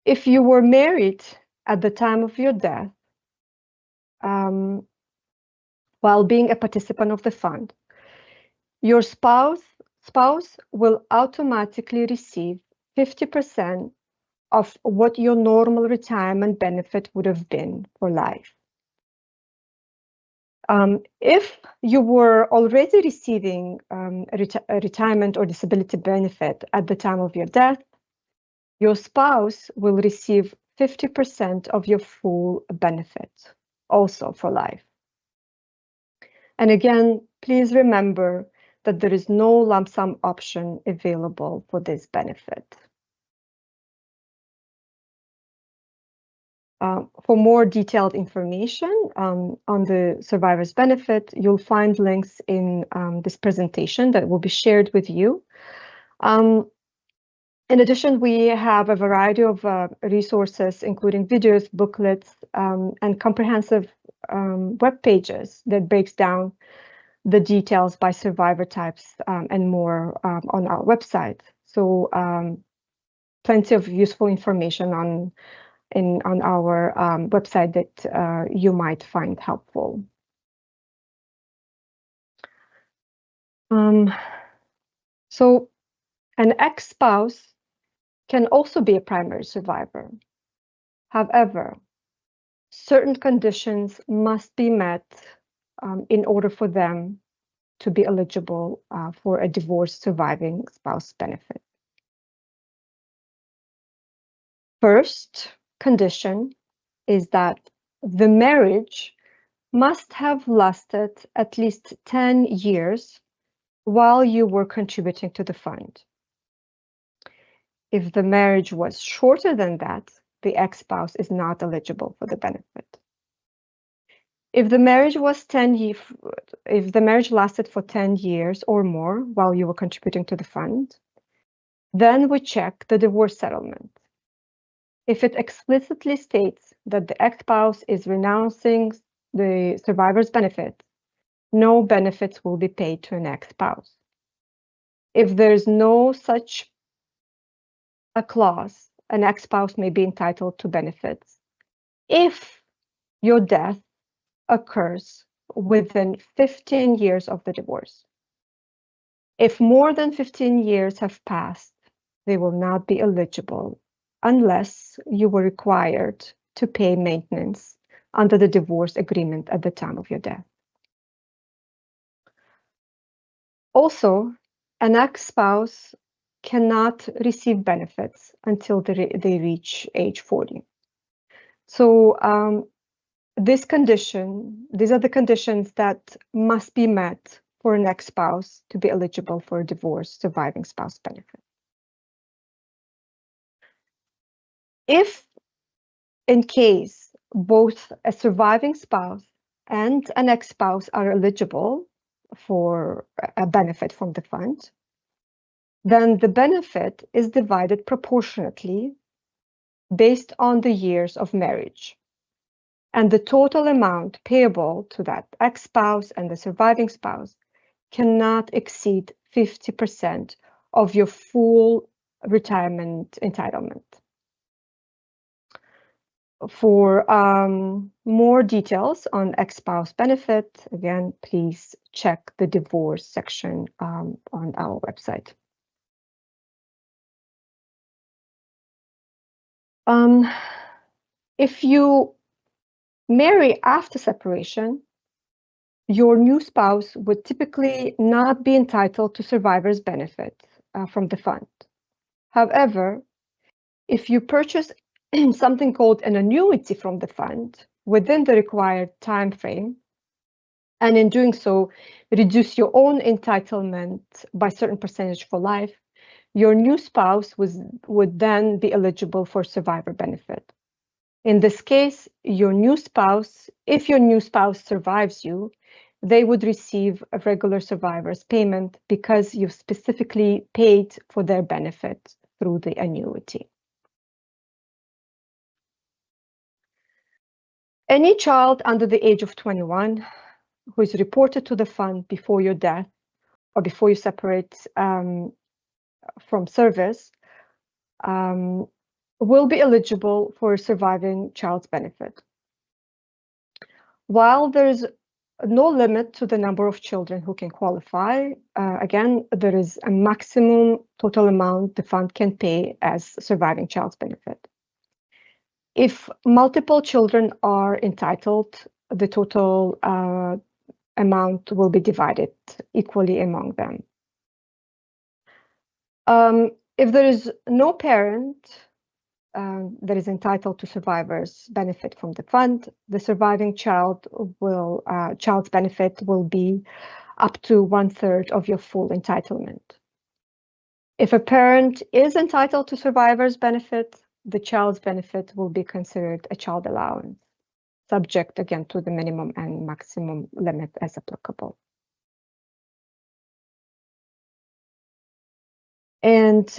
If you were married at the time of your death, while being a participant of the fund, your spouse will automatically receive 50% of what your normal retirement benefit would have been for life. If you were already receiving a retirement or disability benefit at the time of your death, your spouse will receive 50% of your full benefit, also for life. And again, please remember that there is no lump sum option available for this benefit. For more detailed information on the survivor's benefit, you'll find links in this presentation that will be shared with you. In addition, we have a variety of resources, including videos, booklets, and comprehensive web pages that breaks down the details by survivor types and more on our website. So plenty of useful information on our website that you might find helpful. So an ex-spouse can also be a primary survivor. However, certain conditions must be met in order for them to be eligible for a divorced surviving spouse benefit. First condition is that the marriage must have lasted at least 10 years while you were contributing to the fund. If the marriage was shorter than that, the ex-spouse is not eligible for the benefit. If the marriage lasted for 10 years or more while you were contributing to the fund, then we check the divorce settlement. If it explicitly states that the ex-spouse is renouncing the survivor's benefit, no benefits will be paid to an ex-spouse. If there's no such a clause, an ex-spouse may be entitled to benefits if your death occurs within 15 years of the divorce. If more than 15 years have passed, they will not be eligible unless you were required to pay maintenance under the divorce agreement at the time of your death. Also, an ex-spouse cannot receive benefits until they reach age 40. So these are the conditions that must be met for an ex-spouse to be eligible for a divorce surviving spouse benefit. If, in case, both a surviving spouse and an ex-spouse are eligible for a benefit from the fund, then the benefit is divided proportionately based on the years of marriage. And the total amount payable to that ex-spouse and the surviving spouse cannot exceed 50% of your full retirement entitlement. For more details on ex-spouse benefit, again, please check the divorce section on our website. If you marry after separation, your new spouse would typically not be entitled to survivor's benefit from the fund. However, if you purchase something called an annuity from the fund within the required time frame, and in doing so, reduce your own entitlement by a certain percentage for life, your new spouse would then be eligible for survivor benefit. In this case, if your new spouse survives you, they would receive a regular survivor's payment because you specifically paid for their benefit through the annuity. Any child under the age of 21 who is reported to the fund before your death or before you separate from service will be eligible for a surviving child's benefit. While there's no limit to the number of children who can qualify, again, there is a maximum total amount the fund can pay as surviving child's benefit. If multiple children are entitled, the total amount will be divided equally among them. If there is no parent that is entitled to survivor's benefit from the fund, the surviving child's benefit will be up to 1/3 of your full entitlement. If a parent is entitled to survivor's benefit, the child's benefit will be considered a child allowance, subject again to the minimum and maximum limit as applicable. And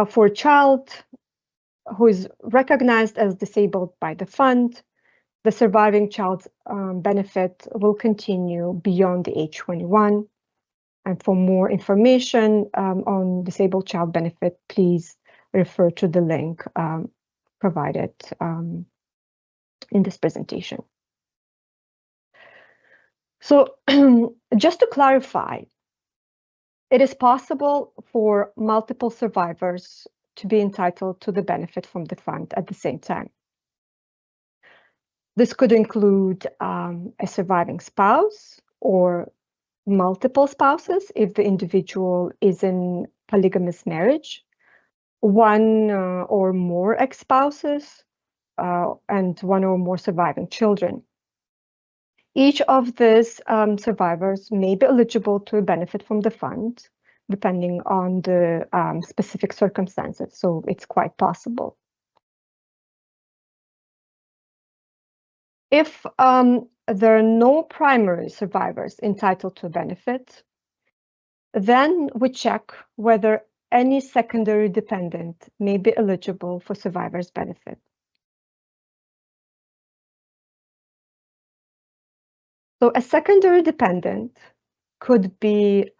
for a child who is recognized as disabled by the fund, the surviving child's benefit will continue beyond the age 21. And for more information on disabled child benefit, please refer to the link provided in this presentation. So just to clarify, it is possible for multiple survivors to be entitled to the benefit from the fund at the same time. This could include a surviving spouse or multiple spouses if the individual is in polygamous marriage, one or more ex-spouses, and one or more surviving children. Each of these survivors may be eligible to benefit from the fund, depending on the specific circumstances, so it's quite possible. If there are no primary survivors entitled to benefit, then we check whether any secondary dependent may be eligible for survivor's benefit. So a secondary dependent could be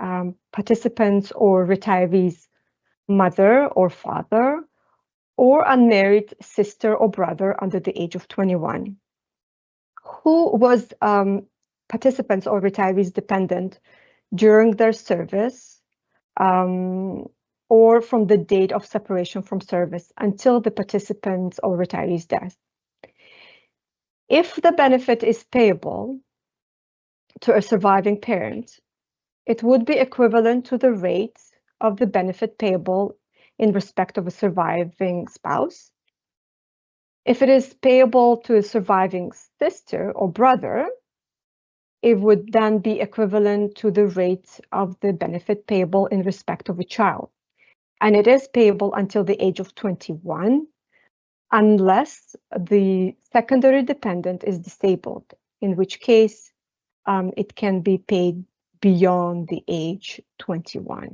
participants or retirees' mother or father, or unmarried sister or brother under the age of 21, who was participants or retirees dependent during their service or from the date of separation from service until the participant's or retiree's death. If the benefit is payable to a surviving parent, it would be equivalent to the rate of the benefit payable in respect of a surviving spouse. If it is payable to a surviving sister or brother, it would then be equivalent to the rate of the benefit payable in respect of a child. And it is payable until the age of 21, unless the secondary dependent is disabled, in which case it can be paid beyond the age 21.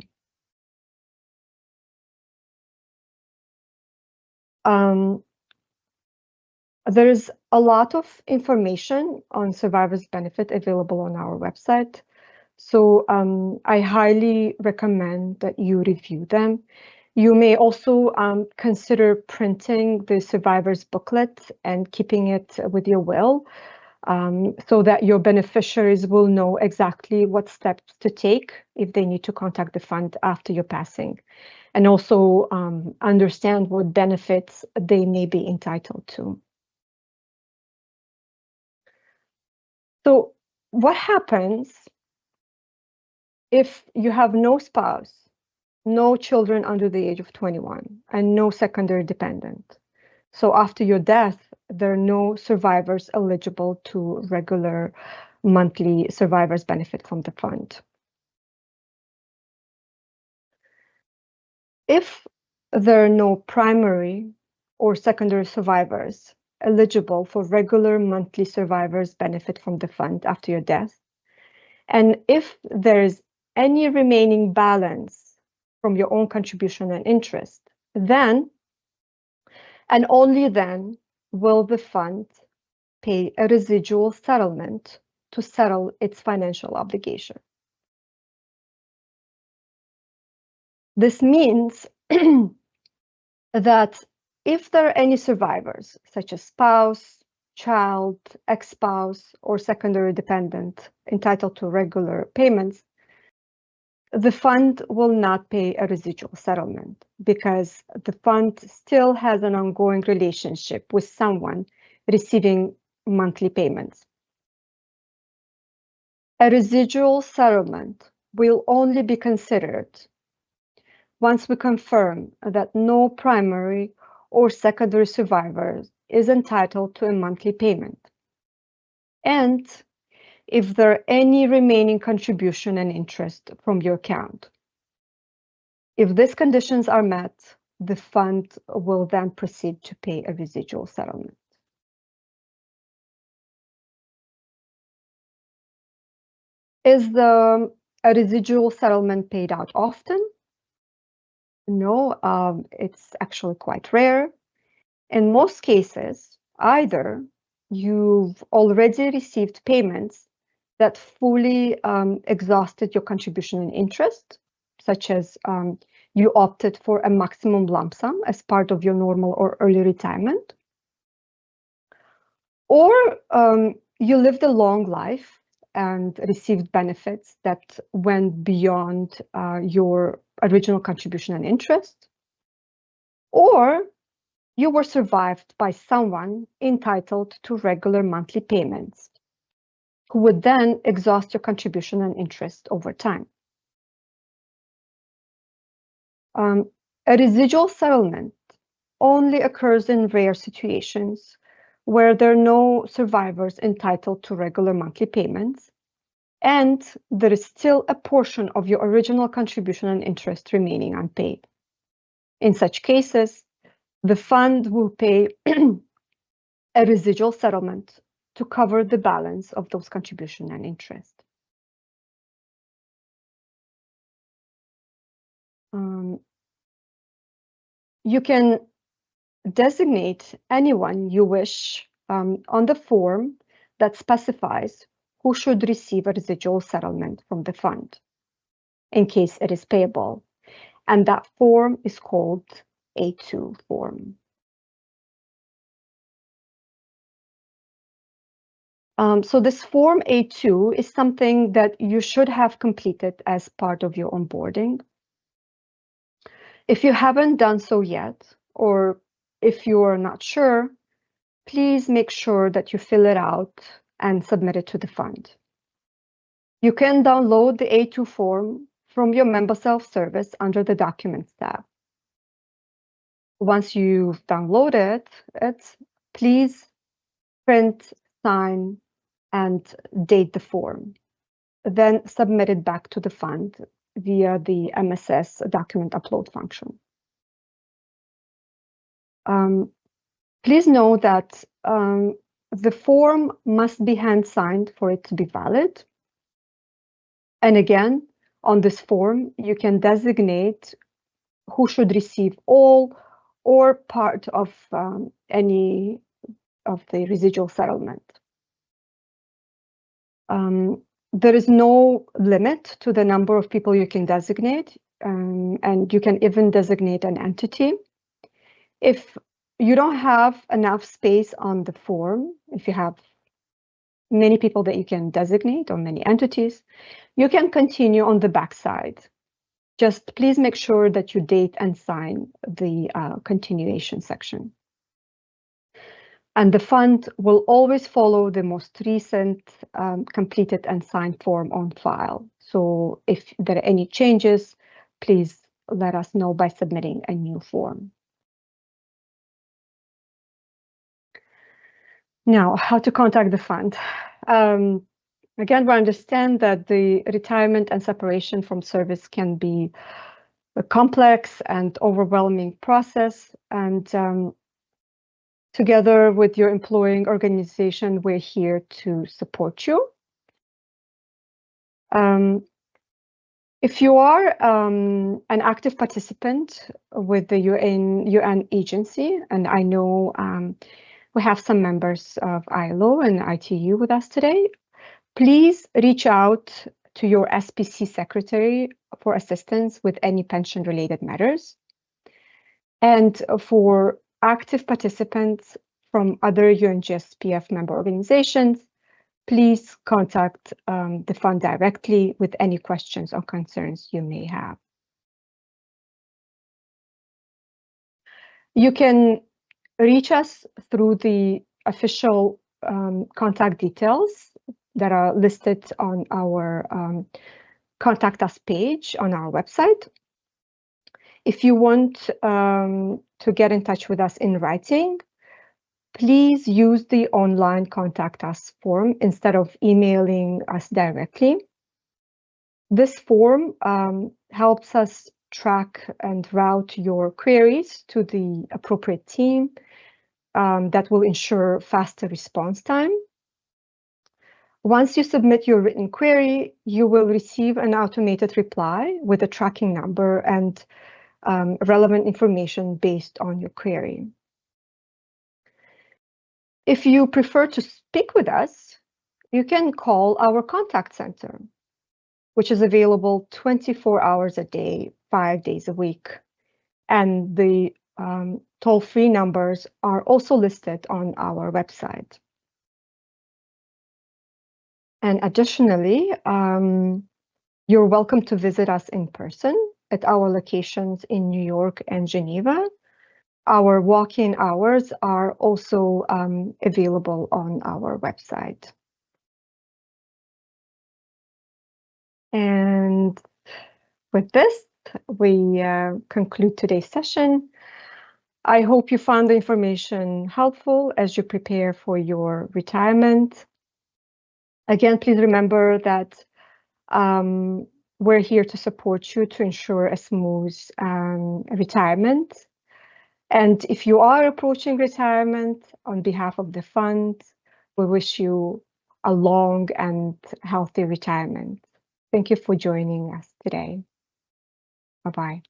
There's a lot of information on survivor's benefit available on our website. So I highly recommend that you review them. You may also consider printing the survivor's booklet and keeping it with your will, so that your beneficiaries will know exactly what steps to take if they need to contact the fund after your passing, and also understand what benefits they may be entitled to. So what happens if you have no spouse, no children under the age of 21, and no secondary dependent? So after your death, there are no survivors eligible to regular monthly survivors benefit from the fund. If there are no primary or secondary survivors eligible for regular monthly survivors benefit from the fund after your death, and if there's any remaining balance from your own contribution and interest, then and only then will the fund pay a residual settlement to settle its financial obligation. This means that if there are any survivors, such as spouse, child, ex-spouse, or secondary dependent entitled to regular payments, the fund will not pay a residual settlement because the fund still has an ongoing relationship with someone receiving monthly payments. A residual settlement will only be considered once we confirm that no primary or secondary survivor is entitled to a monthly payment, and if there are any remaining contribution and interest from your account. If these conditions are met, the fund will then proceed to pay a residual settlement. Is a residual settlement paid out often? No, it's actually quite rare. In most cases, either you've already received payments that fully exhausted your contribution and interest, such as you opted for a maximum lump sum as part of your normal or early retirement, or you lived a long life and received benefits that went beyond your original contribution and interest, or you were survived by someone entitled to regular monthly payments, who would then exhaust your contribution and interest over time. A residual settlement only occurs in rare situations where there are no survivors entitled to regular monthly payments, and there is still a portion of your original contribution and interest remaining unpaid. In such cases, the fund will pay a residual settlement to cover the balance of those contribution and interest. You can designate anyone you wish on the form that specifies who should receive a residual settlement from the fund in case it is payable, and that form is called A2 form. So this form A2 is something that you should have completed as part of your onboarding. If you haven't done so yet, or if you are not sure, please make sure that you fill it out and submit it to the fund. You can download the A2 form from your member self-service under the Documents tab. Once you've downloaded it, please print, sign, and date the form. Then submit it back to the fund via the MSS document upload function. Please know that the form must be hand-signed for it to be valid. And again, on this form, you can designate who should receive all or part of any of the residual settlement. There is no limit to the number of people you can designate, and you can even designate an entity. If you don't have enough space on the form, if you have many people that you can designate or many entities, you can continue on the backside. Just please make sure that you date and sign the continuation section. And the fund will always follow the most recent completed and signed form on file. So if there are any changes, please let us know by submitting a new form. Now, how to contact the fund. Again, we understand that the retirement and separation from service can be a complex and overwhelming process. And together with your employing organization, we're here to support you. If you are an active participant with the UN agency, and I know we have some members of ILO and ITU with us today, please reach out to your SPC secretary for assistance with any pension-related matters. And for active participants from other UNJSPF member organizations, please contact the fund directly with any questions or concerns you may have. You can reach us through the official contact details that are listed on our Contact Us page on our website. If you want to get in touch with us in writing, please use the online Contact Us form instead of emailing us directly. This form helps us track and route your queries to the appropriate team that will ensure faster response time. Once you submit your written query, you will receive an automated reply with a tracking number and relevant information based on your query. If you prefer to speak with us, you can call our contact center, which is available 24 hours a day, 5 days a week. And the toll-free numbers are also listed on our website. And additionally, you're welcome to visit us in person at our locations in New York and Geneva. Our walk-in hours are also available on our website. And with this, we conclude today's session. I hope you found the information helpful as you prepare for your retirement. Again, please remember that we're here to support you to ensure a smooth retirement. And if you are approaching retirement, on behalf of the fund, we wish you a long and healthy retirement. Thank you for joining us today. Bye-bye.